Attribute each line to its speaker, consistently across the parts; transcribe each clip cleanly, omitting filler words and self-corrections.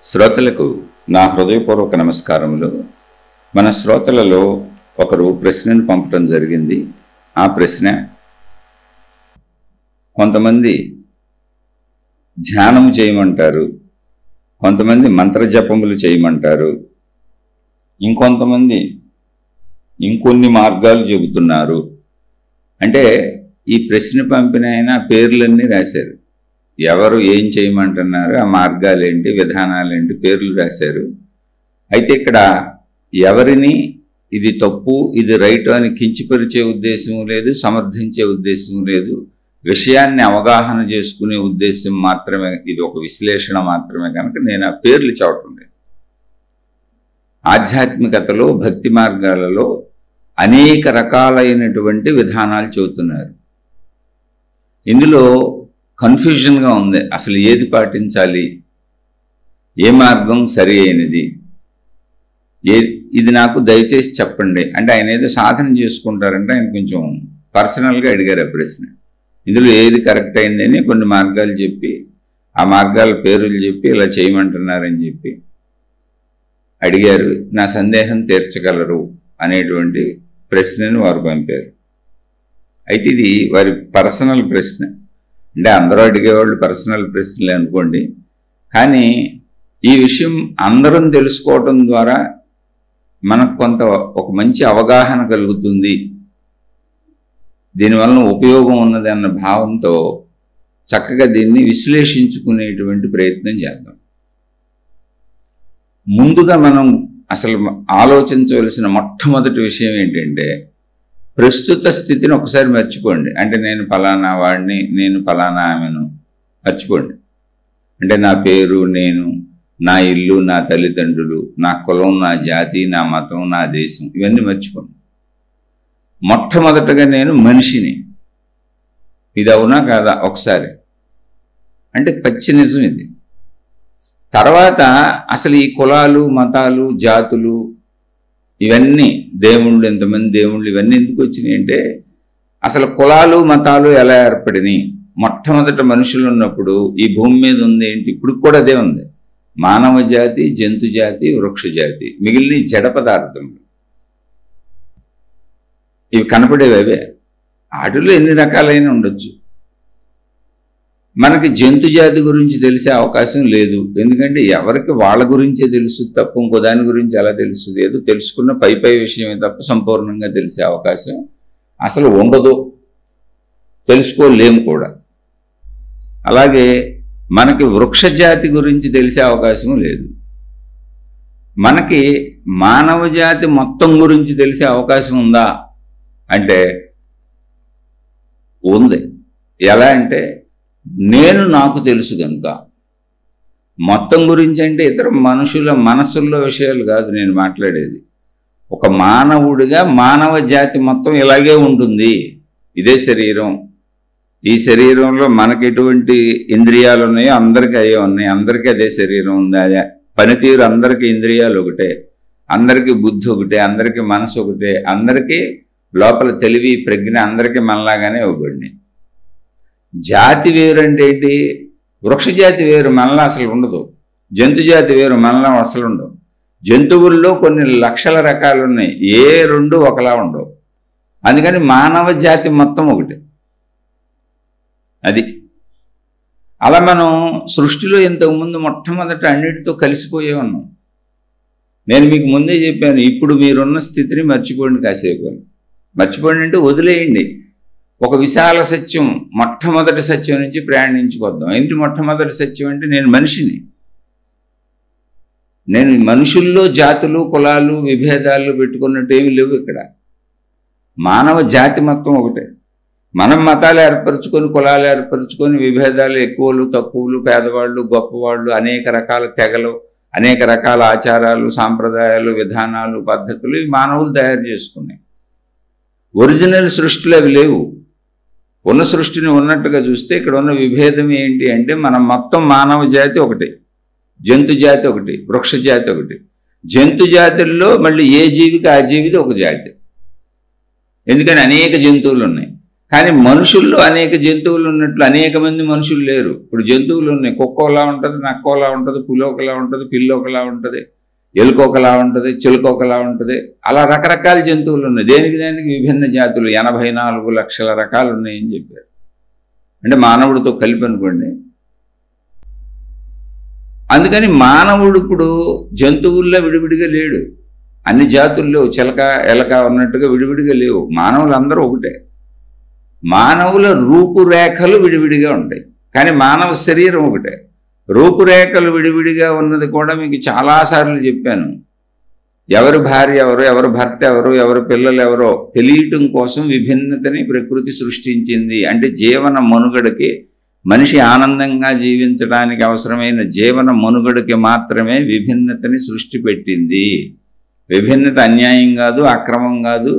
Speaker 1: శ్రోతలకు నా హృదయపూర్వక నమస్కారములు. మన శ్రోతలలో ఒకరు ప్రశ్నను పంపటం జరిగింది. ఆ ప్రశ్న, కొంతమంది ధ్యానం చేయమంటారు, కొంతమంది మంత్రజపములు చేయమంటారు, ఇంకొంతమంది ఇంకొన్ని మార్గాలు చెబుతున్నారు. అంటే ఈ ప్రశ్న పంపిన ఆయన పేర్లన్నీ రాశారు. ఎవరు ఏం చేయమంటున్నారు, ఆ మార్గాలేంటి, విధానాలేంటి, పేర్లు రాశారు. అయితే ఇక్కడ ఎవరిని ఇది తప్పు ఇది రైట్ అని కించిపరిచే ఉద్దేశం లేదు, సమర్థించే ఉద్దేశం లేదు. విషయాన్ని అవగాహన చేసుకునే ఉద్దేశం మాత్రమే, ఇది ఒక విశ్లేషణ మాత్రమే కనుక నేను ఆ పేర్లు చెప్పటం లేదు. ఆధ్యాత్మికతలో భక్తి మార్గాలలో అనేక రకాలైనటువంటి విధానాలు చెబుతున్నారు. ఇందులో కన్ఫ్యూజన్గా ఉంది. అసలు ఏది పాటించాలి, ఏ మార్గం సరి అయినది, ఇది నాకు దయచేసి చెప్పండి అంటే ఆయన ఏదో సాధన చేసుకుంటారంటే ఆయన కొంచెం పర్సనల్గా అడిగారు ఆ ప్రశ్న. ఇందులో ఏది కరెక్ట్ అయిందని కొన్ని మార్గాలు చెప్పి, ఆ మార్గాల పేర్లు చెప్పి ఇలా చేయమంటున్నారని చెప్పి అడిగారు. నా సందేహం తీర్చగలరు అనేటువంటి ప్రశ్నను వారు పంపారు. అయితే ఇది వారి పర్సనల్ ప్రశ్న. అంటే అందరూ అడిగేవాళ్ళు పర్సనల్ ప్రశ్నలే అనుకోండి. కానీ ఈ విషయం అందరం తెలుసుకోవటం ద్వారా మనకు కొంత ఒక మంచి అవగాహన కలుగుతుంది, దీనివల్ల ఉపయోగం ఉన్నది అన్న భావంతో చక్కగా దీన్ని విశ్లేషించుకునేటువంటి ప్రయత్నం చేద్దాం. ముందుగా మనం అసలు ఆలోచించవలసిన మొట్టమొదటి విషయం ఏంటంటే, ప్రస్తుత స్థితిని ఒకసారి మర్చిపోండి. అంటే నేను ఫలానా వాడిని, నేను ఫలానా ఆమెను మర్చిపోండి. అంటే నా పేరు, నేను, నా ఇల్లు, నా తల్లిదండ్రులు, నా కులం, నా జాతి, నా మతం, నా దేశం, ఇవన్నీ మర్చిపోండి. మొట్టమొదటగా నేను మనిషిని. ఇది అవునా కాదా ఒకసారి అంటే పచ్చి నిజం ఇది. తర్వాత అసలు ఈ కులాలు, మతాలు, జాతులు, ఇవన్నీ దేవుళ్ళు, ఎంతమంది దేవుళ్ళు, ఇవన్నీ ఎందుకు వచ్చినాయి అంటే, అసలు కులాలు మతాలు ఎలా ఏర్పడినాయి? మొట్టమొదట మనుషులు ఉన్నప్పుడు ఈ భూమి మీద ఉంది ఏంటి? ఇప్పుడు కూడా అదే ఉంది. మానవ జాతి, జంతు జాతి, వృక్ష జాతి, మిగిలిన జడ పదార్థములు. ఇవి కనపడేవి అవే. వాటిలో ఎన్ని రకాలైన ఉండొచ్చు. మనకి జంతు జాతి గురించి తెలిసే అవకాశం లేదు. ఎందుకంటే ఎవరికి వాళ్ళ గురించే తెలుసు తప్ప ఇంకో దాని గురించి ఎలా తెలుస్తుంది? ఏదో తెలుసుకున్న పై విషయమే తప్ప సంపూర్ణంగా తెలిసే అవకాశం అసలు ఉండదు, తెలుసుకోలేము కూడా. అలాగే మనకి వృక్ష జాతి గురించి తెలిసే అవకాశం లేదు. మనకి మానవ జాతి మొత్తం గురించి తెలిసే అవకాశం ఉందా అంటే ఉంది. ఎలా అంటే, నేను నాకు తెలుసు కనుక. మొత్తం గురించి అంటే ఇతర మనుషుల మనసుల్లో విషయాలు కాదు నేను మాట్లాడేది. ఒక మానవుడిగా మానవ జాతి మొత్తం ఇలాగే ఉంటుంది. ఇదే శరీరం. ఈ శరీరంలో మనకి ఎటువంటి ఇంద్రియాలు ఉన్నాయో అందరికీ అయ్యే ఉన్నాయి. అందరికీ అదే శరీరం ఉంది. పనితీరు అందరికీ ఇంద్రియాలు ఒకటే, అందరికీ బుద్ధి ఒకటే, అందరికీ మనసు ఒకటే, అందరికీ లోపల తెలివి ప్రజ్ఞ అందరికీ మనలాగానే ఇవ్వబడినాయి. జాతి వేరు అంటే ఏంటి? వృక్ష జాతి వేరు మనలా అసలు ఉండదు. జంతు జాతి వేరు మనలా అసలు ఉండవు. జంతువుల్లో కొన్ని లక్షల రకాలు ఉన్నాయి, ఏ రెండు ఒకలా ఉండవు. అందుకని మానవ జాతి మొత్తం ఒకటి. అది అలా మనం సృష్టిలో ఇంతకుముందు మొట్టమొదట అన్నిటితో కలిసిపోయే ఉన్నాం. నేను మీకు ముందే చెప్పాను, ఇప్పుడు మీరున్న స్థితిని మర్చిపోండి. కాసేపు మర్చిపోండి అంటే వదిలేయండి. ఒక విశాల సత్యం, మొట్టమొదటి సత్యం నుంచి ప్రయాణించుకొద్దాం. ఏంటి మొట్టమొదటి సత్యం అంటే, నేను మనిషిని. నేను మనుషుల్లో జాతులు, కులాలు, విభేదాలు పెట్టుకున్నట్టు ఏమీ లేవు ఇక్కడ. మానవ జాతి మొత్తం ఒకటే. మనం మతాలు ఏర్పరచుకొని, కులాలు ఏర్పరచుకొని, విభేదాలు, ఎక్కువలు తక్కువలు, పేదవాళ్ళు గొప్పవాళ్ళు, అనేక రకాల తెగలు, అనేక రకాల ఆచారాలు, సాంప్రదాయాలు, విధానాలు, పద్ధతులు ఈ మానవులు తయారు చేసుకున్నాయి. ఒరిజినల్ సృష్టిలో అవి లేవు. ఉన్న సృష్టిని ఉన్నట్టుగా చూస్తే ఇక్కడ ఉన్న విభేదం ఏంటి అంటే, మనం మొత్తం మానవ జాతి ఒకటి, జంతు జాతి ఒకటి, వృక్ష జాతి ఒకటి. జంతు జాతుల్లో మళ్ళీ ఏ జీవికి ఆ జీవికి ఒక జాతి. ఎందుకని అనేక జంతువులు ఉన్నాయి. కానీ మనుషుల్లో అనేక జంతువులు ఉన్నట్లు అనేక మంది మనుషులు లేరు. ఇప్పుడు జంతువులు ఉన్నాయి, కుక్కోలా ఉంటుంది, నక్కోలా ఉంటుంది, పులోకలా ఉంటుంది, పిల్లోకలా ఉంటుంది, ఎలుకొకలా ఉంటుంది, చిలుకొకలా ఉంటుంది. అలా రకరకాల జంతువులు ఉన్నాయి. దేనికి విభిన్న జాతులు 84 లక్షల రకాలు ఉన్నాయని చెప్పారు. అంటే మానవుడితో కలిపి అనుకోండి. అందుకని మానవుడు ఇప్పుడు జంతువుల్లో విడివిడిగా లేడు. అన్ని జాతుల్లో చిలక ఎలక ఉన్నట్టుగా విడివిడిగా లేవు. మానవులు అందరూ ఒకటే. మానవుల రూపురేఖలు విడివిడిగా ఉంటాయి, కానీ మానవ శరీరం ఒకటే. రూపురేఖలు విడివిడిగా ఉన్నది కూడా మీకు చాలాసార్లు చెప్పాను. ఎవరి భార్య ఎవరు, ఎవరి భర్త ఎవరు, ఎవరి పిల్లలు ఎవరో తెలియటం కోసం విభిన్నతని ప్రకృతి సృష్టించింది. అంటే జీవన మనుగడకి, మనిషి ఆనందంగా జీవించడానికి అవసరమైన జీవన మనుగడకి మాత్రమే విభిన్నతని సృష్టి పెట్టింది. విభిన్నత అన్యాయం కాదు, అక్రమం కాదు,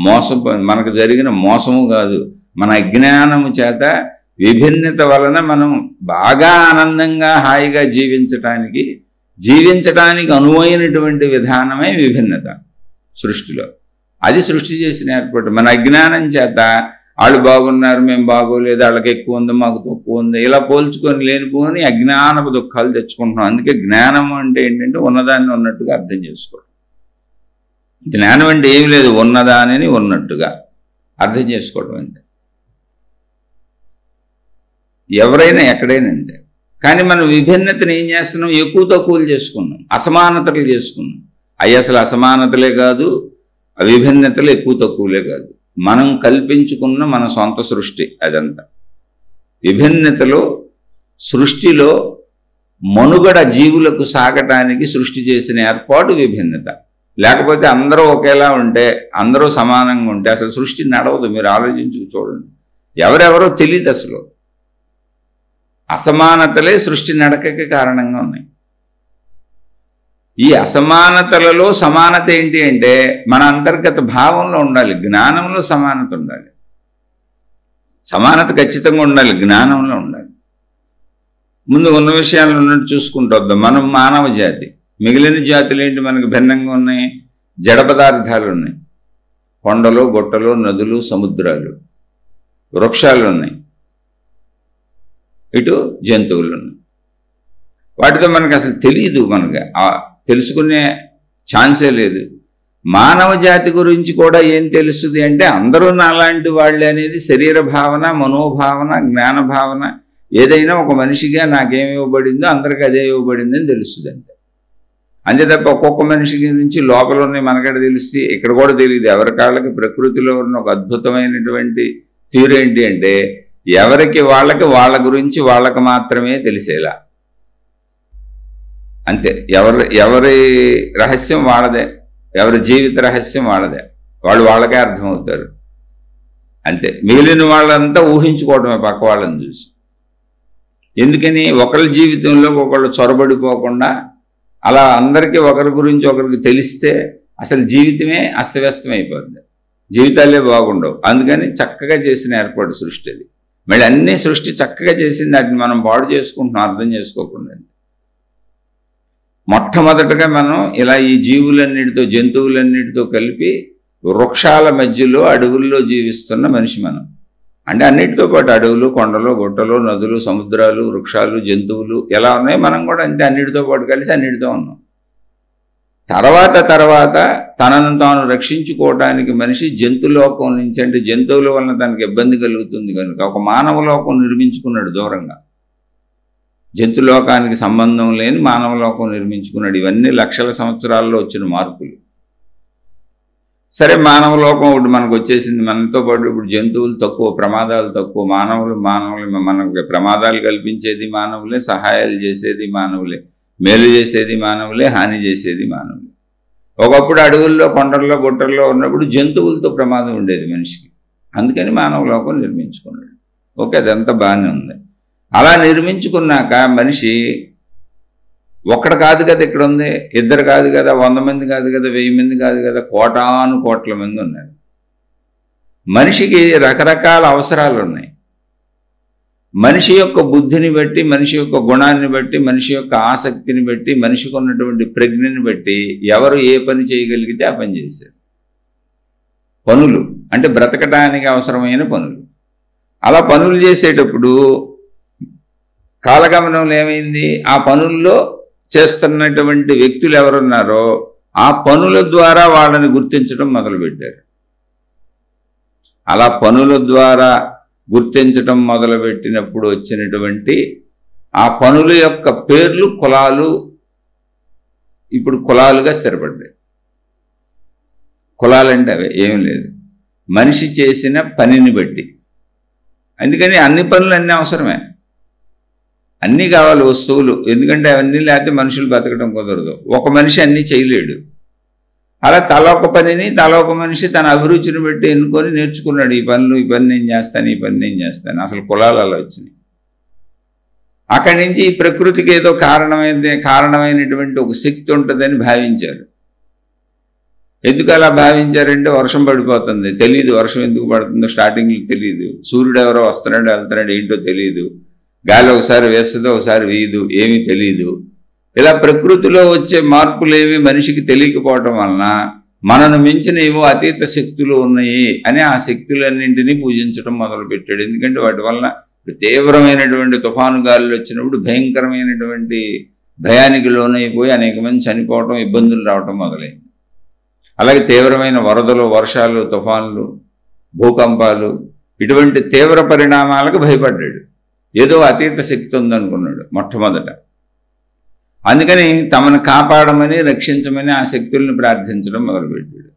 Speaker 1: మోసం, మనకు జరిగిన మోసము కాదు. మన అజ్ఞానము చేత విభిన్నత వలన మనం బాగా ఆనందంగా హాయిగా జీవించటానికి అనువైనటువంటి విధానమే విభిన్నత సృష్టిలో. అది సృష్టి చేసిన ఏర్పాటు. మన అజ్ఞానం చేత వాళ్ళు బాగున్నారు, మేము బాగోలేదు, వాళ్ళకి ఎక్కువ ఉంది, మాకు తక్కువ ఉంది, ఇలా పోల్చుకొని లేనిపోని అజ్ఞానపు దుఃఖాలు తెచ్చుకుంటున్నాం. అందుకే జ్ఞానము అంటే ఏంటంటే ఉన్నదాన్ని ఉన్నట్టుగా అర్థం చేసుకోవడం. జ్ఞానం అంటే ఏమి లేదు, ఉన్నదానిని ఉన్నట్టుగా అర్థం చేసుకోవడం అంతే. ఎవరైనా ఎక్కడైనా అంతే. కానీ మనం విభిన్నతను ఏం చేస్తున్నాం? ఎక్కువ తక్కువలు చేసుకున్నాం, అసమానతలు చేసుకున్నాం. అవి అసలు అసమానతలే కాదు, విభిన్నతలు ఎక్కువ తక్కువలే కాదు. మనం కల్పించుకున్న మన సొంత సృష్టి అదంతా. విభిన్నతలో సృష్టిలో మనుగడ జీవులకు సాగటానికి సృష్టి చేసిన ఏర్పాటు విభిన్నత. లేకపోతే అందరూ ఒకేలా ఉంటే, అందరూ సమానంగా ఉంటే అసలు సృష్టి నడవదు. మీరు ఆలోచించి చూడండి. ఎవరెవరో తెలియదు అసలు. అసమానతలే సృష్టి నడకకి కారణంగా ఉన్నాయి. ఈ అసమానతలలో సమానత ఏంటి అంటే మన అంతర్గత భావంలో ఉండాలి, జ్ఞానంలో సమానత ఉండాలి. సమానత ఖచ్చితంగా ఉండాలి, జ్ఞానంలో ఉండాలి. ముందు ఉన్న విషయాలను ఉన్నట్టు చూసుకుంటూ వద్దాం. మనం మానవ జాతి. మిగిలిన జాతులు ఏంటి మనకు భిన్నంగా ఉన్నాయి? జడ పదార్థాలు ఉన్నాయి, కొండలు, గుట్టలు, నదులు, సముద్రాలు, వృక్షాలు ఉన్నాయి, ఇటు జంతువులు ఉన్నాయి. వాటితో మనకు అసలు తెలియదు, మనకు తెలుసుకునే ఛాన్సే లేదు. మానవ జాతి గురించి కూడా ఏం తెలుస్తుంది అంటే అందరూ నాలాంటి వాళ్ళే అనేది శరీర భావన, మనోభావన, జ్ఞాన భావన. ఏదైనా ఒక మనిషిగా నాకేమి ఇవ్వబడిందో అందరికీ అదే ఇవ్వబడింది అని తెలుస్తుంది అంతే. అంతే తప్ప ఒక్కొక్క మనిషి గురించి లోపల ఉన్నాయి మనకడ తెలిస్తే ఇక్కడ కూడా తెలియదు. ఎవరి కాళ్ళకి ప్రకృతిలో ఉన్న ఒక అద్భుతమైనటువంటి తీరు ఏంటి అంటే ఎవరికి వాళ్ళ గురించి వాళ్ళకి మాత్రమే తెలిసేలా అంతే. ఎవరి రహస్యం వాళ్ళదే, ఎవరి జీవిత రహస్యం వాళ్ళదే, వాళ్ళకే అర్థమవుతారు అంతే. మిగిలిన వాళ్ళంతా ఊహించుకోవడమే పక్క వాళ్ళని చూసి. ఎందుకని? ఒకళ్ళ జీవితంలో ఒకళ్ళు చొరబడిపోకుండా అలా అందరికీ ఒకరి గురించి ఒకరికి తెలిస్తే అసలు జీవితమే అస్తవ్యస్తం అయిపోద్ది, జీవితాలే బాగుండవు. అందుకని చక్కగా చేసిన ఏర్పాటు సృష్టి అది. మళ్ళీ అన్ని సృష్టి చక్కగా చేసింది, వాటిని మనం పాడు చేసుకుంటున్నాం అర్థం చేసుకోకుండా. మొట్టమొదటగా మనం ఇలా ఈ జీవులన్నిటితో, జంతువులన్నిటితో కలిపి వృక్షాల మధ్యలో అడవుల్లో జీవిస్తున్న మనిషి మనం. అంటే అన్నిటితో పాటు అడవులు, కొండలు, గుట్టలు, నదులు, సముద్రాలు, వృక్షాలు, జంతువులు ఎలా ఉన్నాయి మనం కూడా అంతే, అన్నిటితో పాటు కలిసి అన్నిటితో ఉన్నాం. తర్వాత తనను తాను రక్షించుకోవడానికి మనిషి జంతులోకం నుంచి, అంటే జంతువుల వలన తనకు ఇబ్బంది కలుగుతుంది కనుక ఒక మానవ లోకం నిర్మించుకున్నాడు దూరంగా. జంతులోకానికి సంబంధం లేని మానవ లోకం నిర్మించుకున్నాడు. ఇవన్నీ లక్షల సంవత్సరాల్లో వచ్చిన మార్పులు. సరే, మానవ లోకం ఒకటి మనకు వచ్చేసింది. మనతో పాటు ఇప్పుడు జంతువులు తక్కువ, ప్రమాదాలు తక్కువ. మానవులు మనకు ప్రమాదాలు కల్పించేది మానవులే, సహాయాలు చేసేది మానవులే, మేలు చేసేది మానవులే, హాని చేసేది మానవులే. ఒకప్పుడు అడవుల్లో, కొండల్లో, గుట్టల్లో ఉన్నప్పుడు జంతువులతో ప్రమాదం ఉండేది మనిషికి. అందుకని మానవ లోకం నిర్మించుకున్నాడు. ఓకే, అదంతా బాగానే ఉంది. అలా నిర్మించుకున్నాక మనిషి ఒక్కడు కాదు కదా ఇక్కడ ఉంది, ఇద్దరు కాదు కదా, 100 మంది కాదు కదా, 1000 మంది కాదు కదా, కోటాను కోట్ల మంది ఉన్నారు. మనిషికి రకరకాల అవసరాలు ఉన్నాయి. మనిషి యొక్క బుద్ధిని బట్టి, మనిషి యొక్క గుణాన్ని బట్టి, మనిషి యొక్క ఆసక్తిని బట్టి, మనిషికి ఉన్నటువంటి ప్రజ్ఞని బట్టి ఎవరు ఏ పని చేయగలిగితే ఆ పని చేశారు. పనులు అంటే బ్రతకడానికి అవసరమైన పనులు. అలా పనులు చేసేటప్పుడు కాలగమనంలో ఏమైంది, ఆ పనుల్లో చేస్తున్నటువంటి వ్యక్తులు ఎవరున్నారో ఆ పనుల ద్వారా వాళ్ళని గుర్తించడం మొదలుపెట్టారు. అలా పనుల ద్వారా గుర్తించడం మొదలుపెట్టినప్పుడు వచ్చినటువంటి ఆ పనుల యొక్క పేర్లు కులాలు ఇప్పుడు కులాలుగా స్థిరపడ్డాయి. కులాలంటే అవి ఏమీ లేదు, మనిషి చేసిన పనిని బట్టి. అందుకని అన్ని పనులు అన్నీ అవసరమే, అన్నీ కావాలి వస్తువులు, ఎందుకంటే అవన్నీ లేకపోతే మనుషులు బతకడం కుదరదు. ఒక మనిషి అన్నీ చేయలేడు. అలా తలొక పనిని తలొక మనిషి తన అభిరుచిని బట్టి ఎన్నుకొని నేర్చుకున్నాడు. ఈ పనులు, ఈ పని నేను చేస్తాను, ఈ పని నేను చేస్తాను. అసలు కులాలు అలా వచ్చినాయి. అక్కడి నుంచి ఈ ప్రకృతికి ఏదో కారణమైనటువంటి ఒక శక్తి ఉంటుందని భావించారు. ఎందుకు అలా భావించారంటే వర్షం పడిపోతుంది, తెలియదు వర్షం ఎందుకు పడుతుందో స్టార్టింగ్లో తెలియదు, సూర్యుడు ఎవరో వస్తున్నాడు వెళ్తున్నాడు ఏంటో తెలియదు, గాలి ఒకసారి వేస్తుందో ఒకసారి వేయదు, ఏమీ తెలియదు. ఇలా ప్రకృతిలో వచ్చే మార్పులేవి మనిషికి తెలియకపోవటం వలన మనను మించిన ఏవో అతీత శక్తులు ఉన్నాయి అని ఆ శక్తులన్నింటినీ పూజించడం మొదలుపెట్టాడు. ఎందుకంటే వాటి వలన తీవ్రమైనటువంటి తుఫాను గాలులు వచ్చినప్పుడు భయంకరమైనటువంటి భయానికి లోనైపోయి అనేక మంది చనిపోవటం, ఇబ్బందులు రావటం మొదలైంది. అలాగే తీవ్రమైన వరదలు, వర్షాలు, తుఫాన్లు, భూకంపాలు, ఇటువంటి తీవ్ర పరిణామాలకు భయపడ్డాడు. ఏదో అతీత శక్తి ఉందనుకున్నాడు మొట్టమొదట. అందుకని తమను కాపాడమని, రక్షించమని ఆ శక్తుల్ని ప్రార్థించడం మొదలుపెట్టాడు.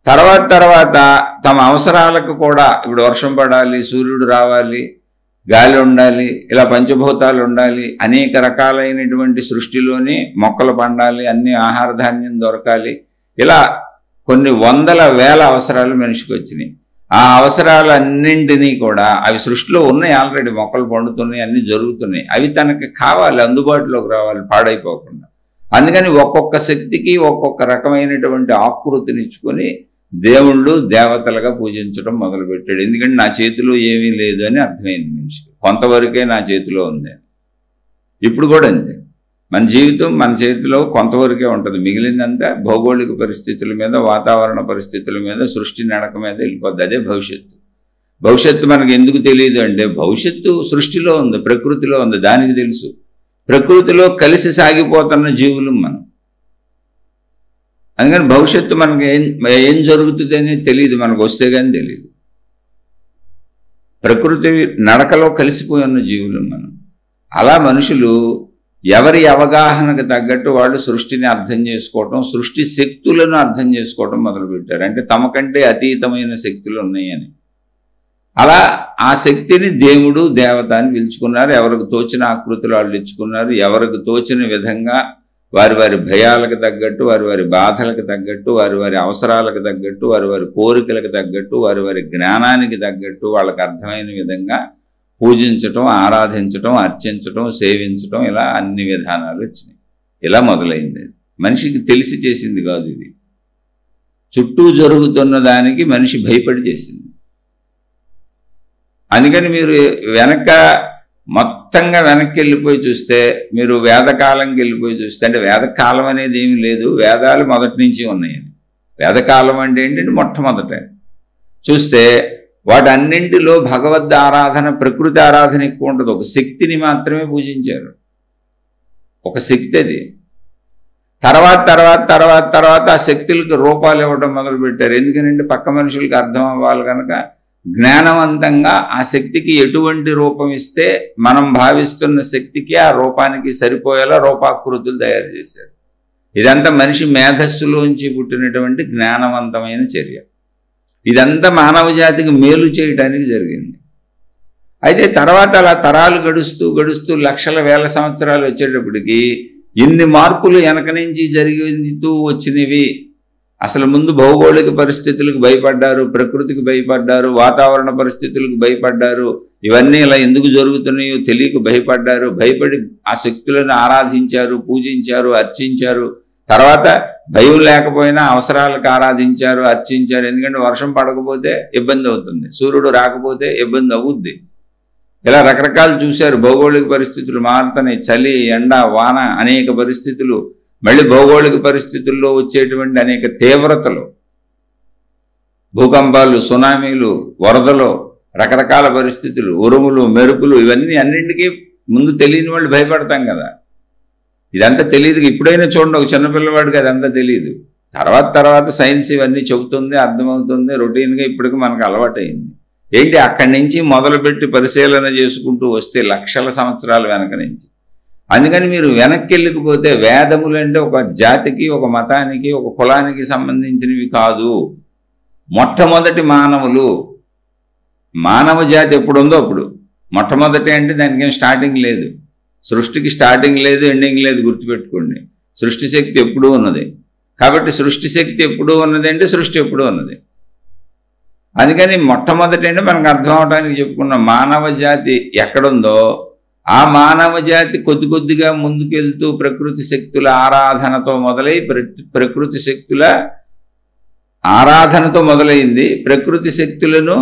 Speaker 1: తర్వాత తమ అవసరాలకు కూడా, ఇప్పుడు వర్షం పడాలి, సూర్యుడు రావాలి, గాలి ఉండాలి, ఇలా పంచభూతాలు ఉండాలి, అనేక రకాలైనటువంటి సృష్టిలోని మొక్కలు పండాలి, అన్ని ఆహార ధాన్యం దొరకాలి, ఇలా కొన్ని వందల వేల అవసరాలు మనిషికి వచ్చినాయి. ఆ అవసరాలన్నింటినీ కూడా అవి సృష్టిలో ఉన్నాయి, ఆల్రెడీ మొక్కలు పండుతున్నాయి, అన్నీ జరుగుతున్నాయి. అవి తనకి కావాలి, అందుబాటులోకి రావాలి, పాడైపోకుండా. అందుకని ఒక్కొక్క శక్తికి ఒక్కొక్క రకమైనటువంటి ఆకృతినిచ్చుకొని దేవుళ్ళు దేవతలుగా పూజించడం మొదలుపెట్టాడు. ఎందుకంటే నా చేతిలో ఏమీ లేదు అని అర్థమైంది మనిషికి, కొంతవరకే నా చేతిలో ఉంది. ఇప్పుడు కూడా అంతే, మన జీవితం మన చేతిలో కొంతవరకే ఉంటుంది, మిగిలిందంతా భౌగోళిక పరిస్థితుల మీద, వాతావరణ పరిస్థితుల మీద, సృష్టి నడక మీద వెళ్ళిపోద్ది. అదే భవిష్యత్తు. భవిష్యత్తు మనకు ఎందుకు తెలియదు అంటే, భవిష్యత్తు సృష్టిలో ఉంది, ప్రకృతిలో ఉంది, దానికి తెలుసు. ప్రకృతిలో కలిసి సాగిపోతున్న జీవులు మనం. అందుకని భవిష్యత్తు మనకి ఏం జరుగుతుంది అనేది తెలియదు, మనకు వస్తే కానీ తెలియదు. ప్రకృతి నడకలో కలిసిపోయి ఉన్న జీవులు మనం. అలా మనుషులు ఎవరి అవగాహనకు తగ్గట్టు వాళ్ళు సృష్టిని అర్థం చేసుకోవటం, సృష్టి శక్తులను అర్థం చేసుకోవటం మొదలుపెట్టారు. అంటే తమకంటే అతీతమైన శక్తులు ఉన్నాయని. అలా ఆ శక్తిని దేవుడు, దేవత అని పిలుచుకున్నారు. ఎవరికి తోచిన ఆకృతులు వాళ్ళు ఇచ్చుకున్నారు. ఎవరికి తోచిన విధంగా వారి వారి భయాలకు తగ్గట్టు, వారి వారి బాధలకు తగ్గట్టు, వారి వారి అవసరాలకు తగ్గట్టు, వారి వారి కోరికలకు తగ్గట్టు, వారి వారి జ్ఞానానికి తగ్గట్టు వాళ్ళకి అర్థమైన విధంగా పూజించటం, ఆరాధించటం, అర్చించటం, సేవించటం, ఇలా అన్ని విధానాలు వచ్చినాయి. ఇలా మొదలైంది. మనిషికి తెలిసి చేసింది కాదు ఇది. చుట్టూ జరుగుతున్న దానికి మనిషి భయపడి చేసింది. అందుకని మీరు మొత్తంగా వెనక్కి వెళ్ళిపోయి చూస్తే, మీరు వేదకాలంకి వెళ్ళిపోయి చూస్తే, అంటే వేదకాలం అనేది ఏమి లేదు, వేదాలు మొదటి నుంచి ఉన్నాయని. వేదకాలం అంటే ఏంటంటే మొట్టమొదట చూస్తే వాటన్నింటిలో భగవద్ ఆరాధన, ప్రకృతి ఆరాధన ఎక్కువ ఉంటుంది. ఒక శక్తిని మాత్రమే పూజించారు, ఒక శక్తి అది. తర్వాత ఆ శక్తులకు రూపాలు ఇవ్వడం మొదలుపెట్టారు. ఎందుకనంటే పక్క మనుషులకు అర్థం అవ్వాలి కనుక జ్ఞానవంతంగా ఆ శక్తికి ఎటువంటి రూపం ఇస్తే మనం భావిస్తున్న శక్తికి ఆ రూపానికి సరిపోయేలా రూపాకృతులు తయారు చేశారు. ఇదంతా మనిషి మేధస్సులోంచి పుట్టినటువంటి జ్ఞానవంతమైన చర్య. ఇదంతా మానవ జాతికి మేలు చేయటానికి జరిగింది. అయితే తర్వాత అలా తరాలు గడుస్తూ లక్షల వేల సంవత్సరాలు వచ్చేటప్పటికి ఎన్ని మార్పులు వెనక నుంచి జరుగుతూ వచ్చినవి. అసలు ముందు భౌగోళిక పరిస్థితులకు భయపడ్డారు, ప్రకృతికి భయపడ్డారు, వాతావరణ పరిస్థితులకు భయపడ్డారు. ఇవన్నీ ఇలా ఎందుకు జరుగుతున్నాయో తెలియక భయపడ్డారు. భయపడి ఆ శక్తులను ఆరాధించారు, పూజించారు, అర్చించారు. తర్వాత భయం లేకపోయినా అవసరాలకు ఆరాధించారు, అర్చించారు. ఎందుకంటే వర్షం పడకపోతే ఇబ్బంది అవుతుంది, సూర్యుడు రాకపోతే ఇబ్బంది అవుద్ది. ఇలా రకరకాలు చూశారు. భౌగోళిక పరిస్థితులు మారుతున్నాయి, చలి, ఎండ, వాన, అనేక పరిస్థితులు. మళ్ళీ భౌగోళిక పరిస్థితుల్లో వచ్చేటువంటి అనేక తీవ్రతలు, భూకంపాలు, సునామీలు, వరదలు, రకరకాల పరిస్థితులు, ఉరుములు, మెరుపులు, ఇవన్నీ అన్నింటికీ ముందు తెలియని వాళ్ళు భయపడతాం కదా. ఇదంతా తెలియదు. ఇప్పుడైనా చూడండి, ఒక చిన్నపిల్లవాడికి అదంతా తెలియదు. తర్వాత సైన్స్ ఇవన్నీ చెబుతుంది, అర్థమవుతుంది, రొటీన్గా ఇప్పటికి మనకు అలవాటైంది. ఏంటి, అక్కడి నుంచి మొదలుపెట్టి పరిశీలన చేసుకుంటూ వస్తే లక్షల సంవత్సరాల వెనక నుంచి. అందుకని మీరు వెనక్కి వెళ్ళకపోతే వేదములు అంటే ఒక జాతికి, ఒక మతానికి, ఒక కులానికి సంబంధించినవి కాదు. మొట్టమొదటి మానవులు, మానవ జాతి ఎప్పుడుందో అప్పుడు మొట్టమొదటి అంటే దానికి ఏం స్టార్టింగ్ లేదు. సృష్టికి స్టార్టింగ్ లేదు, ఎండింగ్ లేదు, గుర్తుపెట్టుకోండి. సృష్టి శక్తి ఎప్పుడూ ఉన్నది. కాబట్టి సృష్టి శక్తి ఎప్పుడూ ఉన్నది అంటే సృష్టి ఎప్పుడూ ఉన్నది. అందుకని మొట్టమొదటి అంటే మనకు అర్థం అవడానికి చెప్పుకున్న మానవ జాతి ఎక్కడుందో ఆ మానవ జాతి కొద్ది కొద్దిగా ముందుకెళ్తూ ప్రకృతి శక్తుల ఆరాధనతో మొదలై ప్రకృతి శక్తుల ఆరాధనతో మొదలైంది. ప్రకృతి శక్తులను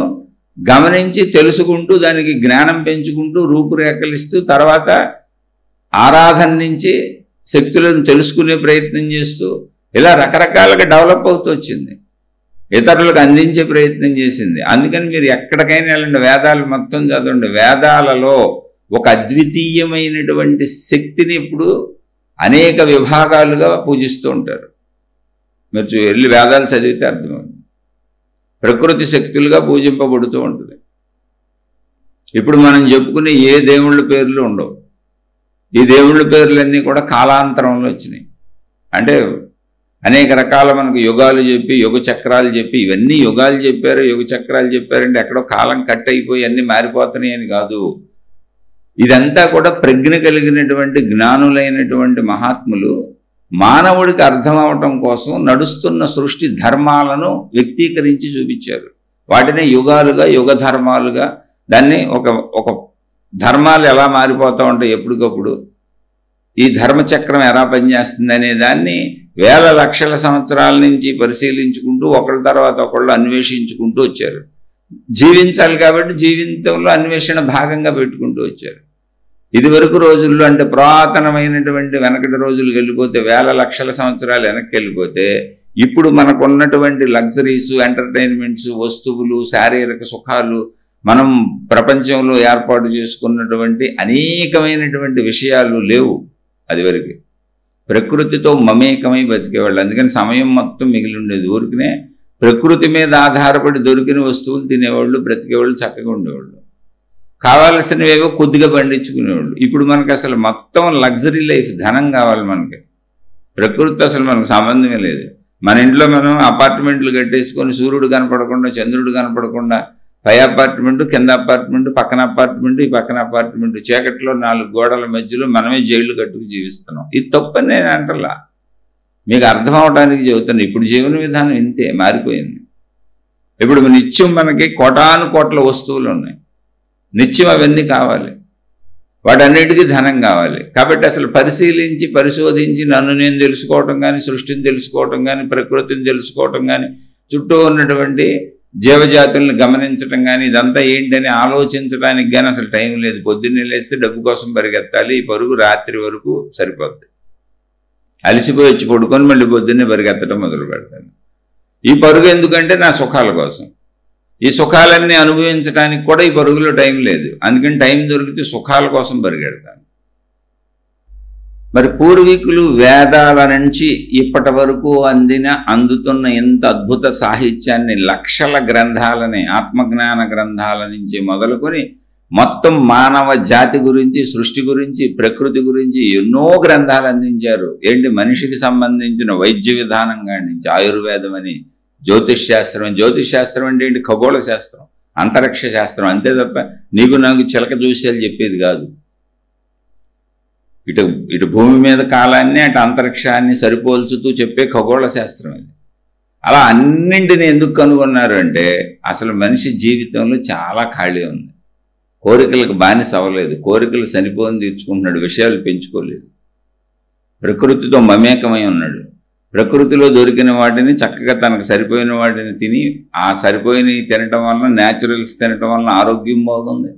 Speaker 1: గమనించి తెలుసుకుంటూ దానికి జ్ఞానం పెంచుకుంటూ రూపురేఖలిస్తూ తర్వాత ఆరాధన నుంచి శక్తులను తెలుసుకునే ప్రయత్నం చేస్తూ ఇలా రకరకాలుగా డెవలప్ అవుతూ వచ్చింది. ఇతరులకు అందించే ప్రయత్నం చేసింది. అందుకని మీరు ఎక్కడికైనా వెళ్ళండి, వేదాలు మొత్తం చదవండి. వేదాలలో ఒక అద్వితీయమైనటువంటి శక్తిని ఇప్పుడు అనేక విభాగాలుగా పూజిస్తూ ఉంటారు. మీరు వెళ్ళి వేదాలు చదివితే అర్థమవుతుంది. ప్రకృతి శక్తులుగా పూజింపబడుతూ ఉంటుంది. ఇప్పుడు మనం చెప్పుకునే ఏ దేవుళ్ళ పేర్లు ఉండవు. ఈ దేవుళ్ళ పేర్లన్నీ కూడా కాలాంతరంలో వచ్చినాయి. అంటే అనేక రకాల మనకు యుగాలు చెప్పి, యుగ చక్రాలు చెప్పి, ఇవన్నీ యుగాలు చెప్పారు, యుగ చక్రాలు చెప్పారంటే ఎక్కడో కాలం కట్ అయిపోయి అన్నీ మారిపోతున్నాయి అని కాదు. ఇదంతా కూడా ప్రజ్ఞ కలిగినటువంటి జ్ఞానులైనటువంటి మహాత్ములు మానవుడికి అర్థం అవటం కోసం నడుస్తున్న సృష్టి ధర్మాలను వ్యక్తీకరించి చూపించారు. వాటిని యుగాలుగా, యుగ ధర్మాలుగా, దాన్ని ఒక ధర్మాలు ఎలా మారిపోతూ ఉంటాయి ఎప్పటికప్పుడు, ఈ ధర్మచక్రం ఎలా పనిచేస్తుంది అనే దాన్ని వేల లక్షల సంవత్సరాల నుంచి పరిశీలించుకుంటూ ఒకళ్ళ తర్వాత ఒకళ్ళు అన్వేషించుకుంటూ వచ్చారు. జీవించాలి కాబట్టి జీవితంలో అన్వేషణ భాగంగా పెట్టుకుంటూ వచ్చారు. ఇదివరకు రోజుల్లో అంటే పురాతనమైనటువంటి వెనకటి రోజులు వెళ్ళిపోతే, వేల లక్షల సంవత్సరాలు వెనక్కి వెళ్ళిపోతే, ఇప్పుడు మనకున్నటువంటి లగ్జరీస్, ఎంటర్టైన్మెంట్స్, వస్తువులు, శారీరక సుఖాలు, మనం ప్రపంచంలో ఏర్పాటు చేసుకున్నటువంటి అనేకమైనటువంటి విషయాలు లేవు. అదివరకు ప్రకృతితో మమేకమై బతికేవాళ్ళు. అందుకని సమయం మొత్తం మిగిలి ఉండేది. ఊరికనే ప్రకృతి మీద ఆధారపడి దొరికిన వస్తువులు తినేవాళ్ళు, బ్రతికేవాళ్ళు, చక్కగా ఉండేవాళ్ళు. కావాల్సినవేవో కొద్దిగా పండించుకునేవాళ్ళు. ఇప్పుడు మనకు అసలు మొత్తం లగ్జరీ లైఫ్, ధనం కావాలి మనకి. ప్రకృతి అసలు మనకు సంబంధమే లేదు. మన ఇంట్లో మనం అపార్ట్మెంట్లు కట్టేసుకొని సూర్యుడు కనపడకుండా, చంద్రుడు కనపడకుండా, పై అపార్ట్మెంటు, కింద అపార్ట్మెంటు, పక్కన అపార్ట్మెంటు, ఈ పక్కన అపార్ట్మెంటు, చీకట్లో 4 గోడల మధ్యలో మనమే జైళ్ళు కట్టుకు జీవిస్తున్నాం. ఇది తప్పని నేను అంటలా, మీకు అర్థం అవడానికి చెబుతాను. ఇప్పుడు జీవన విధానం ఇంతే మారిపోయింది. ఇప్పుడు నిత్యం మనకి కోటాను కోట్ల వస్తువులు ఉన్నాయి. నిత్యం అవన్నీ కావాలి, వాటన్నిటికీ ధనం కావాలి. కాబట్టి అసలు పరిశీలించి పరిశోధించి నన్ను నేను తెలుసుకోవటం కానీ, సృష్టిని తెలుసుకోవటం కానీ, ప్రకృతిని తెలుసుకోవటం కానీ, చుట్టూ ఉన్నటువంటి జీవజాతుల్ని గమనించటం కానీ, ఇదంతా ఏంటని ఆలోచించడానికి కానీ అసలు టైం లేదు. పొద్దున్నే లేస్తే డబ్బు కోసం పరిగెత్తాలి. ఈ పరుగు రాత్రి వరకు సరిపోద్ది. అలసిపోయి వచ్చి పడుకొని మళ్ళీ పొద్దున్నే పరిగెత్తడం మొదలు పెడతాను. ఈ పరుగు ఎందుకంటే నా సుఖాల కోసం. ఈ సుఖాలన్నీ అనుభవించడానికి కూడా ఈ పరుగులో టైం లేదు. అందుకని టైం దొరికితే సుఖాల కోసం పరిగెడతాను. మరి పూర్వీకులు వేదాల నుంచి ఇప్పటి వరకు అందుతున్న ఎంత అద్భుత సాహిత్యాన్ని, లక్షల గ్రంథాలని, ఆత్మజ్ఞాన గ్రంథాల నుంచి మొదలుకొని మొత్తం మానవ జాతి గురించి, సృష్టి గురించి, ప్రకృతి గురించి ఎన్నో గ్రంథాలు అందించారు. ఏంటి, మనిషికి సంబంధించిన వైద్య విధానం కానించి ఆయుర్వేదం అని, జ్యోతిష్ శాస్త్రం. జ్యోతిష్ శాస్త్రం అంటే ఏంటి, ఖగోళ శాస్త్రం, అంతరిక్ష శాస్త్రం. అంతే తప్ప నీకు నాకు చిలక చూసేది చెప్పేది కాదు. ఇటు భూమి మీద కాలాన్ని, అటు అంతరిక్షాన్ని సరిపోల్చుతూ చెప్పే ఖగోళ శాస్త్రం ఇది. అలా అన్నింటినీ ఎందుకు కనుగొన్నారు అంటే అసలు మనిషి జీవితంలో చాలా ఖాళీ ఉంది. కోరికలకు బానిస అవ్వలేదు, కోరికలు సరిపోని తీర్చుకుంటున్నాడు, విషయాలు పెంచుకోలేదు, ప్రకృతితో మమేకమై ఉన్నాడు. ప్రకృతిలో దొరికిన వాటిని చక్కగా తనకు సరిపోయిన వాటిని తిని, ఆ సరిపోయినవి తినటం వలన, న్యాచురల్స్ తినటం వలన ఆరోగ్యం బాగుంది,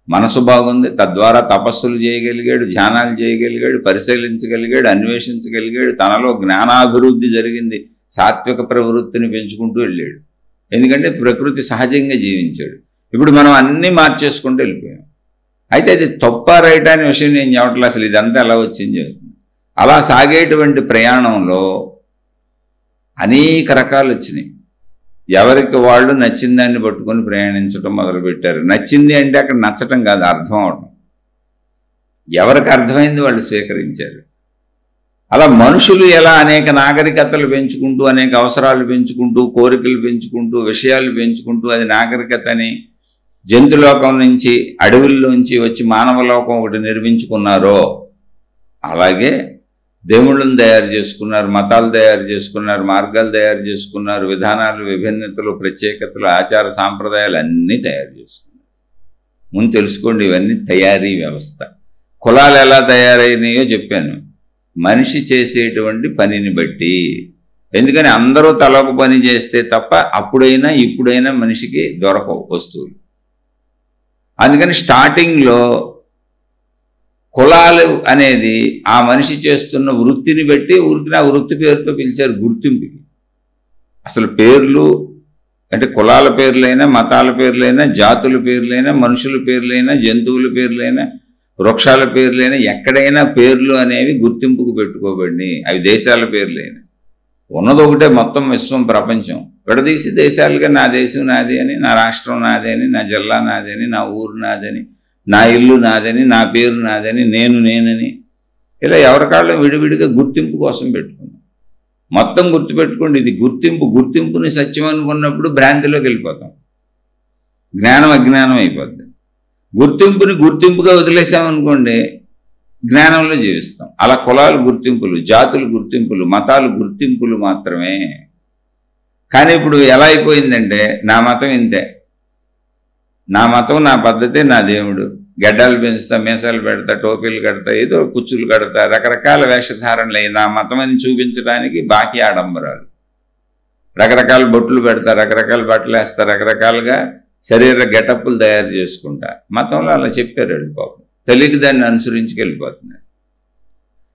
Speaker 1: మనసు బాగుంది. తద్వారా తపస్సులు చేయగలిగాడు, ధ్యానాలు చేయగలిగాడు, పరిశీలించగలిగాడు, అన్వేషించగలిగాడు. తనలో జ్ఞానాభివృద్ధి జరిగింది. సాత్విక ప్రవృత్తిని పెంచుకుంటూ వెళ్ళాడు. ఎందుకంటే ప్రకృతి సహజంగా జీవించాడు. ఇప్పుడు మనం అన్నీ మార్చేసుకుంటూ వెళ్ళిపోయాం. అయితే అది తప్ప రైట్ అనే విషయం నేను చెప్పట్లేదు, అసలు ఇదంతా ఎలా వచ్చింది చెబుతుంది. అలా సాగేటువంటి ప్రయాణంలో అనేక రకాలు వచ్చినాయి. ఎవరికి వాళ్ళు నచ్చిన దాన్ని పట్టుకొని ప్రయాణించడం మొదలుపెట్టారు. నచ్చింది అంటే అక్కడ నచ్చటం కాదు, అర్థం అవడం. ఎవరికి అర్థమైంది వాళ్ళు స్వీకరించారు. అలా మనుషులు ఎలా అనేక నాగరికతలు పెంచుకుంటూ, అనేక అవసరాలు పెంచుకుంటూ, కోరికలు పెంచుకుంటూ, విషయాలు పెంచుకుంటూ, అది నాగరికత అని జంతులోకం నుంచి అడవుల్లోంచి వచ్చి మానవలోకం ఒకటి నిర్మించుకున్నారో, అలాగే దేవుళ్ళను తయారు చేసుకున్నారు, మతాలు తయారు చేసుకున్నారు, మార్గాలు తయారు చేసుకున్నారు, విధానాలు, విభిన్నతలు, ప్రత్యేకతలు, ఆచార సాంప్రదాయాలు అన్నీ తయారు చేసుకున్నారు. ముందు తెలుసుకోండి, ఇవన్నీ తయారీ వ్యవస్థ. కులాలు ఎలా తయారైనాయో చెప్పాను, మనిషి చేసేటువంటి పనిని బట్టి. ఎందుకని అందరూ తలొక పని చేస్తే తప్ప అప్పుడైనా ఇప్పుడైనా మనిషికి దొరకవు వస్తువులు. అందుకని స్టార్టింగ్లో కులాలు అనేది ఆ మనిషి చేస్తున్న వృత్తిని బట్టి ఊరికి ఆ వృత్తి పేరుతో పిలిచారు గుర్తింపుకి. అసలు పేర్లు అంటే కులాల పేర్లైనా, మతాల పేర్లైనా, జాతుల పేర్లైనా, మనుషుల పేర్లైనా, జంతువుల పేర్లైనా, వృక్షాల పేర్లైనా, ఎక్కడైనా పేర్లు అనేవి గుర్తింపుకు పెట్టుకోబడినాయి. అవి దేశాల పేర్లైనా. ఉన్నది ఒకటే మొత్తం విశ్వం, ప్రపంచం. విడదీసి దేశాలుగా నా దేశం నాది అని, నా రాష్ట్రం నాది అని, నా జిల్లా నాది అని, నా ఊరు నాదని, నా ఇల్లు నాదని, నా పేరు నాదని, నేనని, ఇలా ఎవరికాళ్ళు విడివిడిగా గుర్తింపు కోసం పెట్టుకున్నాం. మొత్తం గుర్తుపెట్టుకోండి, ఇది గుర్తింపుని సత్యం అనుకున్నప్పుడు భ్రాంతిలోకి వెళ్ళిపోతాం, జ్ఞానం అజ్ఞానం అయిపోద్ది. గుర్తింపుని గుర్తింపుగా వదిలేసామనుకోండి, జ్ఞానంలో జీవిస్తాం. అలా కులాలు గుర్తింపులు, జాతులు గుర్తింపులు, మతాలు గుర్తింపులు మాత్రమే. కానీ ఇప్పుడు ఎలా అయిపోయిందంటే, నా మతం ఇంతే, నా మతం, నా పద్ధతి, నా దేవుడు. గడ్డాలు పెంచుతా, మీసాలు పెడతా, టోపీలు కడతా, ఏదో కుచ్చులు కడతా, రకరకాల వేషధారణలు అయ్యి నా మతం అని చూపించడానికి బాహ్య ఆడంబరాలు, రకరకాల బొట్లు పెడతా, రకరకాల బట్టలు వేస్తా, రకరకాలుగా శరీర గెటప్పులు తయారు చేసుకుంటా. మతంలో అలా చెప్పారు వాళ్ళు పాపం, తెలియక దాన్ని అనుసరించుకెళ్ళిపోతున్నారు.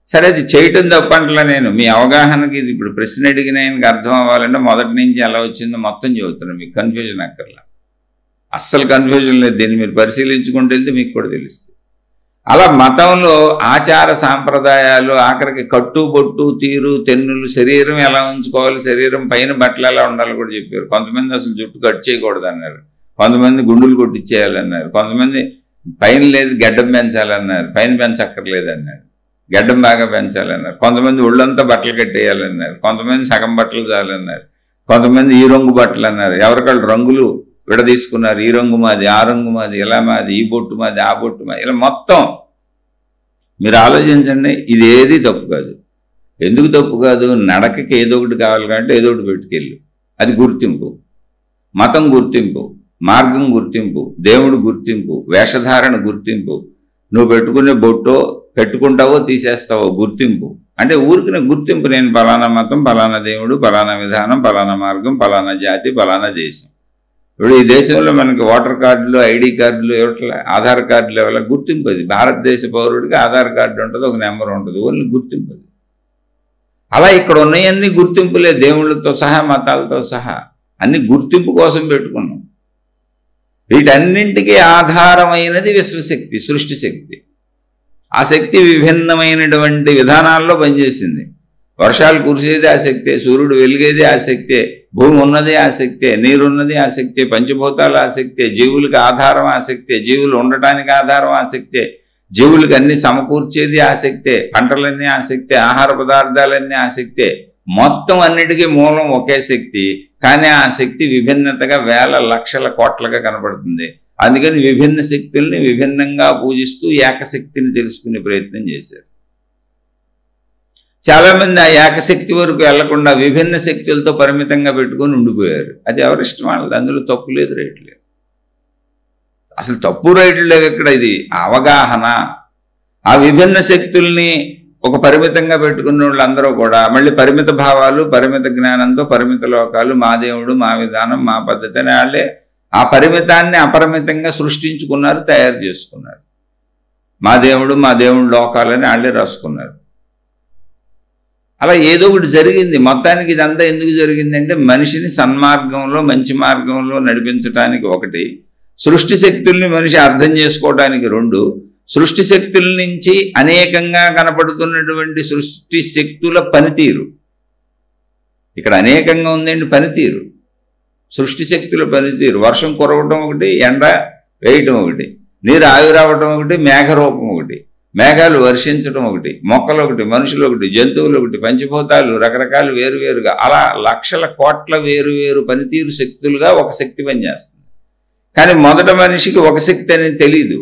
Speaker 1: సరే, అది చేయటం తప్పంటలా నేను, మీ అవగాహనకి ఇది ఇప్పుడు ప్రశ్న అడిగిన ఆయనకి అర్థం అవ్వాలంటే మొదటి నుంచి ఎలా వచ్చిందో మొత్తం చెబుతున్నాను, మీకు కన్ఫ్యూజన్ అక్కర్లా. అస్సలు కన్ఫ్యూజన్ లేదు, దీన్ని మీరు పరిశీలించుకుంటూ వెళ్తే మీకు కూడా తెలుస్తుంది. అలా మతంలో ఆచార సాంప్రదాయాలు, ఆఖరికి కట్టు బొట్టు, తీరు తెన్నులు, శరీరం ఎలా ఉంచుకోవాలి, శరీరం పైన బట్టలు ఎలా ఉండాలి కూడా చెప్పారు. కొంతమంది అసలు జుట్టు కట్ చేయకూడదు అన్నారు, కొంతమంది గుండులు కొట్టించేయాలన్నారు, కొంతమంది పైన లేదు గడ్డం పెంచాలన్నారు, పైన పెంచక్కర్లేదన్నారు, గడ్డం బాగా పెంచాలన్నారు, కొంతమంది ఒళ్ళంతా బట్టలు కట్టేయాలన్నారు, కొంతమంది సగం బట్టలు చాలన్నారు, కొంతమంది ఈ రంగు బట్టలు అన్నారు. ఎవరికాళ్ళు రంగులు విడదీసుకున్నారు, ఈ రంగు మాది, ఆ రంగు మాది, ఇలా మాది, ఈ బొట్టు మాది, ఆ బొట్టు మాది, ఇలా మొత్తం. మీరు ఆలోచించండి, ఇది ఏది తప్పు కాదు. ఎందుకు తప్పు కాదు? నడకకి ఏదో ఒకటి కావాలి కాబట్టి ఏదో ఒకటి పెట్టుకెళ్ళు, అది గుర్తింపు. మతం గుర్తింపు, మార్గం గుర్తింపు, దేవుడు గుర్తింపు, వేషధారణ గుర్తింపు, నువ్వు పెట్టుకునే బొట్టో పెట్టుకుంటావో తీసేస్తావో గుర్తింపు. అంటే ఊరికి గుర్తింపు, నేను పలానా మతం, పలానా దేవుడు, పలానా విధానం, పలానా మార్గం, పలానా జాతి, పలానా దేశం. ఇప్పుడు ఈ దేశంలో మనకి ఓటర్ కార్డులు, ఐడి కార్డులు ఇవ్వట్లే, ఆధార్ కార్డులు ఇవ్వాలి, గుర్తింపు. అది భారతదేశ పౌరుడికి ఆధార్ కార్డు ఉంటుంది, ఒక నెంబర్ ఉంటుంది, ఓన్లీ గుర్తింపు అది. అలా ఇక్కడ ఉన్నాయన్నీ గుర్తింపులే, దేవుళ్ళతో సహా, మతాలతో సహా అన్ని గుర్తింపు కోసం పెట్టుకున్నాం. వీటన్నింటికీ ఆధారమైనది విశ్వశక్తి, సృష్టి శక్తి. ఆ శక్తి విభిన్నమైనటువంటి విధానాల్లో పనిచేసింది. వర్షాలు కురిసేది ఆ శక్తే, సూర్యుడు వెలిగేది ఆ శక్తే, భూమి ఉన్నది ఆ శక్తే, నీరున్నది ఆ శక్తే, పంచభూతాలు ఆ శక్తే, జీవులకి ఆధారం ఆ శక్తే, జీవులు ఉండటానికి ఆధారం ఆ శక్తే, జీవులకి అన్ని సమకూర్చేది ఆ శక్తే, పంటలన్నీ ఆ శక్తే, ఆహార పదార్థాలన్నీ ఆ శక్తే. మొత్తం అన్నిటికీ మూలం ఒకే శక్తి, కానీ ఆ శక్తి విభిన్నతగా వేల లక్షల కోట్లుగా కనబడుతుంది. అందుకని విభిన్న శక్తుల్ని విభిన్నంగా పూజిస్తూ ఏకశక్తిని తెలుసుకునే ప్రయత్నం చేశారు. చాలామంది ఆ ఏకశక్తి వరకు వెళ్లకుండా విభిన్న శక్తులతో పరిమితంగా పెట్టుకొని ఉండిపోయారు. అది ఎవరిష్టం వాళ్ళది, అందులో తప్పు లేదు, రైట్ లేదు. అసలు తప్పు రైట్లు లేవు ఇక్కడ. ఇది అవగాహన. ఆ విభిన్న శక్తుల్ని ఒక పరిమితంగా పెట్టుకున్న వాళ్ళందరూ కూడా మళ్ళీ పరిమిత భావాలు, పరిమిత జ్ఞానంతో పరిమిత లోకాలు, మా దేవుడు, మా విధానం, మా పద్ధతి అని వాళ్ళే ఆ పరిమితాన్ని అపరిమితంగా సృష్టించుకున్నారు, తయారు చేసుకున్నారు. మా దేవుడు, మా దేవుడు లోకాలని వాళ్ళే రాసుకున్నారు. అలా ఏదో ఒకటి జరిగింది. మొత్తానికి ఇదంతా ఎందుకు జరిగిందంటే మనిషిని సన్మార్గంలో, మంచి మార్గంలో నడిపించడానికి ఒకటి, సృష్టి శక్తుల్ని మనిషి అర్థం చేసుకోవడానికి 2, సృష్టి శక్తుల నుంచి అనేకంగా కనపడుతున్నటువంటి సృష్టి శక్తుల పనితీరు. ఇక్కడ అనేకంగా ఉందండి పనితీరు, సృష్టి శక్తుల పనితీరు. వర్షం కురవటం ఒకటి, ఎండ వేయటం ఒకటి, నీరు ఆవిరావటం ఒకటి, మేఘరూపం ఒకటి, మేఘాలు వర్షించడం ఒకటి, మొక్కలు ఒకటి, మనుషులు ఒకటి, జంతువులు ఒకటి, పంచభూతాలు రకరకాలు వేరువేరుగా, అలా లక్షల కోట్ల వేరువేరు పనితీరు శక్తులుగా ఒక శక్తి పనిచేస్తుంది. కానీ మొదట మనిషికి ఒక శక్తి అనేది తెలీదు.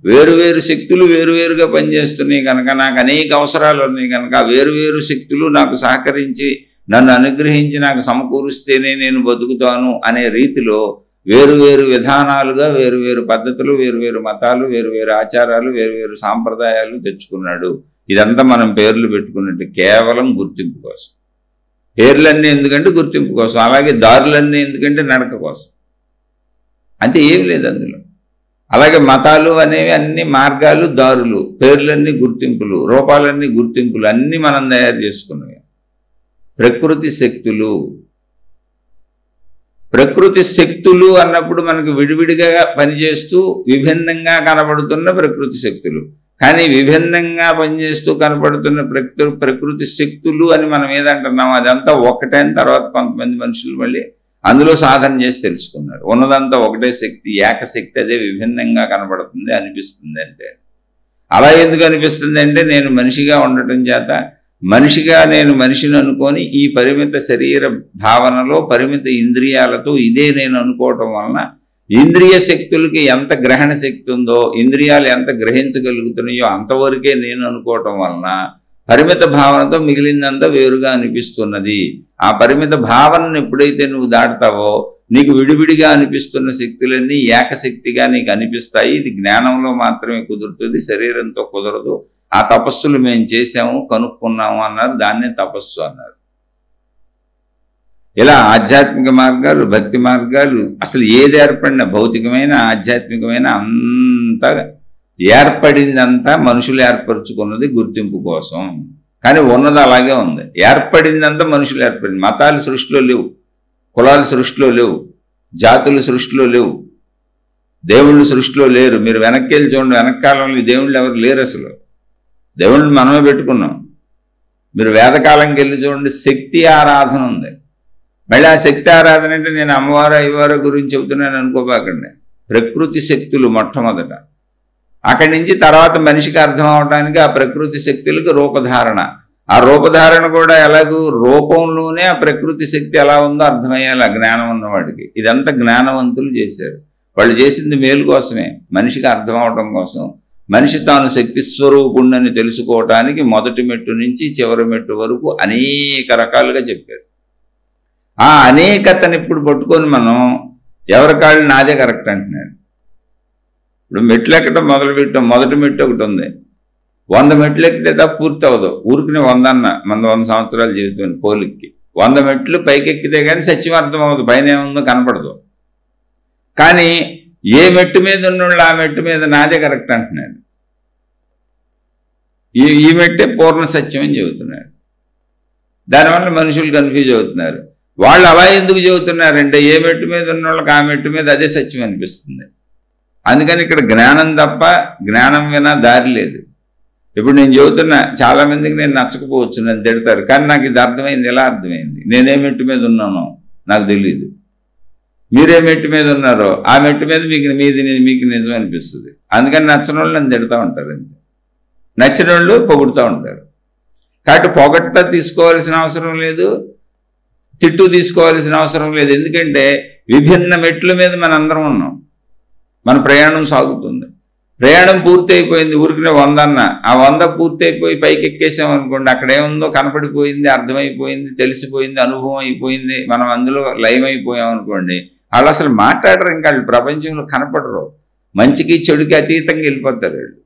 Speaker 1: వేరువేరు శక్తులు వేరువేరుగా పనిచేస్తున్నాయి కనుక, నాకు అనేక అవసరాలు ఉన్నాయి కనుక, వేరువేరు శక్తులు నాకు సహకరించి నన్ను అనుగ్రహించి నాకు సమకూరుస్తేనే నేను బతుకుతాను అనే రీతిలో వేరువేరు విధానాలుగా, వేరువేరు పద్ధతులు, వేరువేరు మతాలు, వేరువేరు ఆచారాలు, వేరువేరు సాంప్రదాయాలు తెచ్చుకున్నాడు. ఇదంతా మనం పేర్లు పెట్టుకున్నట్టు కేవలం గుర్తింపు కోసం. పేర్లన్నీ ఎందుకంటే గుర్తింపు కోసం, అలాగే దారులన్నీ ఎందుకంటే నడక కోసం, అంతే, ఏం లేదు అందులో. అలాగే మతాలు అనేవి అన్ని మార్గాలు, దారులు, పేర్లన్నీ గుర్తింపులు, రూపాలన్నీ గుర్తింపులు, అన్నీ మనం తయారు చేసుకున్నవి. ప్రకృతి శక్తులు, ప్రకృతి శక్తులు అన్నప్పుడు మనకు విడివిడిగా పనిచేస్తూ విభిన్నంగా కనబడుతున్న ప్రకృతి శక్తులు. కానీ విభిన్నంగా పనిచేస్తూ కనబడుతున్న ప్రకృతి శక్తులు అని మనం ఏదంటున్నాం, అదంతా ఒకటైన తర్వాత కొంతమంది మనుషులు మళ్ళీ అందులో సాధన చేసి తెలుసుకున్నారు. ఉన్నదంతా ఒకటే శక్తి, ఏకశక్తి, అదే విభిన్నంగా కనబడుతుంది అనిపిస్తుంది అంతే. అలా ఎందుకు అనిపిస్తుంది అంటే, నేను మనిషిగా ఉండటం చేత, మనిషిగా నేను మనిషిని అనుకొని ఈ పరిమిత శరీర భావనలో పరిమిత ఇంద్రియాలతో ఇదే నేను అనుకోవటం వలన ఇంద్రియ శక్తులకి ఎంత గ్రహణ శక్తి ఉందో, ఇంద్రియాలు ఎంత గ్రహించగలుగుతున్నాయో అంతవరకే నేను అనుకోవటం వలన పరిమిత భావనతో మిగిలిందంతా వేరుగా అనిపిస్తున్నది. ఆ పరిమిత భావనను ఎప్పుడైతే నువ్వు దాటుతావో నీకు విడివిడిగా అనిపిస్తున్న శక్తులన్నీ ఏకశక్తిగా నీకు అనిపిస్తాయి. ఇది జ్ఞానంలో మాత్రమే కుదురుతుంది, శరీరంతో కుదరదు. ఆ తపస్సులు మేము చేసాము, కనుక్కున్నాము అన్నారు, దాన్నే తపస్సు అన్నారు. ఇలా ఆధ్యాత్మిక మార్గాలు, భక్తి మార్గాలు, అసలు ఏది ఏర్పడినా భౌతికమైన ఆధ్యాత్మికమైన అంతా ఏర్పడిందంతా మనుషులు ఏర్పరచుకున్నది గుర్తింపు కోసం. కానీ ఉన్నది అలాగే ఉంది. ఏర్పడిందంతా మనుషులు ఏర్పడింది. మతాలు సృష్టిలో లేవు, కులాలు సృష్టిలో లేవు, జాతులు సృష్టిలో లేవు, దేవుళ్ళు సృష్టిలో లేరు. మీరు వెనక్కి వెళ్ళి చూడండి, వెనకాలంలో దేవుళ్ళు ఎవరు లేరు. అసలు దేవుళ్ళని మనమే పెట్టుకున్నాం. మీరు వేదకాలంకి వెళ్ళి చూడండి, శక్తి ఆరాధన ఉంది. మళ్ళీ ఆ శక్తి ఆరాధన అంటే నేను అమ్మవారు అయ్యవారు గురించి చెబుతున్నాను అనుకోబాకండి. ప్రకృతి శక్తులు మొట్టమొదట, అక్కడి నుంచి తర్వాత మనిషికి అర్థం అవడానికి ఆ ప్రకృతి శక్తులకు రూపధారణ. ఆ రూపధారణ కూడా ఎలాగూ రూపంలోనే ఆ ప్రకృతి శక్తి ఎలా ఉందో అర్థమయ్యేలా జ్ఞానం ఉన్నవాడికి. ఇదంతా జ్ఞానవంతులు చేశారు. వాళ్ళు చేసింది మేలు కోసమే, మనిషికి అర్థం అవటం కోసం. మనిషి తాను శక్తి స్వరూపుణ్ణని తెలుసుకోవటానికి మొదటి మెట్టు నుంచి చివరి మెట్టు వరకు అనేక రకాలుగా చెప్పారు. ఆ అనేకతను ఇప్పుడు పట్టుకొని మనం ఎవరి కాళ్ళు నాదే కరెక్ట్ అంటున్నాడు. ఇప్పుడు మెట్లు ఎక్కడం మొదలుపెట్టాం, మొదటి మెట్టు ఒకటి ఉంది. 100 మెట్లు ఎక్కితే తప్ప పూర్తి అవ్వదు. ఊరికి 100 అన్న, మన 100 సంవత్సరాల జీవితం పోలికి 100 మెట్లు పైకెక్కితే కానీ సత్యం అర్థం అవ్వదు, పైన ఏముందో కనపడదు. కానీ ఏ మెట్టు మీద ఉన్నోళ్ళు ఆ మెట్టు మీద నాదే కరెక్ట్ అంటున్నాడు. ఈ మెట్టే పూర్ణ సత్యం అని చెబుతున్నాడు. దానివల్ల మనుషులు కన్ఫ్యూజ్ అవుతున్నారు. వాళ్ళు అలా ఎందుకు చెబుతున్నారంటే, ఏ మెట్టు మీద ఉన్న వాళ్ళకి ఆ మెట్టు మీద అదే సత్యం అనిపిస్తుంది. అందుకని ఇక్కడ జ్ఞానం తప్ప, జ్ఞానం వినా దారి లేదు. ఇప్పుడు నేను చెబుతున్నా, చాలామందికి నేను నచ్చకపోవచ్చు, నన్ను తిడతారు. కానీ నాకు ఇది అర్థమైంది. ఎలా అర్థమైంది? నేనే మెట్టు మీద ఉన్నానో నాకు తెలియదు, మీరే మెట్టు మీద ఉన్నారో ఆ మెట్టు మీద మీకు నిజం అనిపిస్తుంది. అందుకని నచ్చని వాళ్ళు నన్ను తిడతా ఉంటారు, అంతే. నచ్చిన వాళ్ళు పొగుడుతూ ఉంటారు. కాబట్టి పొగట్ట తీసుకోవాల్సిన అవసరం లేదు, తిట్టు తీసుకోవాల్సిన అవసరం లేదు. ఎందుకంటే విభిన్న మెట్ల మీద మనందరం ఉన్నాం, మన ప్రయాణం సాగుతుంది. ప్రయాణం పూర్తి అయిపోయింది, ఊరికినే 100 అన్న, ఆ 100 పూర్తి అయిపోయి పైకి ఎక్కేసాం అనుకోండి, అక్కడ ఏముందో కనపడిపోయింది, అర్థమైపోయింది, తెలిసిపోయింది, అనుభవం అయిపోయింది, మనం అందులో లయమైపోయాం అనుకోండి. వాళ్ళు అసలు మాట్లాడరు, ఇంకా వాళ్ళు ప్రపంచంలో కనపడరు. మంచికి చెడుకి అతీతంగా వెళ్ళిపోతారు వీళ్ళు.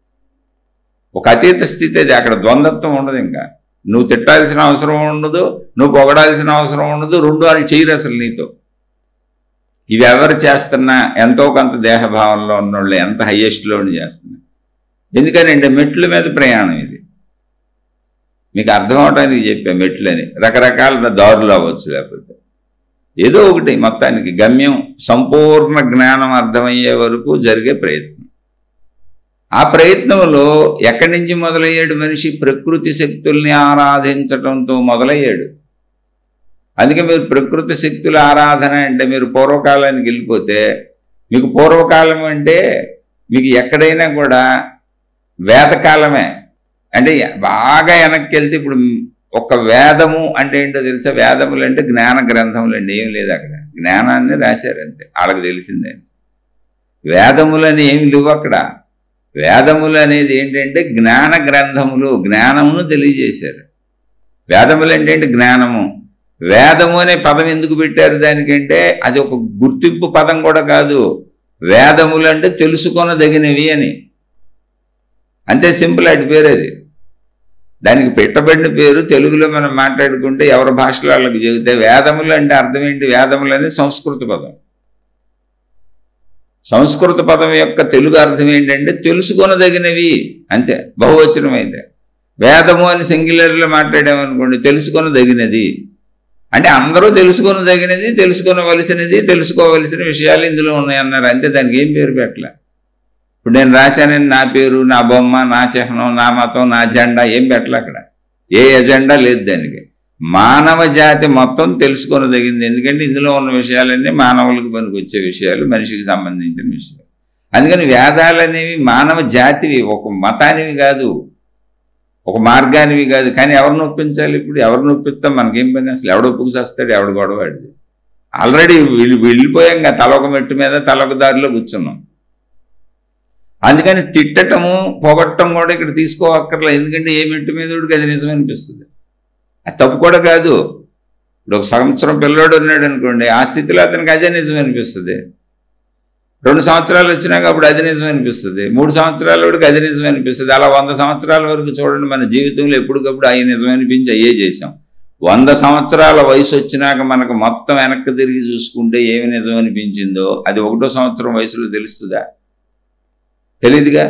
Speaker 1: ఒక అతీత స్థితి అది. అక్కడ ద్వంద్వత్వం ఉండదు. ఇంకా నువ్వు తిట్టాల్సిన అవసరం ఉండదు, నువ్వు పొగడాల్సిన అవసరం ఉండదు, రెండు వాళ్ళు చేయరు అసలు నీతో. ఇవి ఎవరు చేస్తున్నా ఎంతో కొంత దేహభావంలో ఉన్నోళ్ళు, ఎంత హయ్యెస్ట్లో చేస్తున్నా. ఎందుకనంటే మెట్ల మీద ప్రయాణం ఇది. మీకు అర్థం అవడానికి చెప్పా, మెట్లని రకరకాల దారులు అవ్వచ్చు, లేకపోతే ఏదో ఒకటి మొత్తానికి గమ్యం సంపూర్ణ జ్ఞానం అర్థమయ్యే వరకు జరిగే ప్రయత్నం. ఆ ప్రయత్నంలో ఎక్కడి నుంచి మొదలయ్యాడు మనిషి? ప్రకృతి శక్తుల్ని ఆరాధించటంతో మొదలయ్యాడు. అందుకే మీరు ప్రకృతి శక్తుల ఆరాధన అంటే మీరు పూర్వకాలానికి వెళ్ళిపోతే, మీకు పూర్వకాలం అంటే మీకు ఎక్కడైనా కూడా వేదకాలమే. అంటే బాగా వెనక్కి వెళ్తే ఇప్పుడు ఒక వేదము అంటే ఏంటో తెలుసా? వేదములు అంటే జ్ఞాన గ్రంథములు అండి, ఏం లేదు అక్కడ. జ్ఞానాన్ని రాశారు అంతే, వాళ్ళకి తెలిసిందే. వేదములని ఏమి లేవు అక్కడ. వేదములు అనేది ఏంటంటే జ్ఞాన గ్రంథములు, జ్ఞానమును తెలియజేశారు. వేదములు ఏంటంటే జ్ఞానము. వేదము అనే పదం ఎందుకు పెట్టారు దానికంటే అది ఒక గుర్తింపు పదం కూడా కాదు. వేదములు అంటే తెలుసుకొనదగినవి అని, అంతే సింపుల్. అటు పేరు అది. దానికి పెట్టబడిన పేరు తెలుగులో మనం మాట్లాడుకుంటే ఎవరి భాషలో వాళ్ళకి చెబితే వేదములు అంటే అర్థం ఏంటి? వేదములు అనేది సంస్కృత పదం. సంస్కృత పదం యొక్క తెలుగు అర్థం ఏంటంటే తెలుసుకొనదగినవి అంతే, బహువచనం అయితే. వేదము అని సింగులర్లో మాట్లాడామనుకోండి, తెలుసుకొనదగినది అంటే అందరూ తెలుసుకొనదగినది, తెలుసుకోవలసినది, తెలుసుకోవలసిన విషయాలు ఇందులో ఉన్నాయన్నారు అంతే. దానికి ఏం పేరు పెట్టలే. ఇప్పుడు నేను రాశానని నా పేరు, నా బొమ్మ, నా చిహ్నం, నా మతం, నా జెండా ఏం పెట్టలే అక్కడ. ఏ ఎజెండా లేదు దానికి. మానవ జాతి మొత్తం తెలుసుకొనదగింది. ఎందుకంటే ఇందులో ఉన్న విషయాలన్నీ మానవులకు పనికి వచ్చే విషయాలు, మనిషికి సంబంధించిన విషయాలు. అందుకని వేదాలు అనేవి మానవ జాతివి, ఒక మతానివి కాదు, ఒక మార్గానివి కాదు. కానీ ఎవరిని ఒప్పించాలి? ఇప్పుడు ఎవరిని ఒప్పిస్తాం? మనకేం పని అసలు? ఎవడు ఒప్పుకుసేస్తాడు? ఎవడు గొడవాడిది? ఆల్రెడీ వెళ్ళిపోయాం కదా, తలొక మెట్టు మీద తలొక దారిలో కూర్చున్నాం. అందుకని తిట్టటము పొగట్టం కూడా ఇక్కడ తీసుకోవక్కర్లే. ఎందుకంటే ఏ మెట్టు మీద ఉడికి అది నిజం అనిపిస్తుంది. అది తప్పు కూడా కాదు. ఇప్పుడు ఒక సంవత్సరం పిల్లోడు ఉన్నాడు అనుకోండి, ఆ స్థితిలో అతనికి అదే నిజం అనిపిస్తుంది. 2 సంవత్సరాలు వచ్చినాక అప్పుడు అది నిజం అనిపిస్తుంది. 3 సంవత్సరాల వాడికి అది నిజం అనిపిస్తుంది. అలా 100 సంవత్సరాల వరకు చూడండి, మన జీవితంలో ఎప్పటికప్పుడు అవి నిజం అనిపించి అయ్యే చేసాం. 100 సంవత్సరాల వయసు వచ్చినాక మనకు మొత్తం వెనక్కి తిరిగి చూసుకుంటే ఏమి నిజం అనిపించిందో అది 1వ సంవత్సరం వయసులో తెలుస్తుందా? తెలీదుగా.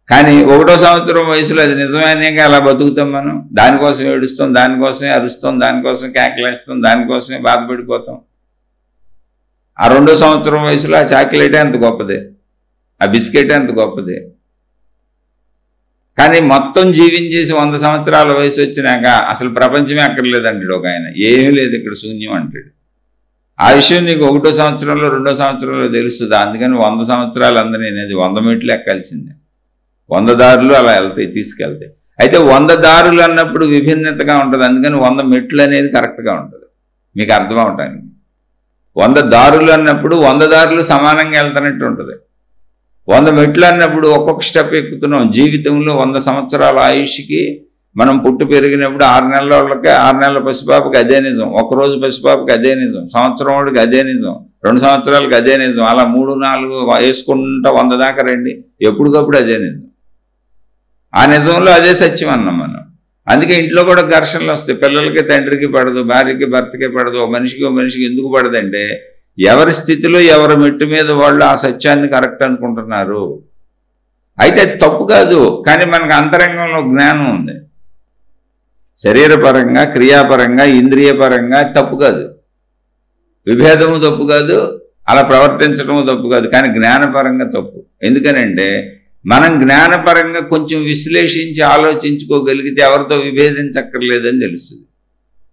Speaker 1: కానీ 1వ సంవత్సరం వయసులో అది నిజమేనేగా అలా బతుకుతాం మనం. దానికోసం ఏడుస్తాం, దానికోసమే అరుస్తాం, దానికోసం కేకలేస్తాం, దానికోసమే బాధపడిపోతాం. ఆ 2వ సంవత్సరం వయసులో ఆ చాక్లెటే అంత గొప్పదే, ఆ బిస్కెటే అంత గొప్పదే. కానీ మొత్తం జీవించేసి 100 సంవత్సరాల వయసు వచ్చినాక అసలు ప్రపంచమే అక్కర్లేదంటాడు ఒక ఆయన. ఏమీ లేదు ఇక్కడ, శూన్యం అంటాడు. ఆ విషయం నీకు 1వ సంవత్సరంలో 2వ సంవత్సరంలో తెలుస్తుందా? అందుకని 100 సంవత్సరాలు అందరూ అనేది 100 మెట్లు ఎక్కాల్సిందే. 100 దారులు అలా వెళ్తాయి, తీసుకెళ్తాయి. అయితే 100 దారులు అన్నప్పుడు విభిన్నతగా ఉంటుంది. అందుకని 100 మెట్లు అనేది కరెక్ట్గా ఉంటుంది మీకు అర్థం అవటానికి. 100 దారులు అన్నప్పుడు 100 దారులు సమానంగా వెళ్తున్నట్టు ఉంటుంది. 100 మెట్లు అన్నప్పుడు ఒక్కొక్క స్టెప్ ఎక్కుతున్నాం. జీవితంలో 100 సంవత్సరాల ఆయుష్కి మనం పుట్టి పెరిగినప్పుడు 6 నెలల వాళ్ళకి 6 నెలల పసిపాపకి అదే నిజం, 1 రోజు పసిపాపకి అదే నిజం, సంవత్సరం వాడికి అదే నిజం, 2 సంవత్సరాలకి అదే నిజం, అలా 3, 4 వేసుకుంటా 100 దాకా రండి, ఎప్పటికప్పుడు అదే నిజం. ఆ నిజంలో అదే సత్యం అన్నాం మనం. అందుకే ఇంట్లో కూడా ఘర్షణలు వస్తాయి. పిల్లలకి తండ్రికి పడదు, భార్యకి భర్తకి పడదు, ఓ మనిషికి ఎందుకు పడదంటే ఎవరి స్థితిలో ఎవరి మెట్టు మీద వాళ్ళు ఆ సత్యాన్ని కరెక్ట్ అనుకుంటున్నారు. అయితే తప్పు కాదు, కానీ మనకు అంతరంగంలో జ్ఞానం ఉంది. శరీరపరంగా, క్రియాపరంగా, ఇంద్రియపరంగా తప్పు కాదు, విభేదము తప్పు కాదు, అలా ప్రవర్తించడము తప్పు కాదు. కానీ జ్ఞానపరంగా తప్పు. ఎందుకనంటే మనం జ్ఞానపరంగా కొంచెం విశ్లేషించి ఆలోచించుకోగలిగితే ఎవరితో విభేదించక్కర్లేదని తెలుస్తుంది.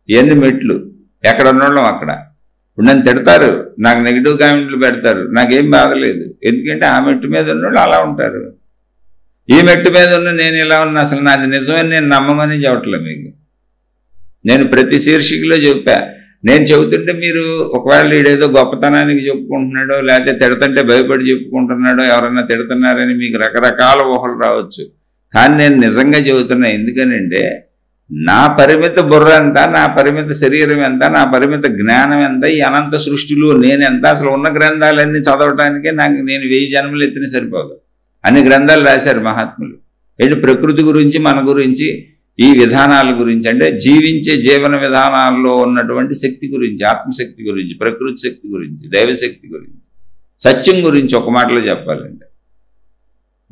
Speaker 1: ఎన్ని మెట్లు, ఎక్కడ ఉన్నోళ్ళం అక్కడ. ఇప్పుడు నన్ను తిడతారు, నాకు నెగిటివ్ కామెంట్లు పెడతారు, నాకేం బాధ లేదు. ఎందుకంటే ఆ మెట్టు మీద ఉన్నోళ్ళు అలా ఉంటారు. ఈ మెట్టు మీద ఉన్న నేను ఇలా ఉన్నా అసలు నాది నిజమని నేను నమ్మమని చెప్పట్లేదు మీకు. నేను ప్రతి శీర్షికలో చెప్పా. నేను చెబుతుంటే మీరు ఒకవేళ వీడేదో గొప్పతనానికి చెప్పుకుంటున్నాడో, లేకపోతే తిడతంటే భయపడి చెప్పుకుంటున్నాడో, ఎవరైనా తిడుతున్నారని మీకు రకరకాల ఊహలు రావచ్చు. కానీ నేను నిజంగా చెబుతున్నా. ఎందుకనంటే నా పరిమిత బుర్ర ఎంత, నా పరిమిత శరీరం ఎంత, నా పరిమిత జ్ఞానం ఎంత, ఈ అనంత సృష్టిలో నేనెంత, అసలు ఉన్న గ్రంథాలన్నీ చదవటానికే నేను 1000 జన్మలు ఎత్తిన సరిపోదు. అన్ని గ్రంథాలు రాశారు మహాత్ములు. ఏంటి ప్రకృతి గురించి, మన గురించి, ఈ విధానాల గురించి, అంటే జీవించే జీవన విధానాల్లో ఉన్నటువంటి శక్తి గురించి, ఆత్మశక్తి గురించి, ప్రకృతి శక్తి గురించి, దైవశక్తి గురించి, సత్యం గురించి ఒక మాటలో చెప్పాలంటే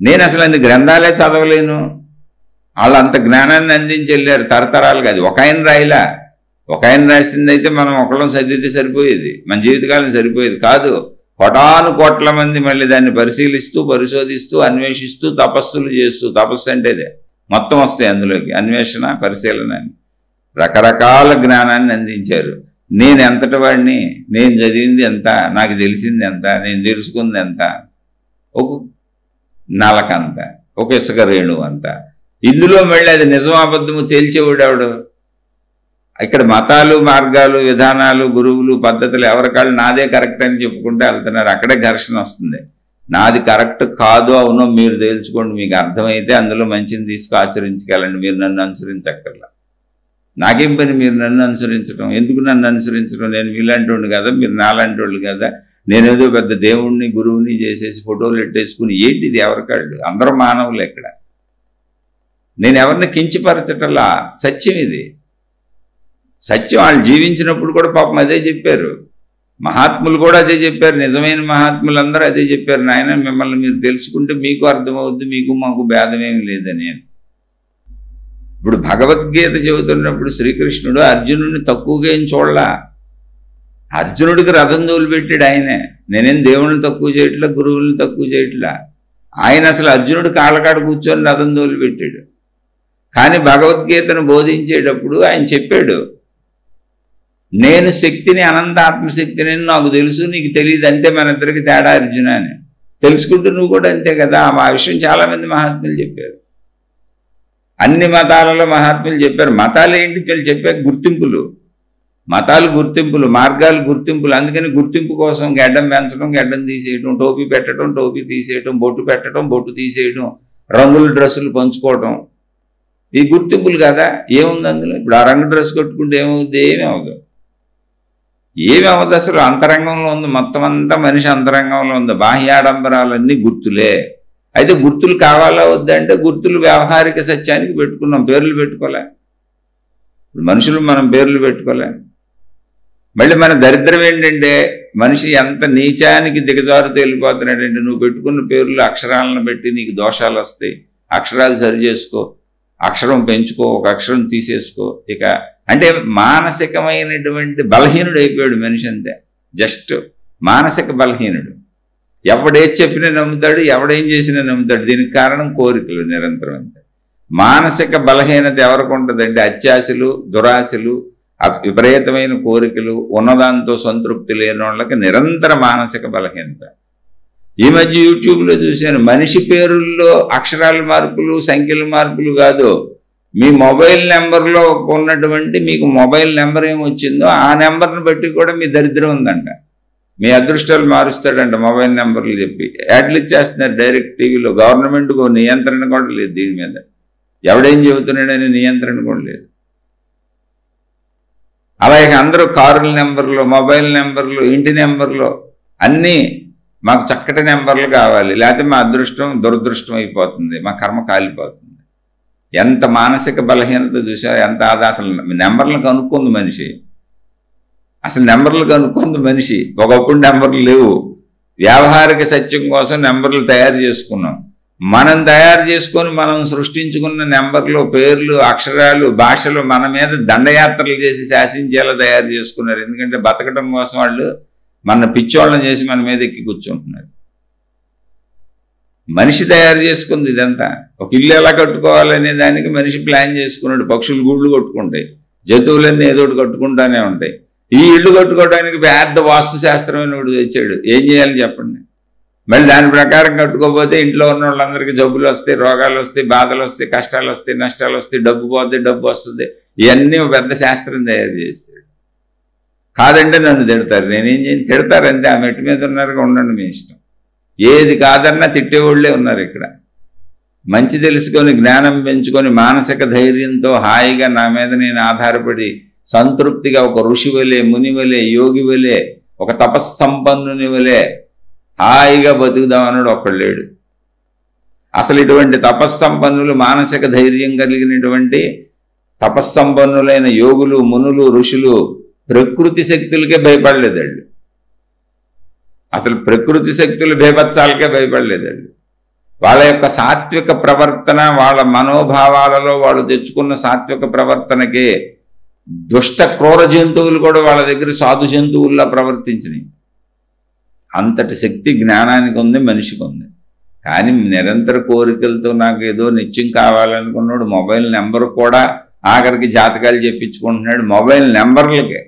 Speaker 1: నేను అసలు అన్ని గ్రంథాలే చదవలేను. వాళ్ళు అంత జ్ఞానాన్ని అందించి వెళ్ళారు తరతరాలుగా. అది ఒక ఆయన రాయిలా, ఒక ఆయన రాసింది అయితే మనం ఒకళ్ళం చదివితే సరిపోయేది, మన జీవితకాలం సరిపోయేది కాదు. కోటాను కోట్ల మంది మళ్ళీ దాన్ని పరిశీలిస్తూ, పరిశోధిస్తూ, అన్వేషిస్తూ, తపస్సులు చేస్తూ, తపస్సు అంటేదే మొత్తం వస్తాయి అందులోకి, అన్వేషణ, పరిశీలన అని రకరకాల జ్ఞానాన్ని అందించారు. నేను ఎంతటి వాడిని, నేను చదివింది ఎంత, నాకు తెలిసింది ఎంత, నేను తెలుసుకుంది ఎంత, ఒక నలకంత, ఒక ఇసుక రేణువు అంత. ఇందులో మళ్ళీ అది నిజం అబద్ధము తేల్చేవాడు ఎవడు? ఇక్కడ మతాలు, మార్గాలు, విధానాలు, గురువులు, పద్ధతులు ఎవరికాళ్ళు నాదే కరెక్ట్ అని చెప్పుకుంటే వెళ్తున్నారు. అక్కడే ఘర్షణ వస్తుంది. నాది కరెక్ట్ కాదు, అవునో మీరు తేల్చుకోండి, మీకు అర్థమైతే అందులో మంచిని తీసుకు ఆచరించగలండి, మీరు నన్ను అనుసరించక్కర్లా. నాకేం పని మీరు నన్ను అనుసరించడం? ఎందుకు నన్ను అనుసరించడం? నేను మీలాంటి వాడిని కదా, మీరు నాలాంటి వాళ్ళు కదా. నేనేదో పెద్ద దేవుణ్ణి, గురువుని చేసేసి ఫోటోలు పెట్టేసుకుని ఏంటిది ఎవరికాళ్ళు? అందరూ మానవులు. ఎక్కడ నేను ఎవరిని కించపరచటలా, సత్యం ఇది, సత్యం. వాళ్ళు జీవించినప్పుడు కూడా పాపం అదే చెప్పారు, మహాత్ములు కూడా అదే చెప్పారు, నిజమైన మహాత్ములందరూ అదే చెప్పారు. నాయన మిమ్మల్ని మీరు తెలుసుకుంటే మీకు అర్థమవుద్ది, మీకు మాకు భేదమేమి లేదని. ఇప్పుడు భగవద్గీత చెబుతున్నప్పుడు శ్రీకృష్ణుడు అర్జునుడిని తక్కువగా ఏం చూడలా. అర్జునుడికి రథం తోలుపెట్టాడు ఆయనే. నేనేం దేవుళ్ళని తక్కువ చేయట్లా, గురువుల్ని తక్కువ చేయట్లా. ఆయన అసలు అర్జునుడు కాళ్ళకాడ కూర్చొని రథం తోలుపెట్టాడు. కానీ భగవద్గీతను బోధించేటప్పుడు ఆయన చెప్పాడు, నేను శక్తిని, అనంత ఆత్మశక్తిని నాకు తెలుసు, నీకు తెలియదు, అంతే మన ఇద్దరికి తేడా అర్జున అని. తెలుసుకుంటూ నువ్వు కూడా అంతే కదా. ఆ విషయం చాలామంది మహాత్ములు చెప్పారు, అన్ని మతాలలో మహాత్ములు చెప్పారు. మతాలు ఏంటి వీళ్ళు చెప్పే గుర్తింపులు, మతాలు గుర్తింపులు, మార్గాలు గుర్తింపులు. అందుకని గుర్తింపు కోసం గడ్డం పెంచడం, గడ్డం తీసేయడం, టోపీ పెట్టడం, టోపీ తీసేయడం, బొట్టు పెట్టడం, బొట్టు తీసేయడం, రంగుల డ్రెస్సులు పంచుకోవడం, ఈ గుర్తింపులు కదా. ఏముంది అందులో? ఇప్పుడు ఆ రంగు డ్రెస్ కట్టుకుంటే ఏమవుద్ది? ఏమీ అవ్వదు, ఏమి అవ్వదు. అసలు అంతరంగంలో ఉంది, మొత్తం అంతా మనిషి అంతరంగంలో ఉంది. బాహ్యాడంబరాలన్నీ గుర్తులే. అయితే గుర్తులు కావాలా వద్దంటే గుర్తులు వ్యవహారిక సత్యానికి పెట్టుకున్నాం, పేర్లు పెట్టుకోలే. మనుషులు మనం పేర్లు పెట్టుకోలే. మళ్ళీ మన దరిద్రం ఏంటంటే మనిషి ఎంత నీచానికి దిగజారుతూ వెళ్ళిపోతున్నాడంటే, నువ్వు పెట్టుకున్న పేర్లు అక్షరాలను బట్టి నీకు దోషాలు వస్తాయి, అక్షరాలు సరి చేసుకో, అక్షరం పెంచుకో, ఒక అక్షరం తీసేసుకో. ఇక అంటే మానసికమైనటువంటి బలహీనుడు అయిపోయాడు మనిషి. అంతే, జస్ట్ మానసిక బలహీనుడు. ఎవడేది చెప్పినా నమ్ముతాడు, ఎవడేం చేసినా నమ్ముతాడు. దీనికి కారణం కోరికలు నిరంతరం. అంతే. మానసిక బలహీనత ఎవరికి ఉంటుందంటే అత్యాశలు, దురాశలు, విపరీతమైన కోరికలు, ఉన్నదాంతో సంతృప్తి లేని వాళ్ళకి నిరంతర మానసిక బలహీనత. ఈ మధ్య యూట్యూబ్లో చూశాను, మనిషి పేరుల్లో అక్షరాల మార్పులు, సంఖ్యల మార్పులు కాదు, మీ మొబైల్ నెంబర్లో ఉన్నటువంటి మీకు మొబైల్ నెంబర్ ఏమొచ్చిందో ఆ నెంబర్ని బట్టి కూడా మీ దరిద్రం ఉందంట. మీ అదృష్టాలు మారుస్తాడంట మొబైల్ నెంబర్లు చెప్పి. యాడ్లు ఇచ్చేస్తున్నారు డైరెక్ట్ టీవీలో. గవర్నమెంట్కు నియంత్రణ కూడా లేదు దీని మీద, ఎవడేం చెబుతున్నాడని నియంత్రణ కూడా లేదు. అలాగే అందరూ కారుల నెంబర్లు, మొబైల్ నెంబర్లు, ఇంటి నెంబర్లు అన్నీ మాకు చక్కటి నెంబర్లు కావాలి, లేకపోతే మా అదృష్టం దురదృష్టం అయిపోతుంది, మా కర్మ కాలిపోతుంది. ఎంత మానసిక బలహీనత చూసా, ఎంత ఆదా. అసలు నెంబర్లు కనుక్కుంది మనిషి, అసలు నెంబర్లు కనుక్కుంది మనిషి. ఒకప్పుడు నెంబర్లు లేవు, వ్యావహారిక సత్యం కోసం నెంబర్లు తయారు చేసుకున్నాం. మనం తయారు చేసుకొని మనం సృష్టించుకున్న నెంబర్లు, పేర్లు, అక్షరాలు, భాషలు మన మీద దండయాత్రలు చేసి శాసించేలా తయారు చేసుకున్నారు. ఎందుకంటే బతకడం కోసం వాళ్ళు మన పిచ్చోళ్ళని చేసి మన మీద ఎక్కి కూర్చుంటున్నారు. మనిషి తయారు చేసుకుంది ఇదంతా. ఒక ఇల్లు ఎలా కట్టుకోవాలనే దానికి మనిషి ప్లాన్ చేసుకున్నాడు. పక్షులు గూళ్ళు కట్టుకుంటాయి, జంతువులన్నీ ఏదో ఒకటి కట్టుకుంటానే ఉంటాయి. ఈ ఇల్లు కట్టుకోవడానికి పెద్ద వాస్తు శాస్త్రమైన వాడు తెచ్చాడు. ఏం చేయాలి చెప్పండి? మళ్ళీ దాని ప్రకారం కట్టుకోకపోతే ఇంట్లో ఉన్న వాళ్ళందరికీ జబ్బులు వస్తాయి, రోగాలు వస్తాయి, బాధలు వస్తాయి, కష్టాలు వస్తాయి, నష్టాలు వస్తాయి, డబ్బు పోతే డబ్బు వస్తుంది. ఇవన్నీ పెద్ద శాస్త్రం తయారు చేస్తాడు. కాదంటే నన్ను తిడతారు, నేనేం చేయను, తిడతారంతే. ఆ మెట్టు మీద ఉన్నారుగా, ఉండండి మీ ఇష్టం. ఏది కాదన్నా తిట్టేవాళ్ళే ఉన్నారు ఇక్కడ. మంచి తెలుసుకొని, జ్ఞానం పెంచుకొని, మానసిక ధైర్యంతో హాయిగా నా మీద నేను ఆధారపడి సంతృప్తిగా ఒక ఋషి వలె, ముని వలె, యోగి వలె, ఒక తపస్సంపన్నుని వలె హాయిగా బతుకుదామన్నాడు ఒక్కడు లేడు. అసలు ఇటువంటి తపస్సంపన్నులు, మానసిక ధైర్యం కలిగినటువంటి తపస్సంపన్నులైన యోగులు, మునులు, ఋషులు ప్రకృతి శక్తులకే భయపడలేదాళ్ళు. అసలు ప్రకృతి శక్తులు భయపచ్చాలకే భయపడలేదాళ్ళు. వాళ్ళ యొక్క సాత్విక ప్రవర్తన, వాళ్ళ మనోభావాలలో వాళ్ళు తెచ్చుకున్న సాత్విక ప్రవర్తనకే దుష్ట క్రూర జంతువులు కూడా వాళ్ళ దగ్గర సాధు జంతువుల్లా ప్రవర్తించినాయి. అంతటి శక్తి జ్ఞానానికి ఉంది, మనిషికి ఉంది. కానీ నిరంతర కోరికలతో నాకు ఏదో నిత్యం కావాలనుకున్నాడు మొబైల్ నెంబర్ కూడా ఆఖరికి జాతకాలు చెప్పించుకుంటున్నాడు మొబైల్ నెంబర్లకే.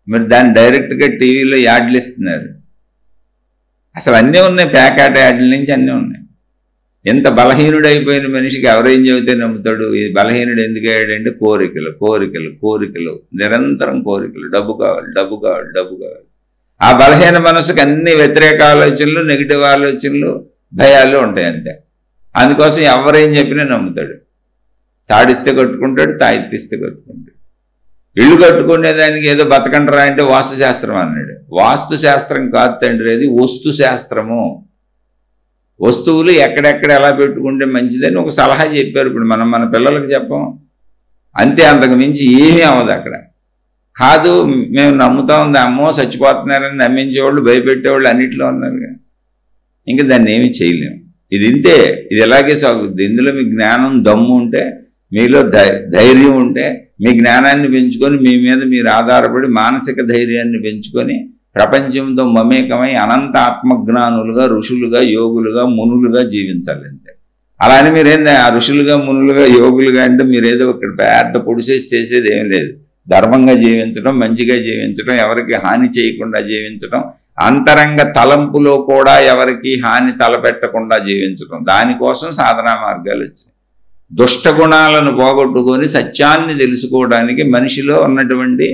Speaker 1: మరి దాన్ని డైరెక్ట్గా టీవీలో యాడ్లు ఇస్తున్నారు. అసలు అన్నీ ఉన్నాయి, ప్యాకెట్ యాడ్ల నుంచి అన్నీ ఉన్నాయి. ఎంత బలహీనుడైపోయిన మనిషికి ఎవరేం చెబితే నమ్ముతాడు? ఈ బలహీనుడు ఎందుకు అయ్యాడంటే కోరికలు కోరికలు కోరికలు, నిరంతరం కోరికలు, డబ్బు కావాలి డబ్బు కావాలి డబ్బు కావాలి. ఆ బలహీన మనసుకు అన్ని వ్యతిరేక ఆలోచనలు, నెగిటివ్ ఆలోచనలు, భయాలు ఉంటాయి అంతే. అందుకోసం ఎవరేం చెప్పినా నమ్ముతాడు. తాడిస్తే కట్టుకుంటాడు, తాయిత్తిస్తే కట్టుకుంటాడు. ఇల్లు కట్టుకునేదానికి ఏదో బతకంటరా అంటే వాస్తుశాస్త్రం అన్నాడు. వాస్తుశాస్త్రం కాదు తండ్రి, అది వస్తు శాస్త్రము. వస్తువులు ఎక్కడెక్కడ ఎలా పెట్టుకుంటే మంచిదని ఒక సలహా చెప్పారు. ఇప్పుడు మనం మన పిల్లలకు చెప్పం అంతే, అంతకు మించి ఏమీ అవ్వదు అక్కడ. కాదు మేము నమ్ముతా ఉంది, అమ్మో చచ్చిపోతున్నారని నమ్మించేవాళ్ళు, భయపెట్టేవాళ్ళు అన్నింటిలో ఉన్నారు. ఇంకా దాన్ని ఏమీ చేయలేము. ఇది ఇంతే, ఇది ఎలాగే సాగుతుంది. ఇందులో మీ జ్ఞానం దమ్ము ఉంటే, మీలో ధైర్యం ఉంటే, మీ జ్ఞానాన్ని పెంచుకొని మీ మీద మీరు ఆధారపడి మానసిక ధైర్యాన్ని పెంచుకొని ప్రపంచంతో మమేకమై అనంత ఆత్మజ్ఞానులుగా, ఋషులుగా, యోగులుగా, మునులుగా జీవించాలి అంతే. అలానే మీరేంది ఆ ఋషులుగా, మునులుగా, యోగులుగా అంటే మీరేదో ఇక్కడ పెద్ద పొడిసేసి చేసేది ఏం లేదు. ధర్మంగా జీవించడం, మంచిగా జీవించడం, ఎవరికి హాని చేయకుండా జీవించడం, అంతరంగ తలంపులో కూడా ఎవరికి హాని తలపెట్టకుండా జీవించడం, దానికోసం సాధనా మార్గాలు వచ్చినాయి. దుష్టగుణాలను పోగొట్టుకొని సత్యాన్ని తెలుసుకోవడానికి, మనిషిలో ఉన్నటువంటి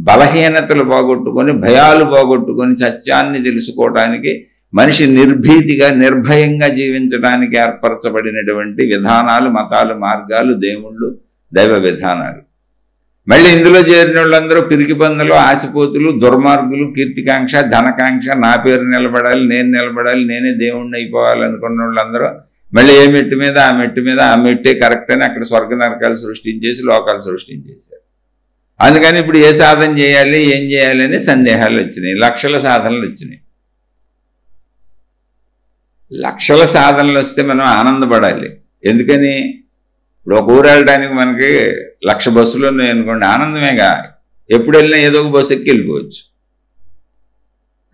Speaker 1: బలహీనతలు పోగొట్టుకొని, భయాలు పోగొట్టుకొని సత్యాన్ని తెలుసుకోవడానికి, మనిషి నిర్భీతిగా నిర్భయంగా జీవించడానికి ఏర్పరచబడినటువంటి విధానాలు, మతాలు, మార్గాలు, దేవుళ్ళు, దైవ విధానాలు. మళ్ళీ ఇందులో చేరిన వాళ్ళందరూ పిరికి పందులు, ఆశపోతులు, దుర్మార్గులు, కీర్తికాంక్ష, ధనకాంక్ష, నా పేరు నిలబడాలి, నేను నిలబడాలి, నేనే దేవుణ్ణి అయిపోవాలనుకున్న వాళ్ళందరూ మళ్ళీ ఏ మెట్టు మీద ఆ మెట్టు మీద ఆ మెట్టే కరెక్ట్ అని అక్కడ స్వర్గ నరకాలు సృష్టించేసి లోకాలు సృష్టించేశారు. అందుకని ఇప్పుడు ఏ సాధన చేయాలి, ఏం చేయాలి అని సందేహాలు వచ్చినాయి. లక్షల సాధనలు వచ్చినాయి. లక్షల సాధనలు వస్తే మనం ఆనందపడాలి. ఎందుకని? ఇప్పుడు ఒక ఊరు వెళ్ళడానికి మనకి 1,00,000 బస్సులు ఉన్నాయి అనుకోండి, ఆనందమేగా. ఎప్పుడు వెళ్ళినా ఏదో ఒక బస్సు ఎక్కి వెళ్ళిపోవచ్చు.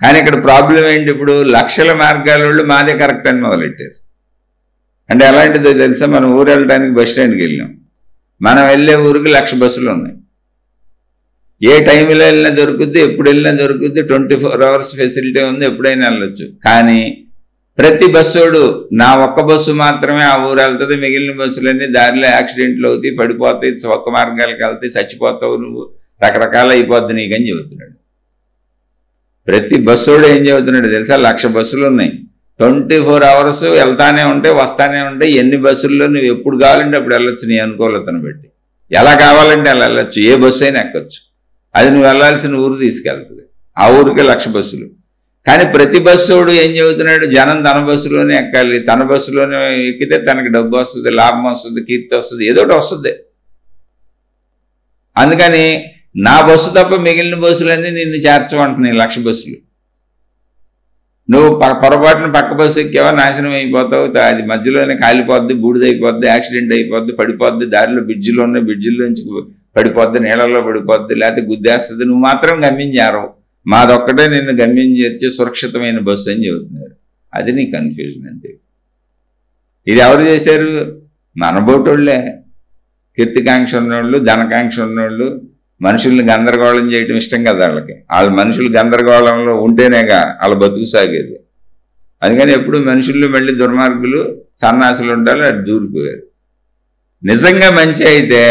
Speaker 1: కానీ ఇక్కడ ప్రాబ్లం ఏంటి? ఇప్పుడు లక్షల మార్గాల వాళ్ళు మాదే కరెక్ట్ అని మొదలెట్టారు. అంటే ఎలాంటిదో తెలుసా? మనం ఊరు వెళ్ళడానికి బస్ స్టాండ్కి వెళ్ళాం. మనం వెళ్ళే ఊరికి 1,00,000 బస్సులు ఉన్నాయి. ఏ టైంలో వెళ్ళినా దొరుకుద్ది, ఎప్పుడు వెళ్ళినా దొరుకుద్ది, 24 hours ఫెసిలిటీ ఉంది, ఎప్పుడైనా వెళ్ళొచ్చు. కానీ ప్రతి బస్సోడు నా ఒక్క బస్సు మాత్రమే ఆ ఊరు వెళ్తుంది, మిగిలిన బస్సులన్నీ దారిలో యాక్సిడెంట్లు అవుతాయి, పడిపోతాయి, ఒక్క మార్గాలకు వెళ్తాయి, చచ్చిపోతావు నువ్వు, రకరకాల అయిపోద్ది నీకని చెబుతున్నాడు. ప్రతి బస్సోడు ఏం చెబుతున్నాడు తెలుసా? 1,00,000 బస్సులు ఉన్నాయి, 24 hours వెళ్తానే ఉంటాయి, వస్తానే ఉంటాయి. ఎన్ని బస్సుల్లో నువ్వు ఎప్పుడు కావాలంటే అప్పుడు వెళ్ళొచ్చు, నీ అనుకూలతను బట్టి. ఎలా కావాలంటే అలా వెళ్ళొచ్చు, ఏ బస్సు అయినా ఎక్కొచ్చు. అది నువ్వు వెళ్ళాల్సిన ఊరు తీసుకెళ్తుంది. ఆ ఊరికి 1,00,000 బస్సులు. కానీ ప్రతి బస్సోడు ఏం చెబుతున్నాడు? జనం తన బస్సులోనే ఎక్కాలి, తన బస్సులోనే ఎక్కితే తనకి డబ్బు వస్తుంది, లాభం వస్తుంది, కీర్తి వస్తుంది, ఏదోటి వస్తుంది. అందుకని నా బస్సు తప్ప మిగిలిన బస్సులన్నీ నిన్ను చేర్చమంటున్నాయి 1,00,000 బస్సులు. నువ్వు పొరపాటున పక్క బస్సు ఎక్కావా నాశనం అయిపోతావు, అది మధ్యలోనే కాలిపోద్ది, బూడిదైపోద్ది, యాక్సిడెంట్ అయిపోద్ది, పడిపోద్ది, దారిలో బ్రిడ్జిలోంచి పడిపోద్ది, నీళ్ళలో పడిపోద్ది, లేకపోతే గుద్దేస్తుంది. నువ్వు మాత్రం గమ్యం చేరవు. మాదొక్కటే నిన్ను గమ్యం చేర్చే సురక్షితమైన బస్సు అని చెబుతున్నారు. అది నీ కన్ఫ్యూజన్ అంతే. ఇది ఎవరు చేశారు? మనబోటోళ్లే. కీర్తికాంక్ష ఉన్నోళ్ళు, ధనకాంక్ష ఉన్నోళ్ళు, మనుషుల్ని గందరగోళం చేయటం ఇష్టం కదా వాళ్ళకి. వాళ్ళ మనుషులు గందరగోళంలో ఉంటేనేగా వాళ్ళ బతుకు సాగేది. అందుకని ఎప్పుడు మనుషుల్లో మళ్ళీ దుర్మార్గులు, సన్నాసులు ఉంటారు, అది దూరిపోయారు. నిజంగా మంచి అయితే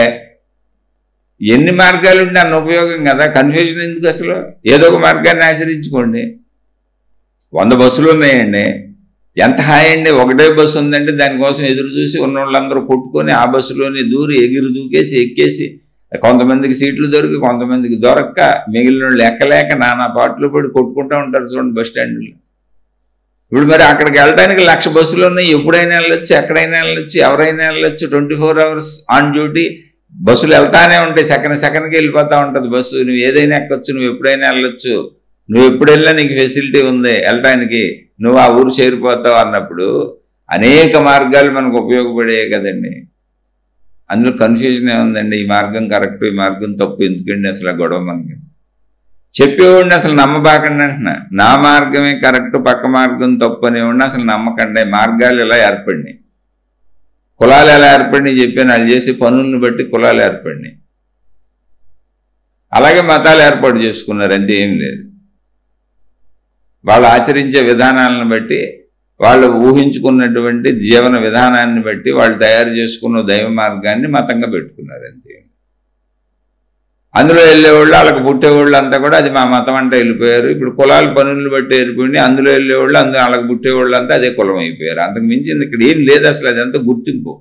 Speaker 1: ఎన్ని మార్గాలు ఉంటే అన్న ఉపయోగం కదా. కన్ఫ్యూజన్ ఎందుకు? అసలు ఏదో ఒక మార్గాన్ని ఆచరించుకోండి. 100 బస్సులు ఉన్నాయండి, ఎంత హాయ్ అండి. ఒకటే బస్సు ఉందంటే దానికోసం ఎదురు చూసి ఉన్న వాళ్ళందరూ కొట్టుకొని ఆ బస్సులోనే దూరి ఎగిరి దూకేసి ఎక్కేసి, కొంతమందికి సీట్లు దొరికి కొంతమందికి దొరక్క, మిగిలిన వాళ్ళు ఎక్కలేక నానా పాటలు పడి కొట్టుకుంటూ ఉంటారు చూడండి బస్ స్టాండ్లో. ఇప్పుడు మరి అక్కడికి వెళ్ళడానికి 1,00,000 బస్సులు ఉన్నాయి. ఎప్పుడైనా వెళ్ళొచ్చు, ఎక్కడైనా వెళ్ళొచ్చు, ఎవరైనా వెళ్ళొచ్చు. 24 hours ఆన్ డ్యూటీ. బస్సులు వెళ్తానే ఉంటాయి, సెకండ్కి వెళ్ళిపోతూ ఉంటుంది బస్సు. నువ్వు ఏదైనా ఎక్కొచ్చు, నువ్వు ఎప్పుడైనా వెళ్ళొచ్చు. నువ్వు ఎప్పుడు వెళ్ళినా నీకు ఫెసిలిటీ ఉంది వెళ్ళటానికి, నువ్వు ఆ ఊరు చేరిపోతావు అన్నప్పుడు అనేక మార్గాలు మనకు ఉపయోగపడేవి కదండి. అందులో కన్ఫ్యూజన్ ఏముందండి? ఈ మార్గం కరెక్ట్, ఈ మార్గం తప్పు, ఎందుకండి అసలు ఆ గొడవ మనకి? చెప్పేవాడిని అసలు నమ్మబాకండి అంటున్నా. నా మార్గమే కరెక్ట్, పక్క మార్గం తప్పు అనేవాడిని అసలు నమ్మకండి. మార్గాలు ఎలా ఏర్పడినాయి, కులాలు ఎలా ఏర్పడినాయి చెప్పాను. వాళ్ళు చేసే పనులను బట్టి కులాలు ఏర్పడినాయి. అలాగే మతాలు ఏర్పాటు చేసుకున్నారు, అంతే, ఏం లేదు. వాళ్ళు ఆచరించే విధానాలను బట్టి, వాళ్ళు ఊహించుకున్నటువంటి జీవన విధానాన్ని బట్టి వాళ్ళు తయారు చేసుకున్న దైవ మార్గాన్ని మతంగా పెట్టుకున్నారు, అంతే. అందులో వెళ్ళేవాళ్ళు, వాళ్ళకి పుట్టేవాళ్ళు అంతా కూడా అది మా మతం అంటే వెళ్ళిపోయారు. ఇప్పుడు కులాల పనులను బట్టి వెళ్ళిపోయింది. అందులో వెళ్ళేవాళ్ళు, అందులో వాళ్ళకి పుట్టేవాళ్ళు అంతా అదే కులం అయిపోయారు. అంతకు మించింది ఇక్కడ ఏం లేదు అసలు. అదంతా గుర్తింపు.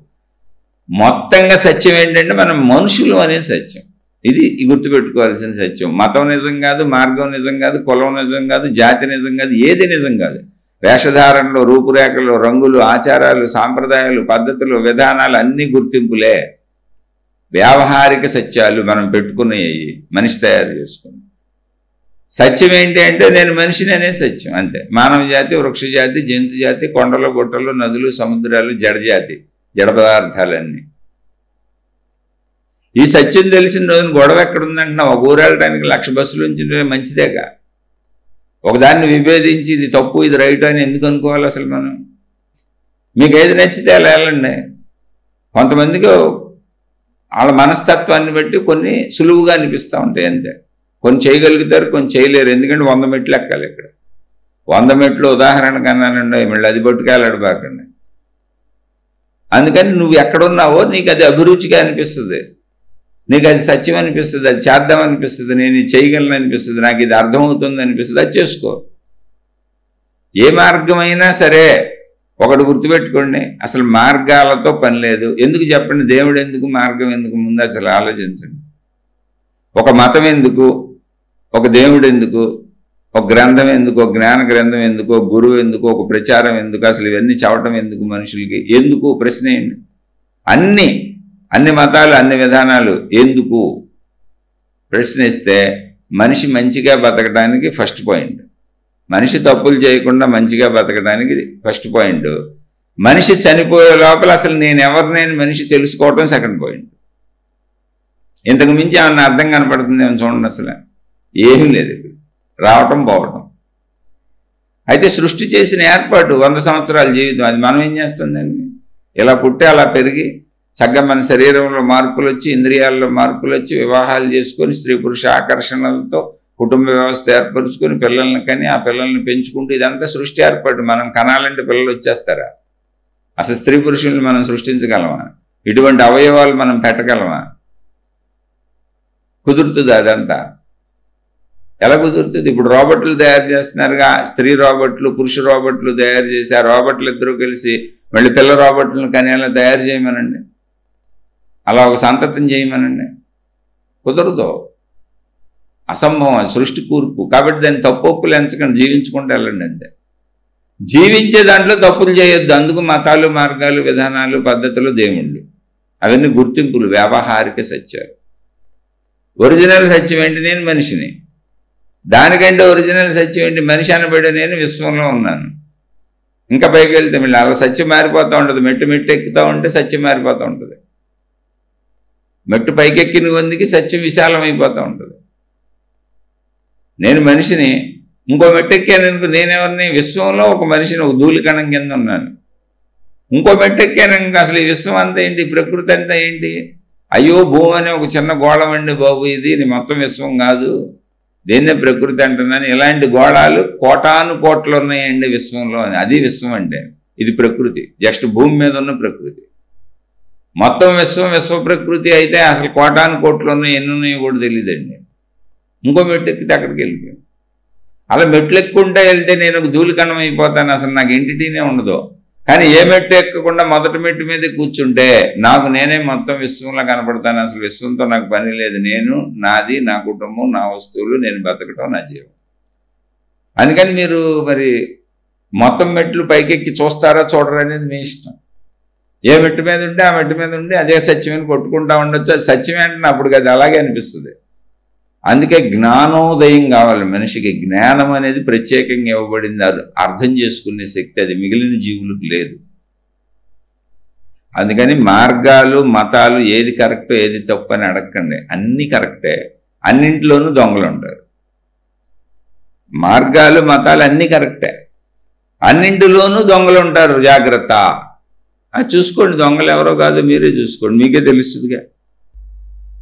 Speaker 1: మొత్తంగా సత్యం ఏంటంటే మనం మనుషులు అనే సత్యం. ఇది గుర్తుపెట్టుకోవాల్సిన సత్యం. మతం నిజం కాదు, మార్గం నిజం కాదు, కులం నిజం కాదు, జాతి నిజం కాదు, ఏది నిజం కాదు. వేషధారణలో, రూపురేఖలు, రంగులు, ఆచారాలు, సాంప్రదాయాలు, పద్ధతులు, విధానాలు అన్నీ గుర్తింపులే. వ్యావహారిక సత్యాలు మనం పెట్టుకునేవి, మనిషి తయారు చేసుకుని. సత్యం ఏంటి అంటే నేను మనిషిని అనే సత్యం, అంతే. మానవ జాతి, వృక్ష జాతి, జంతు జాతి, కొండలు, గుట్టలు, నదులు, సముద్రాలు, జడజాతి, జడ పదార్థాలన్నీ. ఈ సత్యం తెలిసిన రోజున గొడవ ఎక్కడుందంటున్నా? ఒక ఊరు వెళ్ళడానికి 1,00,000 బస్సులు ఉంచి మంచిదేగా. ఒకదాన్ని విభేదించి ఇది తప్పు, ఇది రైట్ అని ఎందుకు అనుకోవాలి అసలు మనం? మీకు ఏది నచ్చితే అలా వెళ్ళండి. కొంతమందికి వాళ్ళ మనస్తత్వాన్ని బట్టి కొన్ని సులువుగా అనిపిస్తూ ఉంటాయి, అంతే. కొన్ని చేయగలుగుతారు, కొన్ని చేయలేరు. ఎందుకంటే 100 మెట్లు ఎక్కాలి ఇక్కడ. 100 మెట్లు ఉదాహరణ కన్నానండి, మళ్ళీ అది పట్టుకెళ్ళాడు బాకండి. అందుకని నువ్వు ఎక్కడున్నావో నీకు అది అభిరుచిగా అనిపిస్తుంది, నీకు అది సత్యం అనిపిస్తుంది, అది చేద్దాం అనిపిస్తుంది, నేను ఇది చేయగలను అనిపిస్తుంది, నాకు ఇది అర్థమవుతుంది అనిపిస్తుంది, అది చేసుకో. ఏ మార్గమైనా సరే ఒకటి గుర్తుపెట్టుకోండి, అసలు మార్గాలతో పని లేదు. ఎందుకు చెప్పండి? దేవుడు ఎందుకు, మార్గం ఎందుకు? ముందు అసలు ఆలోచించండి. ఒక మతం ఎందుకు, ఒక దేవుడు ఎందుకు, ఒక గ్రంథం ఎందుకు, ఒక జ్ఞాన గ్రంథం ఎందుకు, ఒక గురువు ఎందుకు, ఒక ప్రచారం ఎందుకు, అసలు ఇవన్నీ చవటం ఎందుకు మనుషులకి? ఎందుకు ప్రశ్న ఏంటి? అన్ని మతాలు, అన్ని విధానాలు ఎందుకు ప్రశ్నిస్తే మనిషి మంచిగా బతకడానికి ఫస్ట్ పాయింట్. మనిషి తప్పులు చేయకుండా మంచిగా బతకడానికి ఫస్ట్ పాయింట్. మనిషి చనిపోయే లోపల అసలు నేను ఎవరినైనా మనిషి తెలుసుకోవటం సెకండ్ పాయింట్. ఇంతకు మించి ఏమన్నా అర్థం కనపడుతుంది ఏమో చూడండి. అసలు ఏమీ లేదు, రావటం పోవటం. అయితే సృష్టి చేసిన ఏర్పాటు 100 సంవత్సరాల జీవితం, అది మనం ఏం చేస్తుందండి? ఇలా పుట్టి అలా పెరిగి చక్కగా మన శరీరంలో మార్పులు వచ్చి, ఇంద్రియాల్లో మార్పులు వచ్చి, వివాహాలు చేసుకొని, స్త్రీ పురుష ఆకర్షణలతో కుటుంబ వ్యవస్థ ఏర్పరుచుకొని పిల్లల్ని కని ఆ పిల్లల్ని పెంచుకుంటూ, ఇదంతా సృష్టి ఏర్పాటు. మనం కనాలంటే పిల్లలు వచ్చేస్తారా? అసలు స్త్రీ పురుషుల్ని మనం సృష్టించగలమా? ఇటువంటి అవయవాలు మనం పెట్టగలమా? కుదురుతుంది? అదంతా ఎలా కుదురుతుంది? ఇప్పుడు రోబోట్లు తయారు చేస్తున్నారుగా, స్త్రీ రోబోట్లు, పురుష రోబోట్లు తయారు చేసి ఆ రోబోట్లు ఇద్దరూ కలిసి మళ్ళీ పిల్ల రోబోట్లను కనేలా తయారు చేయమనండి, అలా ఒక సంతతిని చేయమనండి. కుదరదు, అసంభవం, సృష్టి కూర్పు. కాబట్టి దాన్ని తప్పులు ఎంచకండి, జీవించుకుంటూ వెళ్ళండి అంతే. జీవించే దాంట్లో తప్పులు చేయొద్దు. అందుకు మతాలు, మార్గాలు, విధానాలు, పద్ధతులు, దేవుళ్ళు అవన్నీ గుర్తింపులు, వ్యావహారిక సత్యాలు. ఒరిజినల్ సత్యం ఏంటి? నేను మనిషిని. దానికంటే ఒరిజినల్ సత్యం ఏంటి? మనిషి అనబడే నేను విశ్వంలో ఉన్నాను. ఇంకా పైకి వెళ్తే మళ్ళీ అలా సత్యం మారిపోతూ ఉంటుంది. మెట్టు ఎక్కుతూ ఉంటే సత్యం మారిపోతూ ఉంటుంది. మెట్టు పైకెక్కిన కొందికి సత్యం విశాలమైపోతూ ఉంటుంది. నేను మనిషిని, ఇంకో మెట్టు ఎక్కాను, నేనెవరిని? విశ్వంలో ఒక మనిషిని, ఒక ధూళికణం కింద ఉన్నాను. ఇంకో మెట్టు ఎక్కాను, అసలు ఈ విశ్వం అంతా ఏంటి, ప్రకృతి అంతా ఏంటి? అయ్యో భూమి అనే ఒక చిన్న గోళం అండి బాబు, ఇది మొత్తం విశ్వం కాదు, దేన్నే ప్రకృతి అంటున్నాను. ఇలాంటి గోళాలు కోటాను కోట్లు ఉన్నాయండి విశ్వంలో. అది విశ్వం అంటే, ఇది ప్రకృతి, జస్ట్ భూమి మీద ఉన్న ప్రకృతి. మొత్తం విశ్వ ప్రకృతి అయితే అసలు కోటాను కోట్లు ఉన్నాయి, ఎన్ని ఉన్నాయో కూడా తెలియదండి. ఇంకో మెట్టు ఎక్కితే అక్కడికి వెళ్ళిపోయాను. అలా మెట్లు ఎక్కుంటే వెళ్తే నేను ఒక ధూళికణం అయిపోతాను, అసలు నాకు ఎంటిటీనే ఉండదు. కానీ ఏ మెట్టు ఎక్కకుండా మొదటి మెట్టు మీద కూర్చుంటే నాకు నేనే మొత్తం విశ్వంలో కనపడతాను. అసలు విశ్వంతో నాకు పని లేదు, నేను, నాది, నా కుటుంబం, నా వస్తువులు, నేను బతకటం, నా జీవం. అందుకని మీరు మరి మొత్తం మెట్లు పైకెక్కి చూస్తారా చూడరా అనేది మీ ఇష్టం. ఏ మెట్టు మీద ఉంటే ఆ మెట్టు మీద ఉండి అదే సత్యమని కొట్టుకుంటా ఉండొచ్చు. అది సత్యం ఏంటంటే అప్పుడు అది అలాగే అనిపిస్తుంది. అందుకే జ్ఞానోదయం కావాలి మనిషికి. జ్ఞానం అనేది ప్రత్యేకంగా ఇవ్వబడింది, అది అర్థం చేసుకునే శక్తి అది మిగిలిన జీవులకు లేదు. అందుకని మార్గాలు మతాలు ఏది కరెక్టో ఏది తప్పు అని అడగకండి. అన్నీ కరెక్టే, అన్నింటిలోనూ దొంగలు ఉంటారు. మార్గాలు మతాలు అన్నీ కరెక్టే, అన్నింటిలోనూ దొంగలు ఉంటారు. జాగ్రత్త. అది చూసుకోండి. దొంగలు ఎవరో కాదు మీరే చూసుకోండి, మీకే తెలుస్తుందిగా.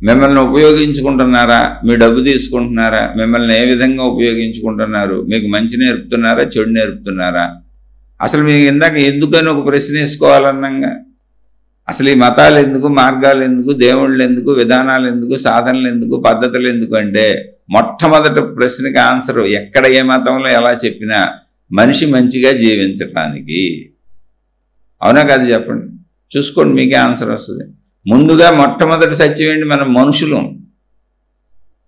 Speaker 1: మిమ్మల్ని ఉపయోగించుకుంటున్నారా, మీ డబ్బు తీసుకుంటున్నారా, మిమ్మల్ని ఏ విధంగా ఉపయోగించుకుంటున్నారు, మీకు మంచి నేర్పుతున్నారా చెడు నేర్పుతున్నారా, అసలు మీకు ఇందాక ఎందుకని ఒక ప్రశ్న వేసుకోవాలన్నాగా. అసలు ఈ మతాలు ఎందుకు, మార్గాలు ఎందుకు, దేవుళ్ళు ఎందుకు, విధానాలు ఎందుకు, సాధనలు ఎందుకు, పద్ధతులు ఎందుకు అంటే మొట్టమొదటి ప్రశ్నకి ఆన్సర్ ఎక్కడ ఏ మతంలో ఎలా చెప్పినా మనిషి మంచిగా జీవించటానికి. అవునా కాదు చెప్పండి, చూసుకోండి, మీకే ఆన్సర్ వస్తుంది. ముందుగా మొట్టమొదటి సత్యం ఏంటి? మనం మనుషులు.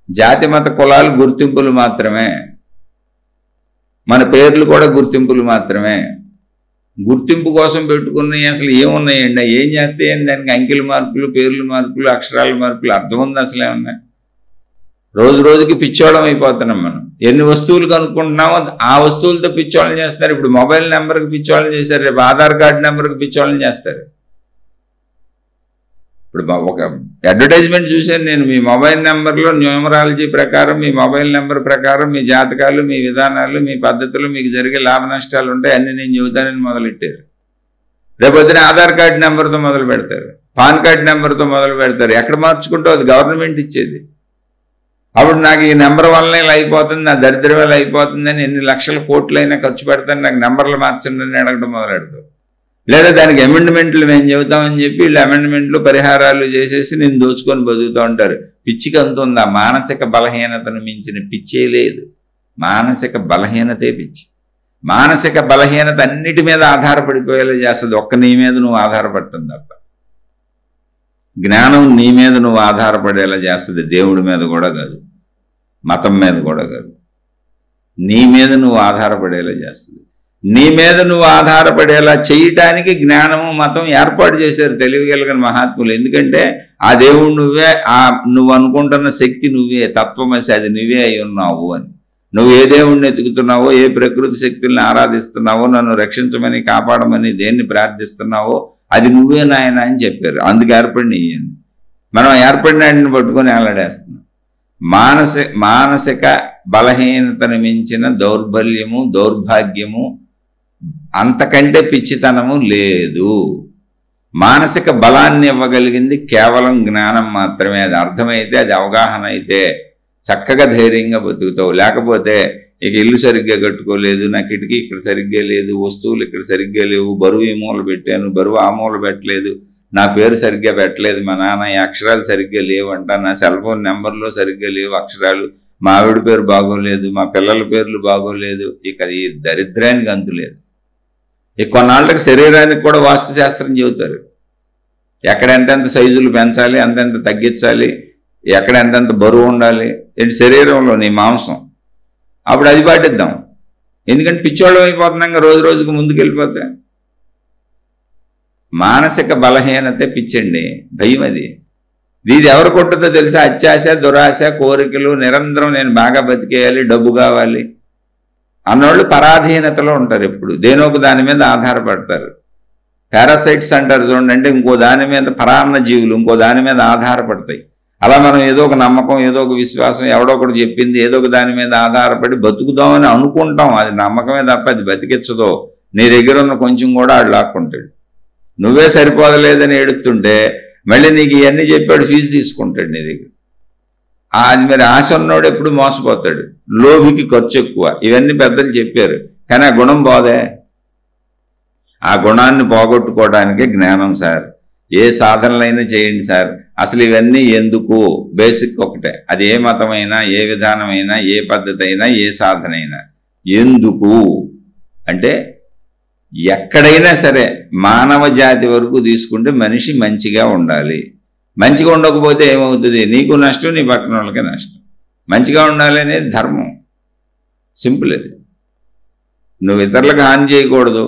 Speaker 1: జాతి మత కులాలు గుర్తింపులు మాత్రమే, మన పేర్లు కూడా గుర్తింపులు మాత్రమే. గుర్తింపు కోసం పెట్టుకున్నవి అసలు ఏమున్నాయండి? ఏం చేస్తే దానికి అంకెల మార్పులు, పేర్లు మార్పులు, అక్షరాల మార్పులు అర్థం ఉంది అసలు ఏమన్నా? రోజు రోజుకి పిచ్చోళం అయిపోతున్నాం మనం. ఎన్ని వస్తువులు కనుక్కుంటున్నామో ఆ వస్తువులతో పిచ్చోళం చేస్తారు. ఇప్పుడు మొబైల్ నెంబర్కి పిచ్చోళం చేశారు, రేపు ఆధార్ కార్డు నెంబర్కి పిచ్చోళం చేస్తారు. ఇప్పుడు ఒక అడ్వర్టైజ్మెంట్ చూశాను నేను, మీ మొబైల్ నెంబర్లో న్యూమరాలజీ ప్రకారం, మీ మొబైల్ నెంబర్ ప్రకారం మీ జాతకాలు, మీ విధానాలు, మీ పద్ధతులు, మీకు జరిగే లాభ నష్టాలు ఉంటాయి అన్నీ నేను చెబుతానని మొదలెట్టారు. రేపొద్దున ఆధార్ కార్డు నెంబర్తో మొదలు పెడతారు, పాన్ కార్డు నెంబర్తో మొదలు పెడతారు. ఎక్కడ మార్చుకుంటూ అది గవర్నమెంట్ ఇచ్చేది. అప్పుడు నాకు ఈ నెంబర్ వల్లనే ఇలా అయిపోతుంది, నా దరిద్రం వల్ల అయిపోతుందని ఎన్ని లక్షల కోట్లైనా ఖర్చు పెడతాను, నాకు నెంబర్లు మార్చండి అని అడగడం మొదలెడతావు. లేదా దానికి అమెండ్మెంట్లు మేము చెబుతామని చెప్పి వీళ్ళు అమెండ్మెంట్లు పరిహారాలు చేసేసి నేను దోచుకొని బతుకుతూ ఉంటారు. పిచ్చికి అంత ఉందా? మానసిక బలహీనతను మించిన పిచ్చే లేదు. మానసిక బలహీనతే పిచ్చి. మానసిక బలహీనత అన్నిటి మీద ఆధారపడిపోయేలా చేస్తుంది. ఒక్క నీ మీద నువ్వు ఆధారపడటం తప్ప. జ్ఞానం నీ మీద నువ్వు ఆధారపడేలా చేస్తుంది, దేవుడి మీద కూడా కాదు, మతం మీద కూడా కాదు. నీ మీద నువ్వు ఆధారపడేలా చేస్తుంది. నీ మీద నువ్వు ఆధారపడేలా చేయటానికి జ్ఞానము మతం ఏర్పాటు చేశారు తెలివిగలిగిన మహాత్ములు. ఎందుకంటే ఆ దేవుడు నువ్వే, నువ్వు అనుకుంటున్న శక్తి నువ్వే, తత్వమసి అది నువ్వే అయి ఉన్నావు అని. నువ్వు ఏ దేవుణ్ణి ఎతుకుతున్నావో, ఏ ప్రకృతి శక్తుల్ని ఆరాధిస్తున్నావో, నన్ను రక్షించమని కాపాడమని దేన్ని ప్రార్థిస్తున్నావో అది నువ్వే నాయన అని చెప్పారు. అందుకు ఏర్పడిన మనం ఏర్పడినాడిని పట్టుకొని ఏలాడేస్తున్నాం. మానసిక బలహీనతను మించిన దౌర్బల్యము, దౌర్భాగ్యము, అంతకంటే పిచ్చితనము లేదు. మానసిక బలాన్ని ఇవ్వగలిగింది కేవలం జ్ఞానం మాత్రమే. అది అర్థమైతే, అది అవగాహన అయితే చక్కగా ధైర్యంగా బతుకుతావు. లేకపోతే ఇక ఇల్లు సరిగ్గా కట్టుకోలేదు, నా కిటికీ ఇక్కడ సరిగ్గా లేదు, వస్తువులు ఇక్కడ సరిగ్గా లేవు, బరువు ఈ మూల పెట్టాను, బరువు ఆ మూల పెట్టలేదు, నా పేరు సరిగ్గా పెట్టలేదు మా నాన్న, ఈ అక్షరాలు సరిగ్గా లేవంట, నా సెల్ ఫోన్ నెంబర్లో సరిగ్గా లేవు అక్షరాలు, మా ఆవిడ పేరు బాగోలేదు, మా పిల్లల పేర్లు బాగోలేదు. ఇక ఈ దరిద్రానికి అంతు లేదు. ఇక కొన్నాళ్ళకి శరీరానికి కూడా వాస్తు శాస్త్రం చెబుతారు. ఎక్కడ ఎంతెంత సైజులు పెంచాలి, అంతెంత తగ్గించాలి, ఎక్కడ ఎంతెంత బరువు ఉండాలి, ఏంటి శరీరంలో నీ మాంసం. అప్పుడు అది పాటిద్దాం. ఎందుకంటే పిచ్చోళ్ళం అయిపోతున్నాం రోజు రోజుకు ముందుకు వెళ్ళిపోతే. మానసిక బలహీనతే పిచ్చండి, భయం. అది ఇది ఎవరు కొట్టదో తెలుసా? అత్యాశ, దురాశ, కోరికలు, నిరంతరం నేను బాగా బతికేయాలి, డబ్బు కావాలి అన్నోళ్ళు పరాధీనతలో ఉంటారు. ఎప్పుడు దేనొక దాని మీద ఆధారపడతారు. పారాసైట్స్ అంటారు చూడండి, అంటే ఇంకో దాని మీద, పరాన్న జీవులు ఇంకో దాని మీద ఆధారపడతాయి. అలా మనం ఏదో ఒక నమ్మకం, ఏదో ఒక విశ్వాసం, ఎవడో ఒకటి చెప్పింది ఏదో ఒక దాని మీద ఆధారపడి బతుకుదామని అనుకుంటాం. అది నమ్మకమే తప్ప అది బతికించదో. నీ దగ్గర ఉన్న కొంచెం కూడా ఆడు లాక్కుంటాడు. నువ్వే సరిపోదలేదని ఏడుతుంటే మళ్ళీ నీకు ఇవన్నీ చెప్పాడు, ఫీజు తీసుకుంటాడు నీ దగ్గర. అది మరి ఆశ ఉన్నోడు ఎప్పుడు మోసపోతాడు. లోభికి ఖర్చు ఎక్కువ. ఇవన్నీ పెద్దలు చెప్పారు, కానీ ఆ గుణం పోదే. ఆ గుణాన్ని పోగొట్టుకోవడానికే జ్ఞానం సార్. ఏ సాధనలైనా చేయండి సార్. అసలు ఇవన్నీ ఎందుకు? బేసిక్ ఒకటే. అది ఏ మతమైనా, ఏ విధానమైనా, ఏ పద్ధతి అయినా, ఏ సాధన అయినా ఎందుకు అంటే ఎక్కడైనా సరే మానవ జాతి వరకు తీసుకుంటే మనిషి మంచిగా ఉండాలి. మంచిగా ఉండకపోతే ఏమవుతుంది? నీకు నష్టం, నీ పక్కన వాళ్ళకి నష్టం. మంచిగా ఉండాలి అనేది ధర్మం. సింపుల్. అది నువ్వు ఇతరులకు హాని చేయకూడదు,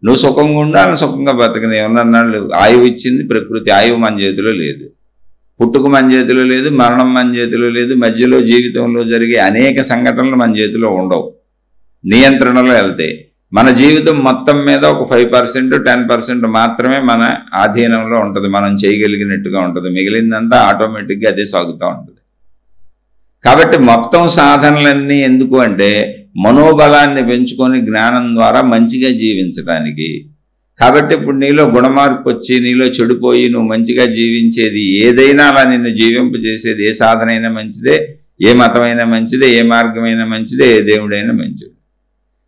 Speaker 1: నువ్వు సుఖంగా ఉండాలి, సుఖంగా బతకని. ఏమన్నాళ్ళు ఆయువు ఇచ్చింది ప్రకృతి. ఆయువు మన చేతిలో లేదు, పుట్టుక మన చేతిలో లేదు, మరణం మన చేతిలో లేదు. మధ్యలో జీవితంలో జరిగే అనేక సంఘటనలు మన చేతిలో ఉండవు, నియంత్రణలో వెళ్తాయి. మన జీవితం మొత్తం మీద ఒక 5% 10% మాత్రమే మన ఆధీనంలో ఉంటుంది, మనం చేయగలిగినట్టుగా ఉంటుంది. మిగిలిందంతా ఆటోమేటిక్గా అదే సాగుతూ ఉంటుంది. కాబట్టి మొత్తం సాధనలన్నీ ఎందుకు అంటే మనోబలాన్ని పెంచుకొని జ్ఞానం ద్వారా మంచిగా జీవించడానికి. కాబట్టి ఇప్పుడు నీలో గుణమార్పు వచ్చి నీలో చెడిపోయి నువ్వు మంచిగా జీవించేది ఏదైనా, అలా నిన్ను జీవింపజేసేది ఏ సాధనైనా మంచిదే, ఏ మతమైనా మంచిదే, ఏ మార్గమైనా మంచిదే, ఏ దేవుడైనా మంచిది.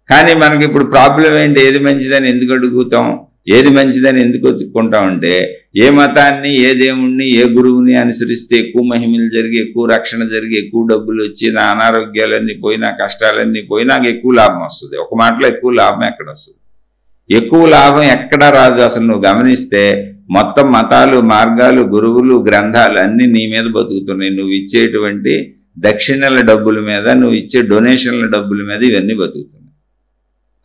Speaker 1: కానీ మనకి ఇప్పుడు ప్రాబ్లం ఏంటి? ఏది మంచిదని ఎందుకు అడుగుతాం, ఏది మంచిదని ఎందుకు వెతుక్కుంటామంటే ఏ మతాన్ని, ఏ దేవుణ్ణి, ఏ గురువుని అనుసరిస్తే ఎక్కువ మహిమలు జరిగి, ఎక్కువ రక్షణ జరిగి, ఎక్కువ డబ్బులు వచ్చి, నా అనారోగ్యాలన్నీ పోయి, నా కష్టాలన్నీ పోయి నాకు ఎక్కువ లాభం వస్తుంది. ఒక మాటలో ఎక్కువ లాభం ఎక్కడ వస్తుంది? ఎక్కువ లాభం ఎక్కడా రాదు. అసలు నువ్వు గమనిస్తే మొత్తం మతాలు, మార్గాలు, గురువులు, గ్రంథాలు అన్నీ నీ మీద బతుకుతున్నాయి. నువ్వు ఇచ్చేటువంటి దక్షిణల డబ్బుల మీద, నువ్వు ఇచ్చే డొనేషన్ల డబ్బుల మీద ఇవన్నీ బతుకుతున్నాయి.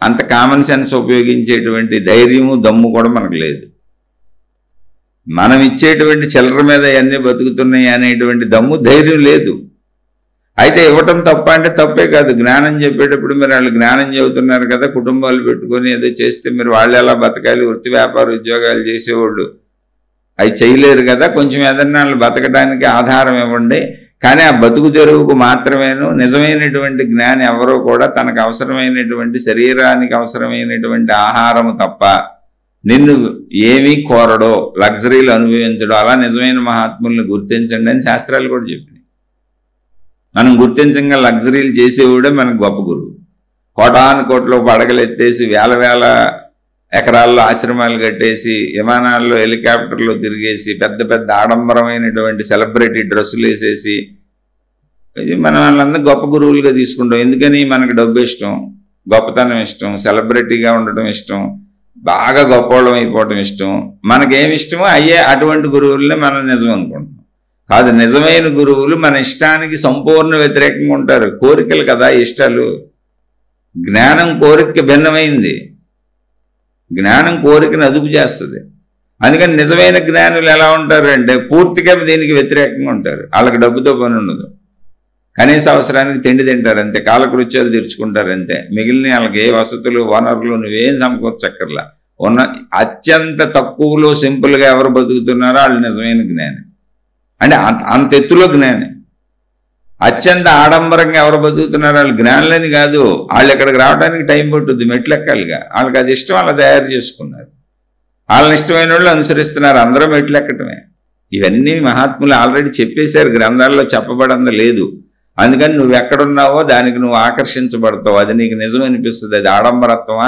Speaker 1: అంత కామన్ సెన్స్ ఉపయోగించేటువంటి ధైర్యము, దమ్ము కూడా మనకు లేదు. మనం ఇచ్చేటువంటి చిల్లర మీద ఇవన్నీ బతుకుతున్నాయి అనేటువంటి దమ్ము, ధైర్యం లేదు. అయితే ఇవ్వటం తప్ప అంటే తప్పే కాదు. జ్ఞానం చెప్పేటప్పుడు మీరు వాళ్ళు జ్ఞానం చెబుతున్నారు కదా, కుటుంబాలు పెట్టుకొని ఏదో చేస్తే మీరు వాళ్ళు ఎలా బతకాలి, వృత్తి వ్యాపార ఉద్యోగాలు చేసేవాళ్ళు అవి చేయలేరు కదా. కొంచెం ఏదన్నా వాళ్ళు బతకడానికి ఆధారం ఇవ్వండి. కానీ ఆ బతుకు తెరువుకు మాత్రమేను నిజమైనటువంటి జ్ఞాని ఎవరో కూడా తనకు అవసరమైనటువంటి శరీరానికి అవసరమైనటువంటి ఆహారము తప్ప నిన్ను ఏమీ కోరడో, లగ్జరీలు అనుభవించడో అలా నిజమైన మహాత్ముల్ని గుర్తించండి అని శాస్త్రాలు కూడా చెప్పినాయి. మనం గుర్తించంగా లగ్జరీలు చేసేవాడే మనకు గొప్ప గురువు. కోటాను కోట్లు పడగలు ఎత్తేసి వేల వేల ఎకరాల్లో ఆశ్రమాలు కట్టేసి, విమానాల్లో హెలికాప్టర్లో తిరిగేసి, పెద్ద పెద్ద ఆడంబరమైనటువంటి సెలబ్రిటీ డ్రెస్సులు వేసేసి మనం వాళ్ళందరూ గొప్ప గురువులుగా తీసుకుంటాం. ఎందుకని? మనకు డబ్బు ఇష్టం, గొప్పతనం ఇష్టం, సెలబ్రిటీగా ఉండటం ఇష్టం, బాగా గొప్పవాళ్ళం అయిపోవటం ఇష్టం. మనకేమి ఇష్టమో అయ్యే అటువంటి గురువులనే మనం నిజం అనుకుంటాం. కాదు, నిజమైన గురువులు మన ఇష్టానికి సంపూర్ణ వ్యతిరేకంగా ఉంటారు. కోరికలు కదా ఇష్టాలు. జ్ఞానం కోరిక భిన్నమైంది. జ్ఞానం కోరికను అదుపు చేస్తుంది. అందుకని నిజమైన జ్ఞానులు ఎలా ఉంటారు అంటే పూర్తిగా దీనికి వ్యతిరేకంగా ఉంటారు. వాళ్ళకి డబ్బుతో పని ఉండదు, కనీస అవసరానికి తిండి తింటారు అంతే, కాలకృత్యాలు తీర్చుకుంటారు అంతే. మిగిలిన వాళ్ళకి ఏ వసతులు, వనరులు నువ్వేం సమకూర్చక్కర్లా. ఉన్న అత్యంత తక్కువలో సింపుల్గా ఎవరు బతుకుతున్నారో వాళ్ళు నిజమైన జ్ఞాని. అంటే అంత ఎత్తులో జ్ఞాని. అత్యంత ఆడంబరంగా ఎవరు బతుకుతున్నారు వాళ్ళు జ్ఞానులని కాదు. వాళ్ళు ఇక్కడికి రావడానికి టైం పట్టుద్ది, మెట్లు ఎక్కాలిగా. వాళ్ళకి అది ఇష్టం, వాళ్ళు తయారు చేసుకున్నారు. వాళ్ళని ఇష్టమైన వాళ్ళు అనుసరిస్తున్నారు. అందరూ మెట్లు ఎక్కటమే. ఇవన్నీ మహాత్ములు ఆల్రెడీ చెప్పేశారు, గ్రంథాల్లో చెప్పబడంది లేదు. అందుకని నువ్వు ఎక్కడున్నావో దానికి నువ్వు ఆకర్షించబడతావు. అది నీకు నిజం అనిపిస్తుంది. అది ఆడంబరత్వమా,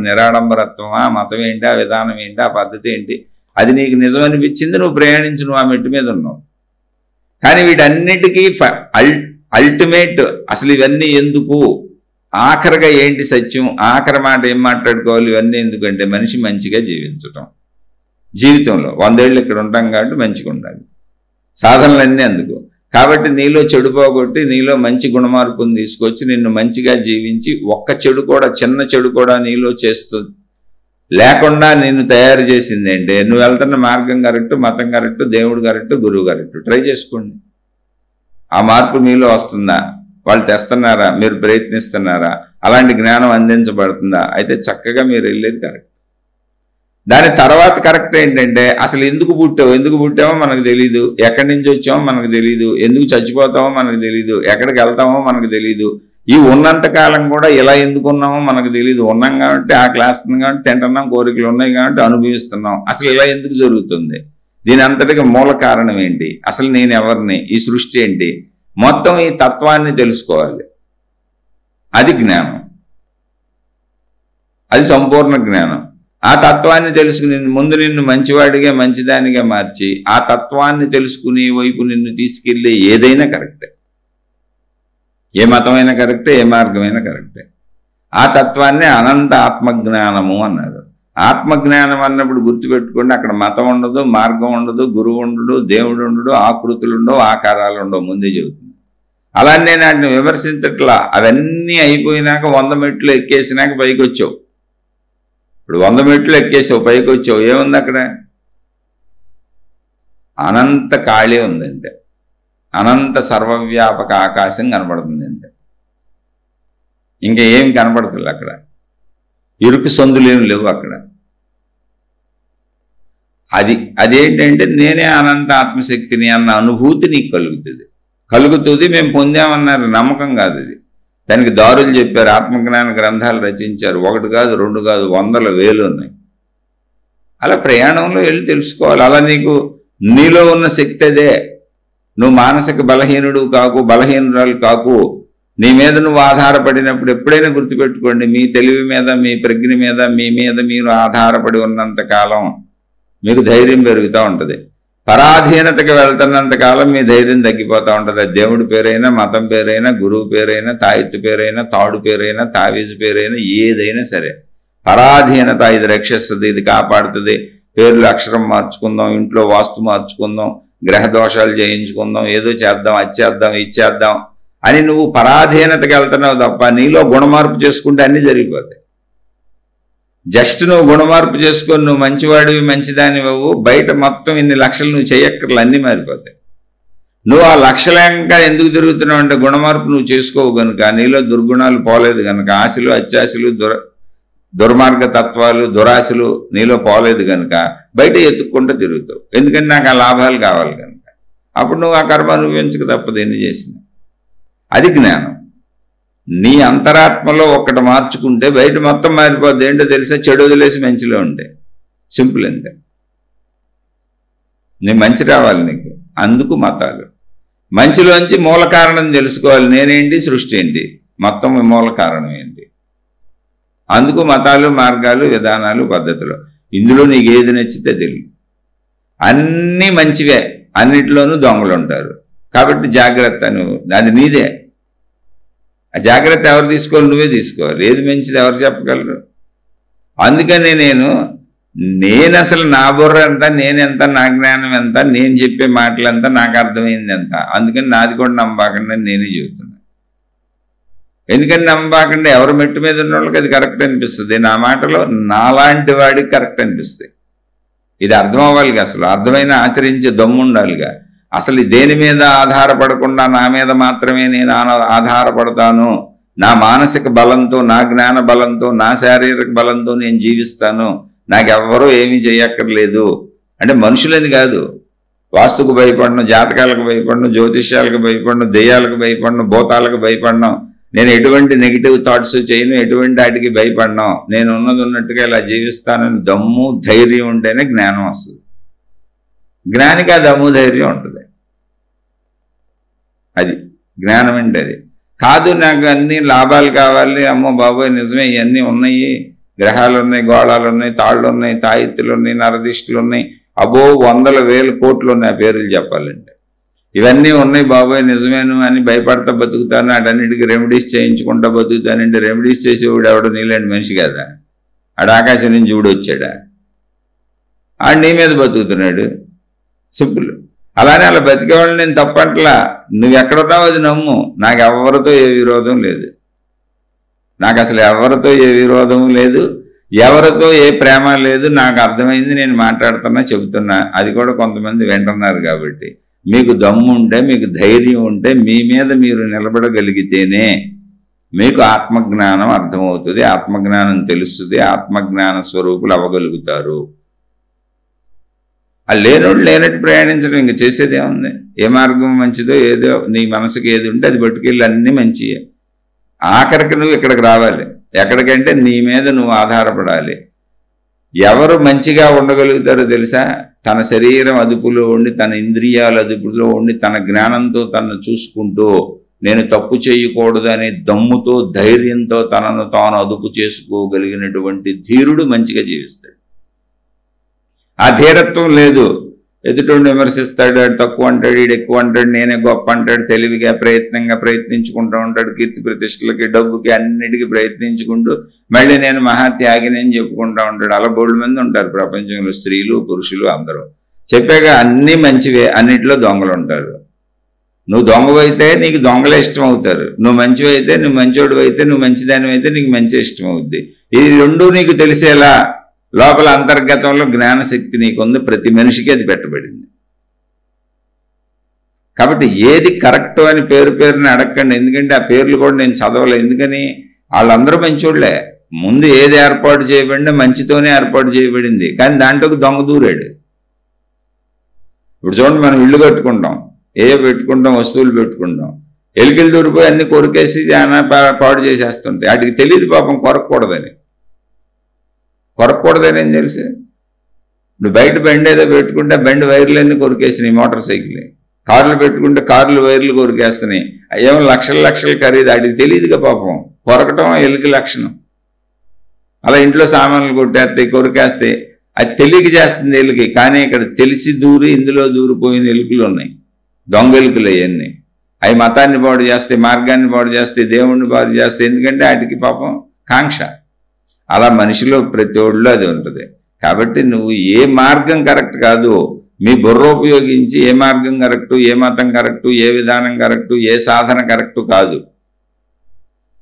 Speaker 1: నిరాడంబరత్వమా, మతం ఏంటి, ఆ విధానం ఏంటి, ఆ పద్ధతి ఏంటి, అది నీకు నిజం అనిపించింది, నువ్వు ప్రయాణించు, నువ్వు ఆ మెట్టు మీద ఉన్నావు. కానీ వీటన్నిటికీ అల్టిమేట్ అసలు ఇవన్నీ ఎందుకు, ఆఖరిగా ఏంటి సత్యం, ఆఖరి మాట ఏం మాట్లాడుకోవాలి, ఇవన్నీ ఎందుకంటే మనిషి మంచిగా జీవించటం. జీవితంలో 100 ఏళ్ళు ఇక్కడ ఉంటాం కాబట్టి మంచిగా ఉండాలి. సాధనలన్నీ అందుకు. కాబట్టి నీలో చెడు పోగొట్టి నీలో మంచి గుణమార్పును తీసుకొచ్చి నిన్ను మంచిగా జీవించి, ఒక్క చెడు కూడా, చిన్న చెడు కూడా నీలో చేస్తుంది లేకుండా నిన్ను తయారు చేసింది అంటే నువ్వు వెళ్తున్న మార్గం కరెక్ట్, మతం కరెక్ట్, దేవుడు కరెక్ట్, గురువు కరెక్ట్. ట్రై చేసుకోండి. ఆ మార్పు మీలో వస్తుందా? వాళ్ళు తెస్తున్నారా? మీరు ప్రయత్నిస్తున్నారా? అలాంటి జ్ఞానం అందించబడుతుందా? అయితే చక్కగా మీరు వెళ్ళేది కరెక్ట్. దాని తర్వాత కరెక్ట్ ఏంటంటే అసలు ఎందుకు పుట్టామో మనకు తెలీదు, ఎక్కడి నుంచి వచ్చామో మనకు తెలీదు, ఎందుకు చచ్చిపోతామో మనకు తెలీదు, ఎక్కడికి వెళ్తామో మనకు తెలీదు. ఈ ఉన్నంతకాలం కూడా ఇలా ఎందుకు ఉన్నామో మనకు తెలీదు. ఉన్నాం కాబట్టి, ఆ క్లాస్ కాబట్టి తింటున్నాం, కోరికలు ఉన్నాయి కాబట్టి అనుభవిస్తున్నాం. అసలు ఇలా ఎందుకు జరుగుతుంది? దీని అంతటికి మూల కారణం ఏంటి? అసలు నేను ఎవరిని? ఈ సృష్టి ఏంటి? మొత్తం ఈ తత్వాన్ని తెలుసుకోవాలి. అది జ్ఞానం, అది సంపూర్ణ జ్ఞానం. ఆ తత్వాన్ని తెలుసుకుని ముందు నిన్ను మంచివాడిగా, మంచిదానిగా మార్చి ఆ తత్వాన్ని తెలుసుకునే వైపు నిన్ను తీసుకెళ్ళే ఏదైనా కరెక్టే. ఏ మతమైనా కరెక్టే, ఏ మార్గమైనా కరెక్టే. ఆ తత్వాన్ని అనంత ఆత్మజ్ఞానము అన్నారు. ఆత్మజ్ఞానం అన్నప్పుడు గుర్తుపెట్టుకోండి, అక్కడ మతం ఉండదు, మార్గం ఉండదు, గురువు ఉండడు, దేవుడు ఉండడు, ఆకృతులు ఉండవు, ఆకారాలు ఉండవు. ముందే చెబుతుంది. అలానే నేను వాటిని విమర్శించట్లా. అవన్నీ అయిపోయినాక 100 మెట్లు ఎక్కేసినాక పైకి వచ్చావు. ఇప్పుడు 100 మెట్లు ఎక్కేసావు, పైకి వచ్చావు, ఏముంది అక్కడ? అనంత ఖాళీ ఉంది అంతే. అనంత సర్వవ్యాపక ఆకాశం కనపడుతుంది అంతే. ఇంకా ఏం కనపడుతుంది అక్కడ. ఇరుకు సందులేమి లేవు అక్కడ. అదేంటంటే నేనే అనంత ఆత్మశక్తిని అన్న అనుభూతి నీకు కలుగుతుంది. మేము పొందామన్నారు, నమ్మకం కాదు అది. దానికి దారులు చెప్పారు, ఆత్మజ్ఞాన గ్రంథాలు రచించారు. 1 కాదు 2 కాదు, 100 1000 ఉన్నాయి. అలా ప్రయాణంలో వెళ్ళి తెలుసుకోవాలి. అలా నీలో ఉన్న శక్తి అదే. నువ్వు మానసిక బలహీనుడు కాకు, బలహీనురాలు కాకు. నీ మీద నువ్వు ఆధారపడినప్పుడు ఎప్పుడైనా గుర్తుపెట్టుకోండి, మీ తెలివి మీద, మీ ప్రజ్ఞ మీద, మీ మీద మీరు ఆధారపడి ఉన్నంత కాలం మీకు ధైర్యం పెరుగుతూ ఉంటుంది. పరాధీనతకి వెళ్తున్నంత కాలం మీ ధైర్యం తగ్గిపోతూ ఉంటుంది. అది దేవుడి పేరైనా, మతం పేరైనా, గురువు పేరైనా, తాయెత్తు పేరైనా, తాడు పేరైనా, తావీజు పేరైనా, ఏదైనా సరే పరాధీనత ఇది రక్షిస్తుంది, ఇది కాపాడుతుంది. పేర్లు అక్షరం మార్చుకుందాం, ఇంట్లో వాస్తు మార్చుకుందాం, గ్రహ దోషాలు చేయించుకుందాం, ఏదో చేద్దాం, అది చేద్దాం, ఇది చేద్దాం అని నువ్వు పరాధీనతకి వెళ్తున్నావు తప్ప నీలో గుణమార్పు చేసుకుంటే అన్నీ జరిగిపోతాయి. జస్ట్ నువ్వు గుణమార్పు చేసుకొని నువ్వు మంచివాడివి, మంచిదానివ్వవు, బయట మొత్తం ఇన్ని లక్షలు నువ్వు చేయక్కర్లు అన్నీ మారిపోతాయి. నువ్వు ఆ లక్షలంగా ఎందుకు తిరుగుతున్నావు అంటే గుణమార్పు నువ్వు చేసుకోవు కనుక, నీలో దుర్గుణాలు పోలేదు కనుక, ఆశలు, అత్యాశలు, దుర్మార్గ తత్వాలు, దురాశలు నీలో పోలేదు కనుక బయట ఎత్తుక్కుంటూ తిరుగుతావు. ఎందుకంటే నాకు ఆ లాభాలు కావాలి కనుక. అప్పుడు నువ్వు ఆ కర్మ అనుభవించక తప్పదు ఎన్ని చేసినా. అది జ్ఞానం. నీ అంతరాత్మలో ఒక్కటి మార్చుకుంటే బయట మొత్తం మారిపోద్ది. ఏంటో తెలుసా? చెడు వదిలేసి మంచిలో ఉంటే. సింపుల్ అంతే. నీ మంచి రావాలి నీకు. అందుకు మతాలు. మంచిలోంచి మూల కారణం తెలుసుకోవాలి. నేనేంటి, సృష్టి ఏంటి, మొత్తం మూల కారణం ఏంటి. అందుకు మతాలు, మార్గాలు, విధానాలు, పద్ధతులు. ఇందులో నీకు ఏది నచ్చితే తెలియదు. అన్నీ మంచివే, అన్నిటిలోనూ దొంగలు ఉంటారు. కాబట్టి జాగ్రత్త. నువ్వు అది నీదే. ఆ జాగ్రత్త ఎవరు తీసుకోవాలి? నువ్వే తీసుకోవాలి. ఏది మంచిది ఎవరు చెప్పగలరు? అందుకనే నేను అసలు నా బుర్ర ఎంత, నేనెంత, నా జ్ఞానం ఎంత, నేను చెప్పే మాటలు ఎంత, నాకు అర్థమైంది ఎంత. అందుకని నాది కూడా నమ్మబాకండి నేనే చెబుతున్నా. ఎందుకని నమ్మబాకండి? ఎవరు మెట్టు మీద ఉన్న వాళ్ళకి అది కరెక్ట్ అనిపిస్తుంది. నా మాటలో నాలాంటి వాడికి కరెక్ట్ అనిపిస్తాయి. ఇది అర్థం అవ్వాలిగా, అసలు అర్థమైన ఆచరించే దమ్ము ఉండాలిగా. అసలు దేని మీద ఆధారపడకుండా నా మీద మాత్రమే నేను ఆధారపడతాను, నా మానసిక బలంతో, నా జ్ఞాన బలంతో, నా శారీరక బలంతో నేను జీవిస్తాను, నాకెవ్వరూ ఏమీ చేయక్కర్లేదు అంటే మనుషులని కాదు. వాస్తుకు భయపడను, జాతకాలకు భయపడను, జ్యోతిష్యాలకు భయపడను, దెయ్యాలకు భయపడను, భూతాలకు భయపడను, నేను ఎటువంటి నెగిటివ్ థాట్స్ చేయను, ఎటువంటి వాటికి భయపడను, నేను ఉన్నది ఉన్నట్టుగా ఇలా జీవిస్తానని దమ్ము ధైర్యం ఉంటేనే జ్ఞానం వస్తుంది. జ్ఞానికి ఆ దమ్ము ధైర్యం ఉంటుంది. అది జ్ఞానం అంటే. అది కాదు నాకు అన్ని లాభాలు కావాలి, అమ్మో బాబోయ్ నిజమే ఇవన్నీ ఉన్నాయి, గ్రహాలు ఉన్నాయి, గోళాలు ఉన్నాయి, తాళ్ళు ఉన్నాయి, తాయెత్తులు ఉన్నాయి, నరదిష్టులు ఉన్నాయి, అబో 100,000 కోట్లు ఉన్నాయి ఆ పేర్లు చెప్పాలంటే. ఇవన్నీ ఉన్నాయి బాబోయ్ నిజమేను అని భయపడతా బతుకుతాను, అటన్నిటికీ రెమెడీస్ చేయించుకుంటా బతుకుతానంటే రెమెడీస్ చేసేవాడు ఎవడు నీలాంటి మనిషి కదా. ఆడ ఆకాశం నుంచి చూడు వచ్చాడా, ఆడు నీ మీద బతుకుతున్నాడు. సింపుల్. అలానే అలా బతికేవాళ్ళు నేను తప్పట్లా. నువ్వు ఎక్కడున్నావు అది నమ్ము. నాకు ఎవరితో ఏ విరోధం లేదు. నాకు అసలు ఎవరితో ఏ విరోధం లేదు, ఎవరితో ఏ ప్రేమ లేదు. నాకు అర్థమైంది, నేను మాట్లాడుతున్నా, చెబుతున్నా. అది కూడా కొంతమంది వింటున్నారు. కాబట్టి మీకు దమ్ము ఉంటే, మీకు ధైర్యం ఉంటే, మీ మీద మీరు నిలబడగలిగితేనే మీకు ఆత్మజ్ఞానం అర్థమవుతుంది, ఆత్మజ్ఞానం తెలుస్తుంది, ఆత్మజ్ఞాన స్వరూపులు అవ్వగలుగుతారు. ఆ లేనోడు లేనట్టు ప్రయాణించడం ఇంక చేసేది ఏముంది? ఏ మార్గం మంచిదో ఏదో నీ మనసుకి ఏది ఉంటే అది పట్టుకెళ్ళి అన్నీ మంచియే. ఆఖరికి నువ్వు ఇక్కడికి రావాలి. ఎక్కడికంటే నీ మీద నువ్వు ఆధారపడాలి. ఎవరు మంచిగా ఉండగలుగుతారో తెలుసా? తన శరీరం అదుపులో ఉండి, తన ఇంద్రియాల అదుపులో ఉండి, తన జ్ఞానంతో తనను చూసుకుంటూ నేను తప్పు చేయకూడదు అనే దమ్ముతో, ధైర్యంతో తనను తాను అదుపు చేసుకోగలిగినటువంటి ధీరుడు మంచిగా జీవిస్తాడు. ఆ ధీరత్వం లేదు. ఎదుటోడు విమర్శిస్తాడు, ఆడు తక్కువ అంటాడు, ఈడు ఎక్కువ అంటాడు, నేనే గొప్ప అంటాడు. తెలివిగా ప్రయత్నించుకుంటూ ఉంటాడు. కీర్తి ప్రతిష్టలకి, డబ్బుకి, అన్నిటికీ ప్రయత్నించుకుంటూ మళ్ళీ నేను మహాత్యాగిని అని చెప్పుకుంటూ ఉంటాడు. అలా బోల్డ్ మంది ఉంటారు ప్రపంచంలో, స్త్రీలు పురుషులు అందరూ. చెప్పాక అన్నీ మంచివే, అన్నిటిలో దొంగలు ఉంటారు. నువ్వు దొంగవైతే నీకు దొంగలే ఇష్టం అవుతారు. నువ్వు మంచివైతే, నువ్వు మంచోడు అయితే, నువ్వు మంచిదానివైతే నీకు మంచి ఇష్టం అవుద్ది. ఇది రెండూ నీకు తెలిసేలా లోపల అంతర్గతంలో జ్ఞానశక్తి నీకుంది. ప్రతి మనిషికి అది పెట్టబడింది. కాబట్టి ఏది కరెక్ట్ అని పేరుని అడగండి. ఎందుకంటే ఆ పేర్లు కూడా నేను చదవలే. ఎందుకని? వాళ్ళందరూ మంచోళ్లే. ముందు ఏది ఏర్పాటు చేయబడిందో మంచితోనే ఏర్పాటు చేయబడింది, కానీ దాంట్లోకి దొంగ దూరాడు. ఇప్పుడు చూడండి, మనం ఇల్లు కట్టుకుంటాం, పెట్టుకుంటాం, వస్తువులు పెట్టుకుంటాం, ఎలికలు దూరిపోయి అన్ని కొరికేసి పాడు చేసేస్తుంటాయి. వాటికి తెలియదు పాపం కొరకూడదని ఏం తెలుసు. ఇప్పుడు బయట బండి ఏదో పెట్టుకుంటే బండి వైర్లన్నీ కొరికేసినాయి, మోటార్ సైకిల్. కార్లు పెట్టుకుంటే కార్లు వైర్లు కొరికేస్తున్నాయి, ఏమో లక్షలు ఖరీదు. వాటికి తెలియదుగా పాపం, కొరకటం ఎలికి లక్షణం. అలా ఇంట్లో సామాన్లు కొట్టేస్తాయి, కొరికేస్తాయి, అది తెలియక చేస్తుంది ఎలుకి. కానీ ఇక్కడ తెలిసి దూరి ఇందులో దూరిపోయిన ఎలుకలు ఉన్నాయి, దొంగ ఎలుకలు అవన్నీ. అవి మతాన్ని పాడు చేస్తాయి, మార్గాన్ని పాడు చేస్తాయి, దేవుణ్ణి పాడు చేస్తాయి. ఎందుకంటే వాటికి పాపం కాంక్ష. అలా మనిషిలో ప్రతి ఒళ్ళు అది ఉంటుంది. కాబట్టి నువ్వు ఏ మార్గం కరెక్ట్ కాదు, మీ బుర్ర ఉపయోగించి ఏ మార్గం కరెక్టు, ఏ మతం కరెక్టు, ఏ విధానం కరెక్టు, ఏ సాధన కరెక్టు కాదు.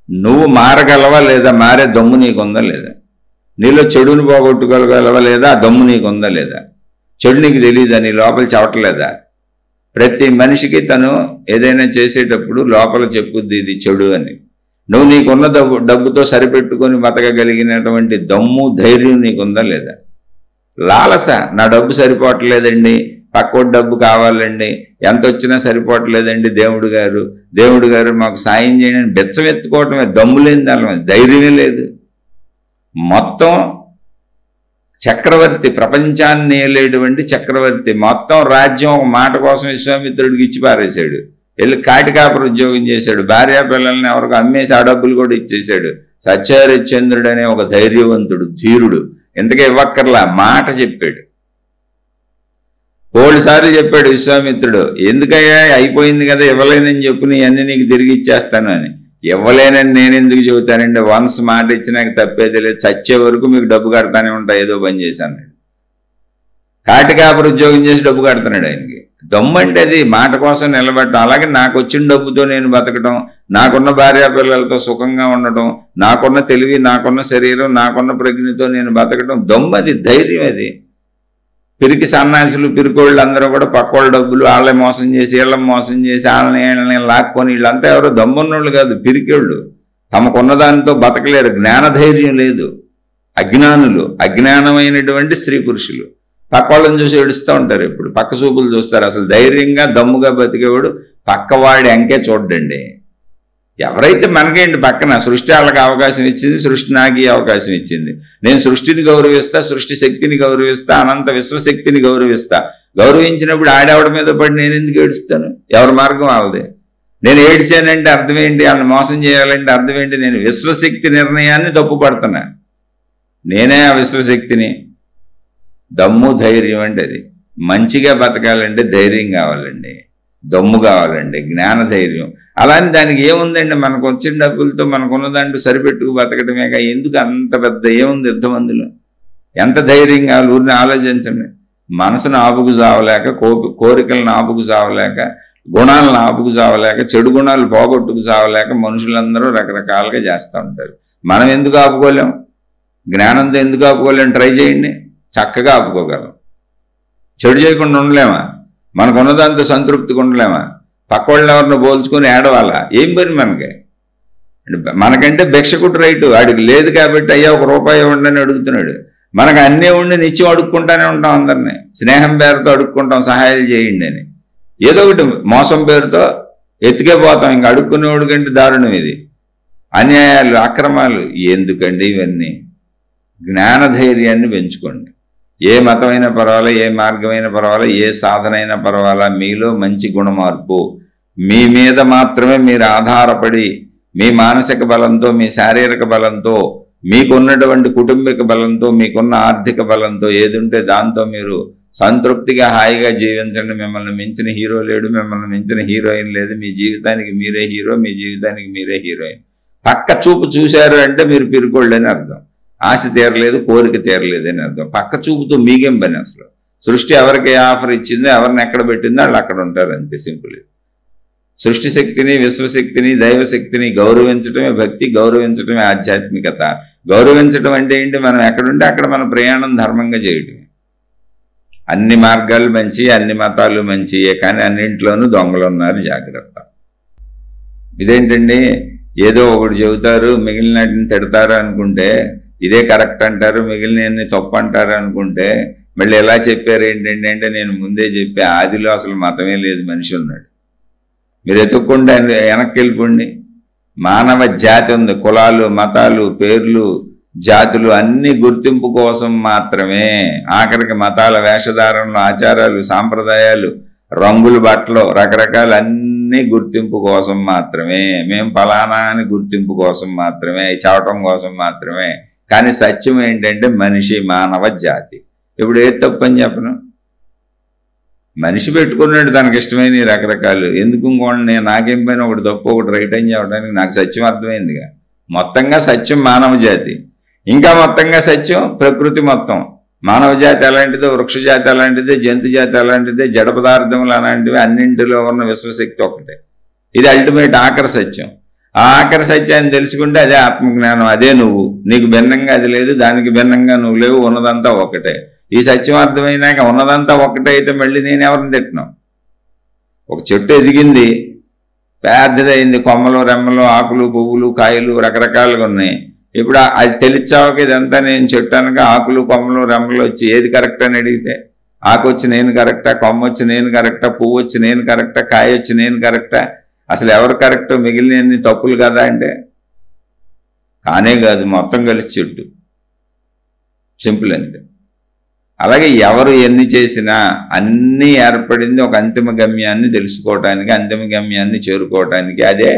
Speaker 1: నువ్వు మారగలవా లేదా, మారే దమ్ము నీకుందా లేదా, నీలో చెడుని పోగొట్టుకోగలవా లేదా, ఆ దమ్ము నీకుందా లేదా, చెడు నీకు తెలియదా, నీ లోపల చెప్పట్లేదా. ప్రతి మనిషికి తను ఏదైనా చేసేటప్పుడు లోపల చెప్పుద్ది ఇది చెడు అని. నువ్వు నీకున్న డబ్బుతో సరిపెట్టుకొని బతకగలిగినటువంటి దమ్ము ధైర్యం నీకుందా లేదా. లాలస, నా డబ్బు సరిపోవట్లేదండి, పక్కోటి డబ్బు కావాలండి, ఎంత వచ్చినా సరిపోవట్లేదండి, దేవుడు గారు మాకు సాయం చేయండి, బెచ్చం ఎత్తుకోవటమే. దమ్ము లేని దాని ధైర్యమే లేదు. మొత్తం చక్రవర్తి, ప్రపంచాన్ని ఏలేటువంటి చక్రవర్తి, మొత్తం రాజ్యం ఒక మాట కోసం విశ్వామిత్రుడికి ఇచ్చి పారేశాడు. వెళ్ళి కాటికాపర ఉద్యోగం చేశాడు, భార్యా పిల్లల్ని ఎవరికి అమ్మేసి ఆ డబ్బులు కూడా ఇచ్చేశాడు. సత్యహరిశ్చంద్రుడు అనే ఒక ధైర్యవంతుడు, ధీరుడు, ఇంతకే ఇవ్వక్కర్లా, మాట చెప్పాడు. 7 సార్లు చెప్పాడు విశ్వామిత్రుడు, ఎందుకయ్యా అయిపోయింది కదా, ఇవ్వలేనని చెప్పు, నీ అన్ని నీకు తిరిగి ఇచ్చేస్తాను అని. ఇవ్వలేనని నేను ఎందుకు చెబుతానండి, వన్స్ మాట ఇచ్చినాక తప్పేది లేదు, చచ్చే వరకు మీకు డబ్బు కడతానే ఉంటా, ఏదో పని చేశాను. కాటికాపర ఉద్యోగం చేసి డబ్బు కడుతున్నాడు ఆయనకి. దమ్ము అంటే అది మాట కోసం నిలబెట్టడం. అలాగే నాకు వచ్చిన డబ్బుతో నేను బతకడం, నాకున్న భార్యా పిల్లలతో సుఖంగా ఉండటం, నాకున్న తెలివి, నాకున్న శరీరం, నాకున్న ప్రజ్ఞతో నేను బతకడం దమ్ము, అది ధైర్యం. అది పిరికి సన్నాసులు, పిరికోళ్ళు అందరూ కూడా పక్కోళ్ళ డబ్బులు వాళ్ళే మోసం చేసి, వీళ్ళని మోసం చేసి, వాళ్ళని లాక్కొని, వీళ్ళంతా ఎవరో దమ్మున్నోళ్ళు కాదు, పిరికోళ్ళు. తమకున్న దానితో బతకలేరు, జ్ఞానధైర్యం లేదు. అజ్ఞానులు, అజ్ఞానమైనటువంటి స్త్రీ పురుషులు పక్కోళ్ళని చూసి ఏడుస్తూ ఉంటారు, ఎప్పుడు పక్క చూపులు చూస్తారు. అసలు ధైర్యంగా దమ్ముగా బతికేవాడు పక్కవాడి అంకే చూడండి. ఎవరైతే మనకేంటి, పక్కన సృష్టి వాళ్ళకి అవకాశం ఇచ్చింది, సృష్టి నాకు అవకాశం ఇచ్చింది. నేను సృష్టిని గౌరవిస్తా, సృష్టి శక్తిని గౌరవిస్తా, అనంత విశ్వశక్తిని గౌరవిస్తా. గౌరవించినప్పుడు ఆడేవాడి మీద పడి నేను ఎందుకు ఏడుస్తాను, ఎవరి మార్గం అవదే. నేను ఏడ్చానంటే అర్థం ఏంటి, వాళ్ళని మోసం చేయాలంటే అర్థం ఏంటి, నేను విశ్వశక్తి నిర్ణయాన్ని తప్పుపడుతున్నా. నేనే ఆ విశ్వశక్తిని. దమ్ము ధైర్యం అంటే అది. మంచిగా బతకాలంటే ధైర్యం కావాలండి, దమ్ము కావాలండి, జ్ఞాన ధైర్యం. అలానే దానికి ఏముందండి, మనకు వచ్చిన డబ్బులతో మనకున్న దాంట్లో సరిపెట్టుకు బతకటమేగా. ఎందుకు అంత పెద్ద ఏముంది యుద్ధం అందులో, ఎంత ధైర్యం కావాలి, ఊరిని ఆలోచించండి. మనసును ఆపుకు చావలేక, కోరికలను ఆపుకు చావలేక, గుణాలను ఆపుకు చావలేక, చెడు గుణాలు పోగొట్టుకు చావలేక మనుషులందరూ రకరకాలుగా చేస్తూ ఉంటారు. మనం ఎందుకు ఆపుకోలేం, జ్ఞానంతో ఎందుకు ఆపుకోలేం, ట్రై చేయండి, చక్కగా ఆపుకోగలం. చెడు చేయకుండా ఉండలేమా, మనకున్నదాంతో సంతృప్తిగా ఉండలేమా, పక్కవాళ్ళని ఎవరిని పోల్చుకొని ఏడవాలా, ఏం పని మనకి. మనకంటే భిక్షకుడు రైటు, వాడికి లేదు కాబట్టి అయ్యా 1 రూపాయి ఇవ్వండి అని అడుగుతున్నాడు. మనకు అన్నీ ఉండి నిత్యం అడుక్కుంటానే ఉంటాం, అందరినీ స్నేహం పేరుతో అడుక్కుంటాం, సహాయాలు చేయండి అని. ఏదో ఒకటి మోసం పేరుతో ఎత్తుకే పోతాం. ఇంకా అడుక్కునేవాడు కంటే దారుణం ఇది. అన్యాయాలు, అక్రమాలు ఎందుకండి ఇవన్నీ. జ్ఞానధైర్యాన్ని పెంచుకోండి. ఏ మతమైనా పర్వాలా, ఏ మార్గమైనా పర్వాలా, ఏ సాధన అయినా పర్వాలా, మీలో మంచి గుణమార్పు. మీ మీద మాత్రమే మీరు ఆధారపడి, మీ మానసిక బలంతో, మీ శారీరక బలంతో, మీకున్నటువంటి కుటుంబిక బలంతో, మీకున్న ఆర్థిక బలంతో, ఏదుంటే దాంతో మీరు సంతృప్తిగా హాయిగా జీవించండి. మిమ్మల్ని మించిన హీరో లేడు, మిమ్మల్ని మించిన హీరోయిన్ లేదు. మీ జీవితానికి మీరే హీరో, మీ జీవితానికి మీరే హీరోయిన్. పక్క చూపు చూశారు అంటే మీరు పిరుకోళ్ళని అర్థం. ఆశ తీరలేదు, కోరిక తీరలేదు అని అర్థం. పక్క చూపుతో మీకేం పని అసలు. సృష్టి ఎవరికి ఆఫర్ ఇచ్చిందో, ఎవరిని ఎక్కడ పెట్టిందో వాళ్ళు అక్కడ ఉంటారు, అంతే సింపుల్. సృష్టి శక్తిని, విశ్వశక్తిని, దైవశక్తిని గౌరవించడమే భక్తి, గౌరవించడమే ఆధ్యాత్మికత. గౌరవించడం అంటే ఏంటి, మనం ఎక్కడుంటే అక్కడ మన ప్రయాణం ధర్మంగా చేయడమే. అన్ని మార్గాలు మంచి, అన్ని మతాలు మంచియే, కానీ అన్నింట్లోనూ దొంగలు ఉన్నారు, జాగ్రత్త. ఇదేంటండి, ఏదో ఒకటి చెబుతారు, మిగిలినటిని తిడతారు అనుకుంటే ఇదే కరెక్ట్ అంటారు, మిగిలినన్ని తప్పు అంటారు అనుకుంటే మళ్ళీ ఎలా చెప్పారు ఏంటంటే అంటే నేను ముందే చెప్పే ఆదిలో అసలు మతమే లేదు, మనిషి ఉన్నాడు. మీరు ఎత్తుక్కుంటే వెనక్కి వెళ్ళిపోండి. మానవ జాతి ఉంది, కులాలు, మతాలు, పేర్లు, జాతులు అన్ని గుర్తింపు కోసం మాత్రమే. ఆఖరికి మతాల వేషధారణలు, ఆచారాలు, సాంప్రదాయాలు, రంగుల బట్టలు, రకరకాల అన్ని గుర్తింపు కోసం మాత్రమే. మేము ఫలానా అని గుర్తింపు కోసం మాత్రమే, చావటం కోసం మాత్రమే. కానీ సత్యం ఏంటంటే మనిషి, మానవ జాతి. ఇప్పుడు ఏది తప్పని చెప్పను? మనిషి పెట్టుకున్నాడు తనకి ఇష్టమైన రకరకాలు. ఎందుకు ఇంకోండి నాకేం పైన ఒకటి తప్పు ఒకటి రైట్ అని చెప్పడానికి? నాకు సత్యం అర్థమైందిగా. మొత్తంగా సత్యం మానవ జాతి, ఇంకా మొత్తంగా సత్యం ప్రకృతి మొత్తం. మానవ జాతి అలాంటిదే, వృక్ష జాతి అలాంటిదే, జంతు జాతి అలాంటిదే, జడ పదార్థములు అలాంటివి, అన్నింటిలో ఉన్న విశ్వశక్తి ఒకటే. ఇది అల్టిమేట్ ఆఖరి సత్యం. ఆ ఆఖరి సత్యాన్ని తెలుసుకుంటే అదే ఆత్మజ్ఞానం, అదే నువ్వు. నీకు భిన్నంగా అది లేదు, దానికి భిన్నంగా నువ్వు లేవు, ఉన్నదంతా ఒకటే. ఈ సత్యం అర్థమైనాక ఉన్నదంతా ఒకటే అయితే మళ్ళీ నేను ఎవరిని తిట్టినాం? ఒక చెట్టు ఎదిగింది, పెద్దదైంది, కొమ్మలు, రెమ్మలు, ఆకులు, పువ్వులు, కాయలు రకరకాలుగా ఉన్నాయి. ఇప్పుడు అది తెలిచాక ఇదంతా నేను చెట్టు అనక ఆకులు, కొమ్మలు, రెమ్మలు వచ్చి ఏది కరెక్ట్ అని అడిగితే ఆకు వచ్చి నేను కరెక్టా, కొమ్మ వచ్చి నేను కరెక్టా, పువ్వు వచ్చి నేను కరెక్టా, కాయ వచ్చి నేను కరెక్టా? అసలు ఎవరు కరెక్ట్? మిగిలిన తప్పులు కదా అంటే కానే కాదు, మొత్తం కలిసి చెట్టు. సింపుల్ అంతే. అలాగే ఎవరు ఎన్ని చేసినా అన్నీ ఏర్పడింది ఒక అంతిమ గమ్యాన్ని తెలుసుకోవటానికి, అంతిమ గమ్యాన్ని చేరుకోవటానికి. అదే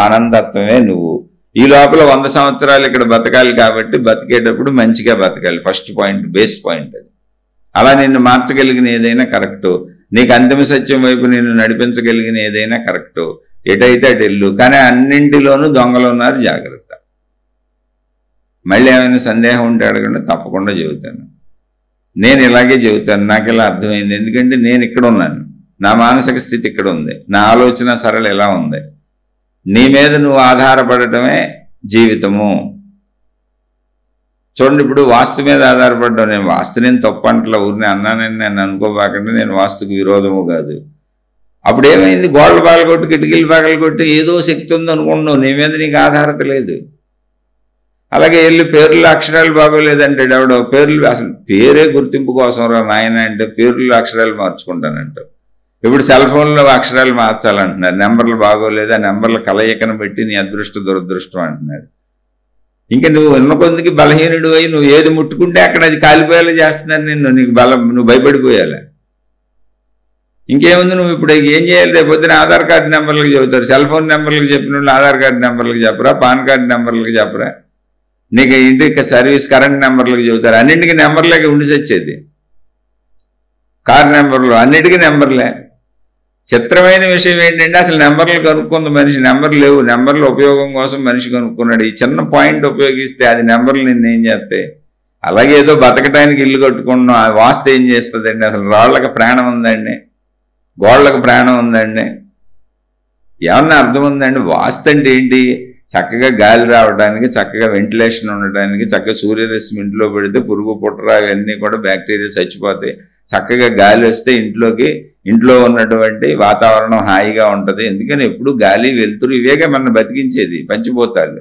Speaker 1: ఆనందత్వమే నువ్వు. ఈ లోపల 100 సంవత్సరాలు ఇక్కడ బతకాలి కాబట్టి బతికేటప్పుడు మంచిగా బతకాలి. ఫస్ట్ పాయింట్, బేస్ పాయింట్ అది. అలా నిన్ను మార్చగలిగిన ఏదైనా కరెక్టు, నీకు అంతిమ సత్యం వైపు నిన్ను నడిపించగలిగిన ఏదైనా కరెక్టు. ఎటైతే అటు వెళ్ళు. కానీ అన్నింటిలోనూ దొంగలు ఉన్నారు, జాగ్రత్త. మళ్ళీ ఏమైనా సందేహం ఉంటే అడగండి, తప్పకుండా చెబుతాను. నేను ఇలాగే చెబుతాను, నాకు ఇలా అర్థమైంది. ఎందుకంటే నేను ఇక్కడ ఉన్నాను, నా మానసిక స్థితి ఇక్కడ ఉంది, నా ఆలోచన సరళ ఎలా ఉంది. నీ మీద నువ్వు ఆధారపడటమే జీవితము. చూడండి, ఇప్పుడు వాస్తు మీద ఆధారపడ్డావు. నేను వాస్తు నేను తప్పు అంటలా, ఊరిని అన్నానని నేను అనుకోబాకండి, నేను వాస్తుకు విరోధము కాదు. అప్పుడు ఏమైంది? గోడలు పగలగొట్టి, కిటికీలు పగలగొట్టి ఏదో శక్తి ఉంది అనుకుంటున్నావు, నీ మీద నీకు ఆధారత లేదు. అలాగే వెళ్ళి పేర్లు అక్షరాలు బాగోలేదంటే ఎవడో పేర్లు, అసలు పేరే గుర్తింపు కోసం రా నాయన అంటే పేర్లు అక్షరాలు మార్చుకుంటానంటావు. ఇప్పుడు సెల్ ఫోన్లో అక్షరాలు మార్చాలంటున్నారు, నెంబర్లు బాగోలేదు, ఆ నెంబర్ల కలయికను బట్టి నీ అదృష్టం దురదృష్టం అంటున్నారు. ఇంకా నువ్వు ఉన్న కొందికి బలహీనుడు అయి నువ్వు ఏది ముట్టుకుంటే అక్కడ అది కాలిపోయేలా చేస్తున్నారు నిన్ను. నీకు నువ్వు భయపడిపోయాలా? ఇంకేముంది? నువ్వు ఇప్పుడు ఏం చేయాలి? రేపు పొద్దున ఆధార్ కార్డు నెంబర్లకు చెబుతారు, సెల్ ఫోన్ నెంబర్లకు చెప్పిన వాళ్ళు ఆధార్ కార్డు నెంబర్లకు చెప్పరా, పాన్ కార్డు నెంబర్లకు చెప్పరా, నీకు ఇంటికి సర్వీస్ కరెంట్ నెంబర్లకు చెబుతారు. అన్నింటికి నెంబర్లకే ఉండి చచ్చేది. కార్ నెంబర్లు అన్నిటికీ నెంబర్లే. చిత్రమైన విషయం ఏంటంటే అసలు నెంబర్లు కనుక్కుంది మనిషి, నెంబర్లు లేవు. నెంబర్ల ఉపయోగం కోసం మనిషి కనుక్కున్నాడు. ఈ చిన్న పాయింట్ ఉపయోగిస్తే అది నెంబర్లు నిన్నేం చేస్తాయి? అలాగే ఏదో బతకడానికి ఇల్లు కట్టుకున్నాం, ఆ వాస్తు ఏం చేస్తుందండి? అసలు రాళ్ళకి ప్రాణం ఉందండి, గోళ్ళకు ప్రాణం ఉందండి, ఏమన్నా అర్థం ఉందండి? వాస్తు అంటే ఏంటి? చక్కగా గాలి రావడానికి, చక్కగా వెంటిలేషన్ ఉండడానికి, చక్కగా సూర్యరశ్మి ఇంట్లో పెడితే పురుగు పుట్ర అవన్నీ కూడా బ్యాక్టీరియా చచ్చిపోతాయి. చక్కగా గాలి వస్తే ఇంట్లో ఉన్నటువంటి వాతావరణం హాయిగా ఉంటుంది. ఎందుకని ఎప్పుడు గాలి వెలుతురు ఇవేగా మన బతికించేది, పంచిపోతారు.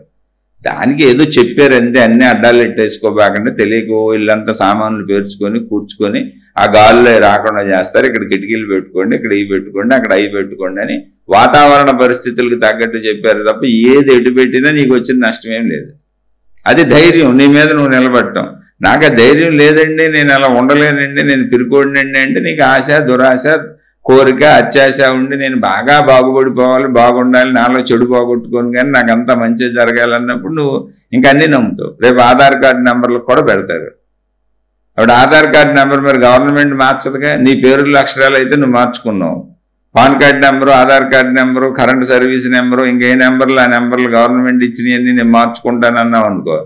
Speaker 1: దానికి ఏదో చెప్పారంటే అన్ని అడ్డాలు ఎట్టేసుకోబాకంటే తెలియకో ఇల్లంతా సామాన్లు పేర్చుకొని కూర్చుకొని ఆ గాలిలో రాకుండా చేస్తారు. ఇక్కడ కిటికీలు పెట్టుకోండి, ఇక్కడ ఇవి పెట్టుకోండి, అక్కడ అవి పెట్టుకోండి అని వాతావరణ పరిస్థితులకు తగ్గట్టు చెప్పారు తప్ప ఏది ఎటు పెట్టినా నీకు వచ్చిన నష్టమేం లేదు. అది ధైర్యం, నీ మీద నువ్వు నిలబడటం. నాకు ఆ ధైర్యం లేదండి, నేను అలా ఉండలేనండి, నేను పిరుకోడినండి అంటే నీకు ఆశ, దురాశ, కోరిక, అత్యాశ ఉండి నేను బాగా బాగుపడిపోవాలి, బాగుండాలి, నాలో చెడు పోగొట్టుకొని కానీ నాకు అంతా మంచి జరగాలన్నప్పుడు నువ్వు ఇంక అన్నీ నమ్ముతావు. రేపు ఆధార్ కార్డు నెంబర్లకు కూడా పెడతారు. అప్పుడు ఆధార్ కార్డు నెంబర్ మరి గవర్నమెంట్ మార్చదుగా, నీ పేరుల అక్షరాలు అయితే నువ్వు మార్చుకున్నావు. PAN card number, Aadhaar card number, current service number, ఇంకే నెంబర్లు ఆ నెంబర్లు గవర్నమెంట్ ఇచ్చినవన్నీ నేను మార్చుకుంటానన్నావు అనుకో,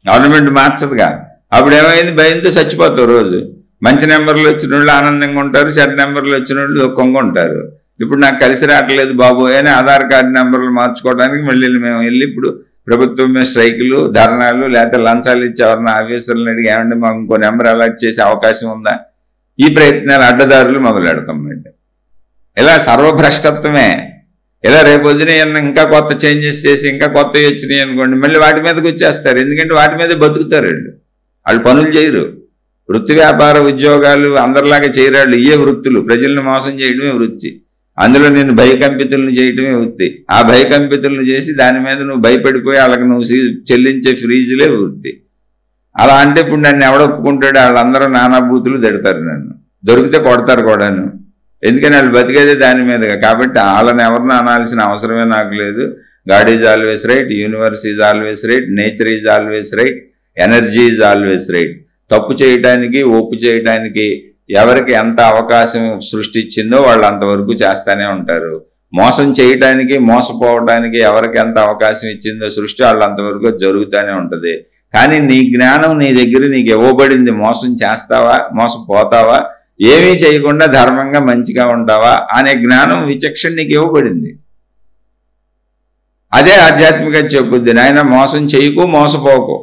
Speaker 1: గవర్నమెంట్ మార్చదుగా. అప్పుడు ఏమైంది? భయంతో చచ్చిపోతావు రోజు. మంచి నెంబర్లు వచ్చిన వాళ్ళు ఆనందంగా ఉంటారు, చెడ్డ నెంబర్లు వచ్చిన వాళ్ళు దుఃఖంగా ఉంటారు. ఇప్పుడు నాకు కలిసి రావట్లేదు బాబు అని ఆధార్ కార్డు నెంబర్లు మార్చుకోవడానికి మళ్ళీ మేము వెళ్ళి ఇప్పుడు ప్రభుత్వం మీద స్ట్రైకులు, ధర్నాలు, లేకపోతే లంచాలు ఇచ్చి ఎవరన్నా ఆఫీసర్లను అడిగి ఏమంటే మాకు ఇంకో నెంబర్ అలాట్ చేసే అవకాశం ఉందా? ఈ ప్రయత్నాలు అడ్డదారులు మొదలెడతాం. ఇలా సర్వభ్రష్టత్వమే. ఇలా రేపొద్దున ఇంకా కొత్త చేంజెస్ చేసి ఇంకా కొత్తవి వచ్చినాయి అనుకోండి, మళ్ళీ వాటి మీదకి వచ్చేస్తారు. ఎందుకంటే వాటి మీద బతుకుతారు వాళ్ళు పనులు చేయరు. వృత్తి వ్యాపార ఉద్యోగాలు అందరిలాగా చేయరాళ్ళు. ఇవే వృత్తులు, ప్రజల్ని మోసం చేయడమే వృత్తి. అందులో నేను భయకంపితులను చేయడమే వృత్తి. ఆ భయకంపితులను చేసి దాని మీద నువ్వు భయపడిపోయి వాళ్ళకి నువ్వు చెల్లించే ఫీజులే వృత్తి. అలా అంటే ఇప్పుడు నన్ను ఎవడొప్పుకుంటాడు? వాళ్ళందరూ నానాభూతులు తిడతారు, నన్ను దొరికితే కొడతారు కూడాను. ఎందుకని వాళ్ళు బతికేదే దాని మీదగా. కాబట్టి వాళ్ళని ఎవరిని అనాల్సిన అవసరమే నాకు లేదు. God is always right, universe is always right, nature is always right, energy is always right. తప్పు చేయటానికి ఒప్పు చేయటానికి ఎవరికి ఎంత అవకాశం సృష్టించిందో వాళ్ళు అంతవరకు చేస్తానే ఉంటారు. మోసం చేయటానికి మోసపోవటానికి ఎవరికి ఎంత అవకాశం ఇచ్చిందో సృష్టి వాళ్ళు అంతవరకు జరుగుతూనే ఉంటుంది. కానీ నీ జ్ఞానం నీ దగ్గర నీకు ఇవ్వబడింది. మోసం చేస్తావా, మోసపోతావా, ఏమీ చేయకుండా ధర్మంగా మంచిగా ఉంటావా అనే జ్ఞానం, విచక్షణ నీకు ఇవ్వబడింది. అదే ఆధ్యాత్మికత చెప్పుద్ది, నాయన మోసం చేయకు, మోసపోకు.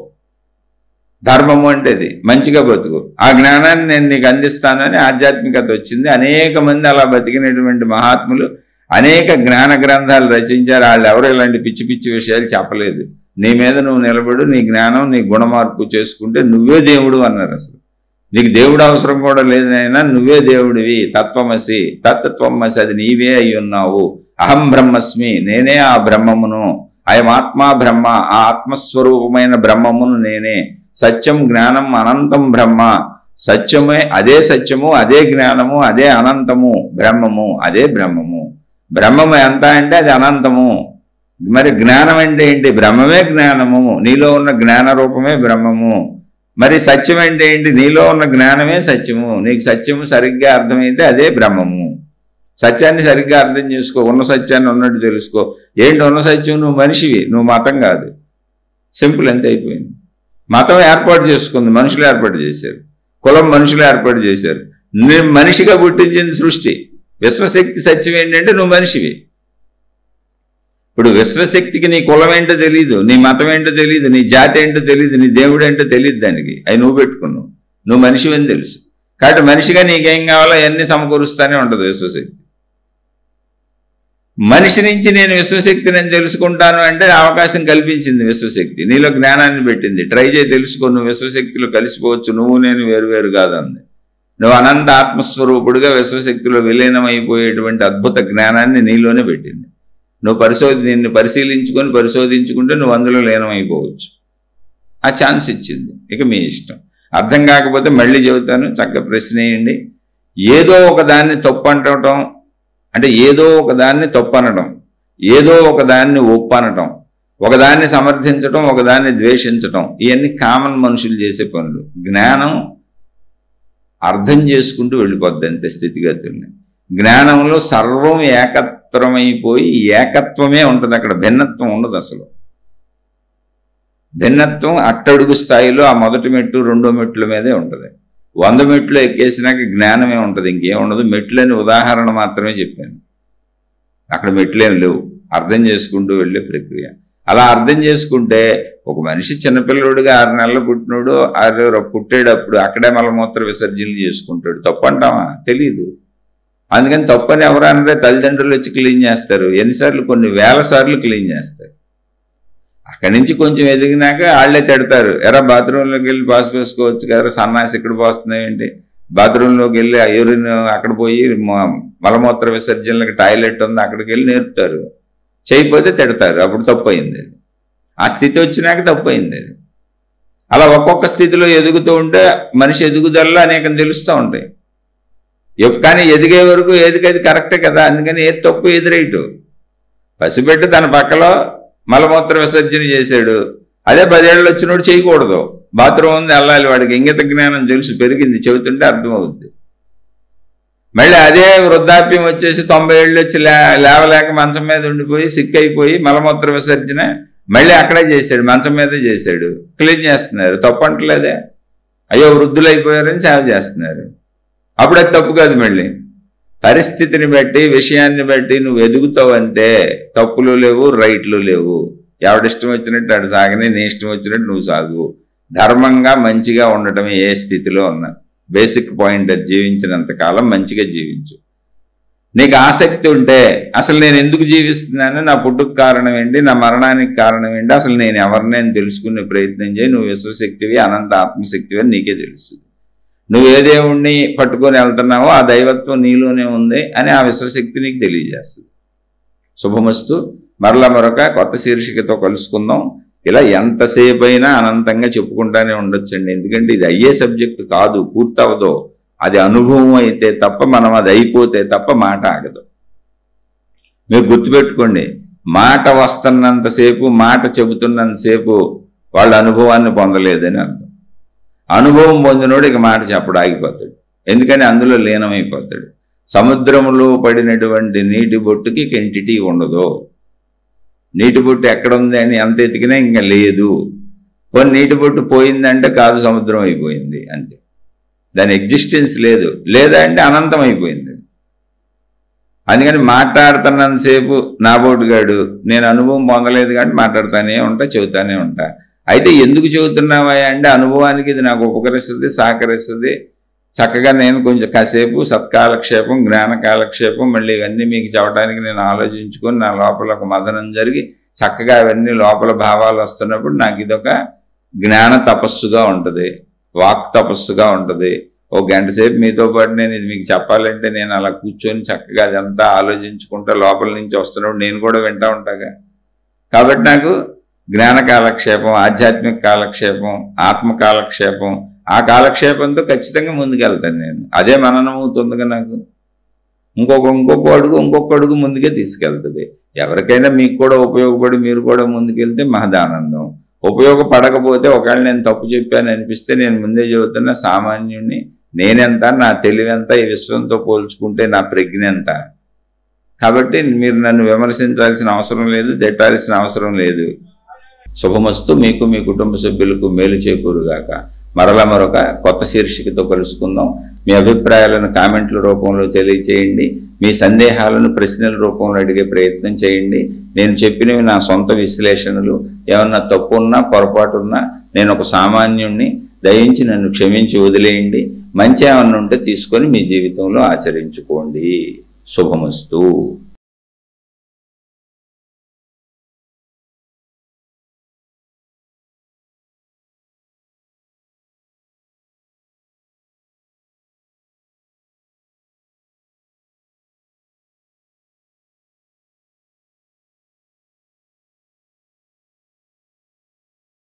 Speaker 1: ధర్మము అంటే అది, మంచిగా బతుకు. ఆ జ్ఞానాన్ని నేను నీకు అందిస్తానని ఆధ్యాత్మికత వచ్చింది. అనేక మంది అలా బతికినటువంటి మహాత్ములు అనేక జ్ఞాన గ్రంథాలు రచించారు. వాళ్ళు ఎవరు ఇలాంటి పిచ్చి పిచ్చి విషయాలు చెప్పలేదు. నీ మీద నువ్వు నిలబడు, నీ జ్ఞానం నీ గుణమార్పు చేసుకుంటే నువ్వే దేవుడు అన్నారు. అసలు నీకు దేవుడు అవసరం కూడా లేదు నాయనా, నువ్వే దేవుడివి. తత్వమసి, తత్వమసి, అది నీవే అయి ఉన్నావు. అహం బ్రహ్మస్మి, నేనే ఆ బ్రహ్మమును. అయం ఆత్మా బ్రహ్మ, ఆ ఆత్మస్వరూపమైన బ్రహ్మమును నేనే. సత్యం జ్ఞానం అనంతం బ్రహ్మ, సత్యమే, అదే సత్యము, అదే జ్ఞానము, అదే అనంతము. బ్రహ్మము అదే బ్రహ్మము. బ్రహ్మము ఎంత అంటే అది అనంతము. మరి జ్ఞానం అంటే ఏంటి? బ్రహ్మమే జ్ఞానము, నీలో ఉన్న జ్ఞాన రూపమే బ్రహ్మము. మరి సత్యం అంటే ఏంటి? నీలో ఉన్న జ్ఞానమే సత్యము. నీకు సత్యము సరిగ్గా అర్థమైతే అదే బ్రహ్మము. సత్యాన్ని సరిగ్గా అర్థం చేసుకో, ఉన్న సత్యాన్ని ఉన్నట్టు తెలుసుకో. ఏంటి ఉన్న సత్యం? నువ్వు మనిషివి, నువ్వు మతం కాదు. సింపుల్, ఎంత అయిపోయింది. మతం ఏర్పాటు చేసుకుంది, మనుషులు ఏర్పాటు చేశారు. కులం మనుషులు ఏర్పాటు చేశారు. నేను మనిషిగా పుట్టించింది సృష్టి. విశ్వశక్తి సత్యం ఏంటంటే నువ్వు మనిషివి. ఇప్పుడు విశ్వశక్తికి నీ కులం ఏంటో తెలియదు, నీ మతం ఏంటో తెలియదు, నీ జాతి ఏంటో తెలియదు, నీ దేవుడు ఏంటో తెలియదు. దానికి అవి నువ్వు పెట్టుకున్నావు. నువ్వు మనిషివని తెలుసు. కాబట్టి మనిషిగా నీకేం కావాలో అవన్నీ సమకూరుస్తానే ఉంటుంది విశ్వశక్తి. మనిషి నుంచి నేను విశ్వశక్తిని తెలుసుకుంటాను అంటే అవకాశం కల్పించింది విశ్వశక్తి. నీలో జ్ఞానాన్ని పెట్టింది. ట్రై చేయి, తెలుసుకో. నువ్వు విశ్వశక్తిలో కలిసిపోవచ్చు. నువ్వు నేను వేరువేరు కాదంది. నువ్వు అనంత ఆత్మస్వరూపుడుగా విశ్వశక్తిలో విలీనమైపోయేటువంటి అద్భుత జ్ఞానాన్ని నీలోనే పెట్టింది. నువ్వు నిన్ను పరిశోధించుకుంటే నువ్వు అందులో లీనమైపోవచ్చు. ఆ ఛాన్స్ ఇచ్చింది. ఇక మీ ఇష్టం. అర్థం కాకపోతే మళ్ళీ చెబుతాను, చక్కగా ప్రశ్న వేయండి. ఏదో ఒకదాన్ని తప్పు అంటడం అంటే ఏదో ఒకదాన్ని తప్పు అనడం, ఏదో ఒకదాన్ని ఒప్పు అనటం, ఒకదాన్ని సమర్థించడం, ఒకదాన్ని ద్వేషించటం, ఇవన్నీ కామన్ మనుషులు చేసే పనులు. జ్ఞానం అర్థం చేసుకుంటూ వెళ్ళిపోద్ది అంతే స్థితిగతుల్ని. జ్ఞానంలో సర్వం ఏకత్రమైపోయి ఏకత్వమే ఉంటుంది. అక్కడ భిన్నత్వం ఉండదు. అసలు భిన్నత్వం అట్టడుగు స్థాయిలో ఆ మొదటి మెట్టు రెండో మెట్ల మీదే ఉంటుంది. 100 మెట్లు ఎక్కేసినాక జ్ఞానమే ఉంటుంది, ఇంకేం ఉండదు. మెట్లని ఉదాహరణ మాత్రమే చెప్పాను. అక్కడ మెట్లేం లేవు. అర్థం చేసుకుంటూ వెళ్ళే ప్రక్రియ. అలా అర్థం చేసుకుంటే ఒక మనిషి చిన్నపిల్లడుగా 6 నెలలు పుట్టినోడు పుట్టేటప్పుడు అక్కడే మలమూత్ర విసర్జనలు చేసుకుంటాడు. తప్పు అంటావా? తెలీదు. అందుకని తప్పని ఎవరన్నా తల్లిదండ్రులు వచ్చి క్లీన్ చేస్తారు. ఎన్నిసార్లు? కొన్ని వేల సార్లు క్లీన్ చేస్తారు. అక్కడి నుంచి కొంచెం ఎదిగినాక వాళ్ళే తిడతారు. ఎరా బాత్రూంలోకి వెళ్ళి పాస్ వేసుకోవచ్చు కదా, సన్నాసి ఇక్కడ పోస్తున్నాయండి. బాత్రూంలోకి వెళ్ళి యూరిన్ అక్కడ పోయి మలమూత్ర విసర్జనలకు టాయిలెట్ ఉంది, అక్కడికి వెళ్ళి నేర్పుతారు. చేయకపోతే తిడతారు. అప్పుడు తప్పు అయింది. ఆ స్థితి వచ్చినాక తప్పు అయింది. అలా ఒక్కొక్క స్థితిలో ఎదుగుతూ ఉంటే మనిషి ఎదుగుదలలో అనేకం తెలుస్తూ ఉంటాయి. కానీ ఎదిగే వరకు ఏదికది కరెక్టే కదా. అందుకని ఏది తప్పు ఏది రైటు. పసిబిడ్డ తన పక్కలో మలమూత్ర విసర్జన చేశాడు, అదే 10 ఏళ్ళు వచ్చినోడు చేయకూడదు. బాత్రూమ్ ఉంది, వెళ్ళాలి. వాడికి ఇంగిత జ్ఞానం తెలుసు, పెరిగింది, చెబుతుంటే అర్థమవుద్ది. మళ్ళీ అదే వృద్ధాప్యం వచ్చేసి 90 ఏళ్ళు వచ్చి లేవలేక మంచం మీద ఉండిపోయి సిక్ అయిపోయి మలమూత్ర విసర్జన మళ్ళీ అక్కడే చేశాడు, మంచం మీదే చేశాడు. క్లీన్ చేస్తున్నారు. తప్పు అంటలేదే. అయ్యో వృద్ధులు అయిపోయారని సేవ చేస్తున్నారు. అప్పుడు అది తప్పు కాదు. మళ్ళీ పరిస్థితిని బట్టి విషయాన్ని బట్టి నువ్వు ఎదుగుతావు అంతే. తప్పులు లేవు, రైట్లు లేవు. ఎవడిష్టం వచ్చినట్టు అటు సాగని, నీ ఇష్టం వచ్చినట్టు నువ్వు సాగు. ధర్మంగా మంచిగా ఉండటమే ఏ స్థితిలో ఉన్నా. బేసిక్ పాయింట్ అది. జీవించినంతకాలం మంచిగా జీవించు. నీకు ఆసక్తి ఉంటే అసలు నేను ఎందుకు జీవిస్తున్నాను, నా పుట్టుకు కారణం ఏంటి, నా మరణానికి కారణం ఏంటి, అసలు నేను ఎవరిని అని తెలుసుకునే ప్రయత్నం చేయి. నువ్వు విశ్వశక్తివి, అనంత ఆత్మశక్తివి అని నీకే తెలుస్తుంది. నువ్వు ఏ దేవుణ్ణి పట్టుకొని వెళ్తున్నావో ఆ దైవత్వం నీలోనే ఉంది అని ఆ విశ్వశక్తి నీకు తెలియజేస్తుంది. శుభమస్తు. మరలా మరొక కొత్త శీర్షికతో కలుసుకుందాం. ఇలా ఎంతసేపు అయినా అనంతంగా చెప్పుకుంటానే ఉండొచ్చండి. ఎందుకంటే ఇది అయ్యే సబ్జెక్టు కాదు, పూర్తవదో. అది అనుభవం అయితే తప్ప, మనం అది అయిపోతే తప్ప మాట ఆగదు. మీరు గుర్తుపెట్టుకోండి, మాట వస్తున్నంతసేపు, మాట చెబుతున్నంతసేపు వాళ్ళ అనుభవాన్ని పొందలేదని అర్థం. అనుభవం పొందినోడు ఇక మాట చెప్పడు, ఆగిపోతాడు. ఎందుకని అందులో లీనమైపోతాడు. సముద్రంలో పడినటువంటి నీటి బొట్టుకి ఎంటిటీ ఉండదు. నీటి బొట్టు ఎక్కడుంది అని ఎంత ఎతికినా ఇంకా లేదు. కొన్ని నీటి బొట్టు పోయిందంటే కాదు, సముద్రం అయిపోయింది అంతే. దాని ఎగ్జిస్టెన్స్ లేదు. లేదా అంటే అనంతం అయిపోయింది. అందుకని మాట్లాడుతున్నంతసేపు నా బోటుగాడు, నేను అనుభవం పొందలేదు కాబట్టి మాట్లాడుతూనే ఉంటా, చెబుతానే ఉంటా. అయితే ఎందుకు చెబుతున్నావా అంటే అనుభవానికి ఇది నాకు ఉపకరిస్తుంది, సహకరిస్తుంది. చక్కగా నేను కొంచెం కాసేపు సత్కాలక్షేపం, జ్ఞాన కాలక్షేపం, మళ్ళీ ఇవన్నీ మీకు చెప్పడానికి నేను ఆలోచించుకొని నా లోపల ఒక మదనం జరిగి చక్కగా అవన్నీ లోపల భావాలు వస్తున్నప్పుడు నాకు ఇదొక జ్ఞాన తపస్సుగా ఉంటుంది, వాక్ తపస్సుగా ఉంటుంది. ఒక గంట సేపు మీతో పాటు నేను ఇది మీకు చెప్పాలంటే నేను అలా కూర్చొని చక్కగా అదంతా ఆలోచించుకుంటా లోపల నుంచి వస్తున్నప్పుడు నేను కూడా వింటా ఉంటాగా. కాబట్టి నాకు జ్ఞాన కాలక్షేపం, ఆధ్యాత్మిక కాలక్షేపం, ఆత్మ కాలక్షేపం, ఆ కాలక్షేపంతో ఖచ్చితంగా ముందుకెళ్తాను నేను. అదే మననమవుతుందిగా నాకు. ఇంకొక అడుగు ముందుకే తీసుకెళ్తుంది. ఎవరికైనా మీకు కూడా ఉపయోగపడి మీరు కూడా ముందుకెళ్తే మహదానందం. ఉపయోగపడకపోతే ఒకవేళ నేను తప్పు చెప్పాను అనిపిస్తే నేను ముందే చెబుతున్నా, సామాన్యుణ్ణి, నేనెంత, నా తెలివెంత, ఈ విశ్వంతో పోల్చుకుంటే నా ప్రజ్ఞ ఎంత. కాబట్టి మీరు నన్ను విమర్శించాల్సిన అవసరం లేదు, తిట్టాల్సిన అవసరం లేదు. శుభమస్తు. మీకు, మీ కుటుంబ సభ్యులకు మేలు చేకూరుగాక. మరలా మరొక కొత్త శీర్షికతో కలుసుకుందాం. మీ అభిప్రాయాలను కామెంట్ల రూపంలో తెలియచేయండి. మీ సందేహాలను ప్రశ్నల రూపంలో అడిగే ప్రయత్నం చేయండి. నేను చెప్పినవి నా సొంత విశ్లేషణలు. ఏమన్నా తప్పు ఉన్నా, పొరపాటు ఉన్నా నేను ఒక సామాన్యుణ్ణి, దయించి నన్ను క్షమించి వదిలేయండి. మంచి ఏమన్నా ఉంటే తీసుకొని మీ జీవితంలో ఆచరించుకోండి. శుభమస్తు.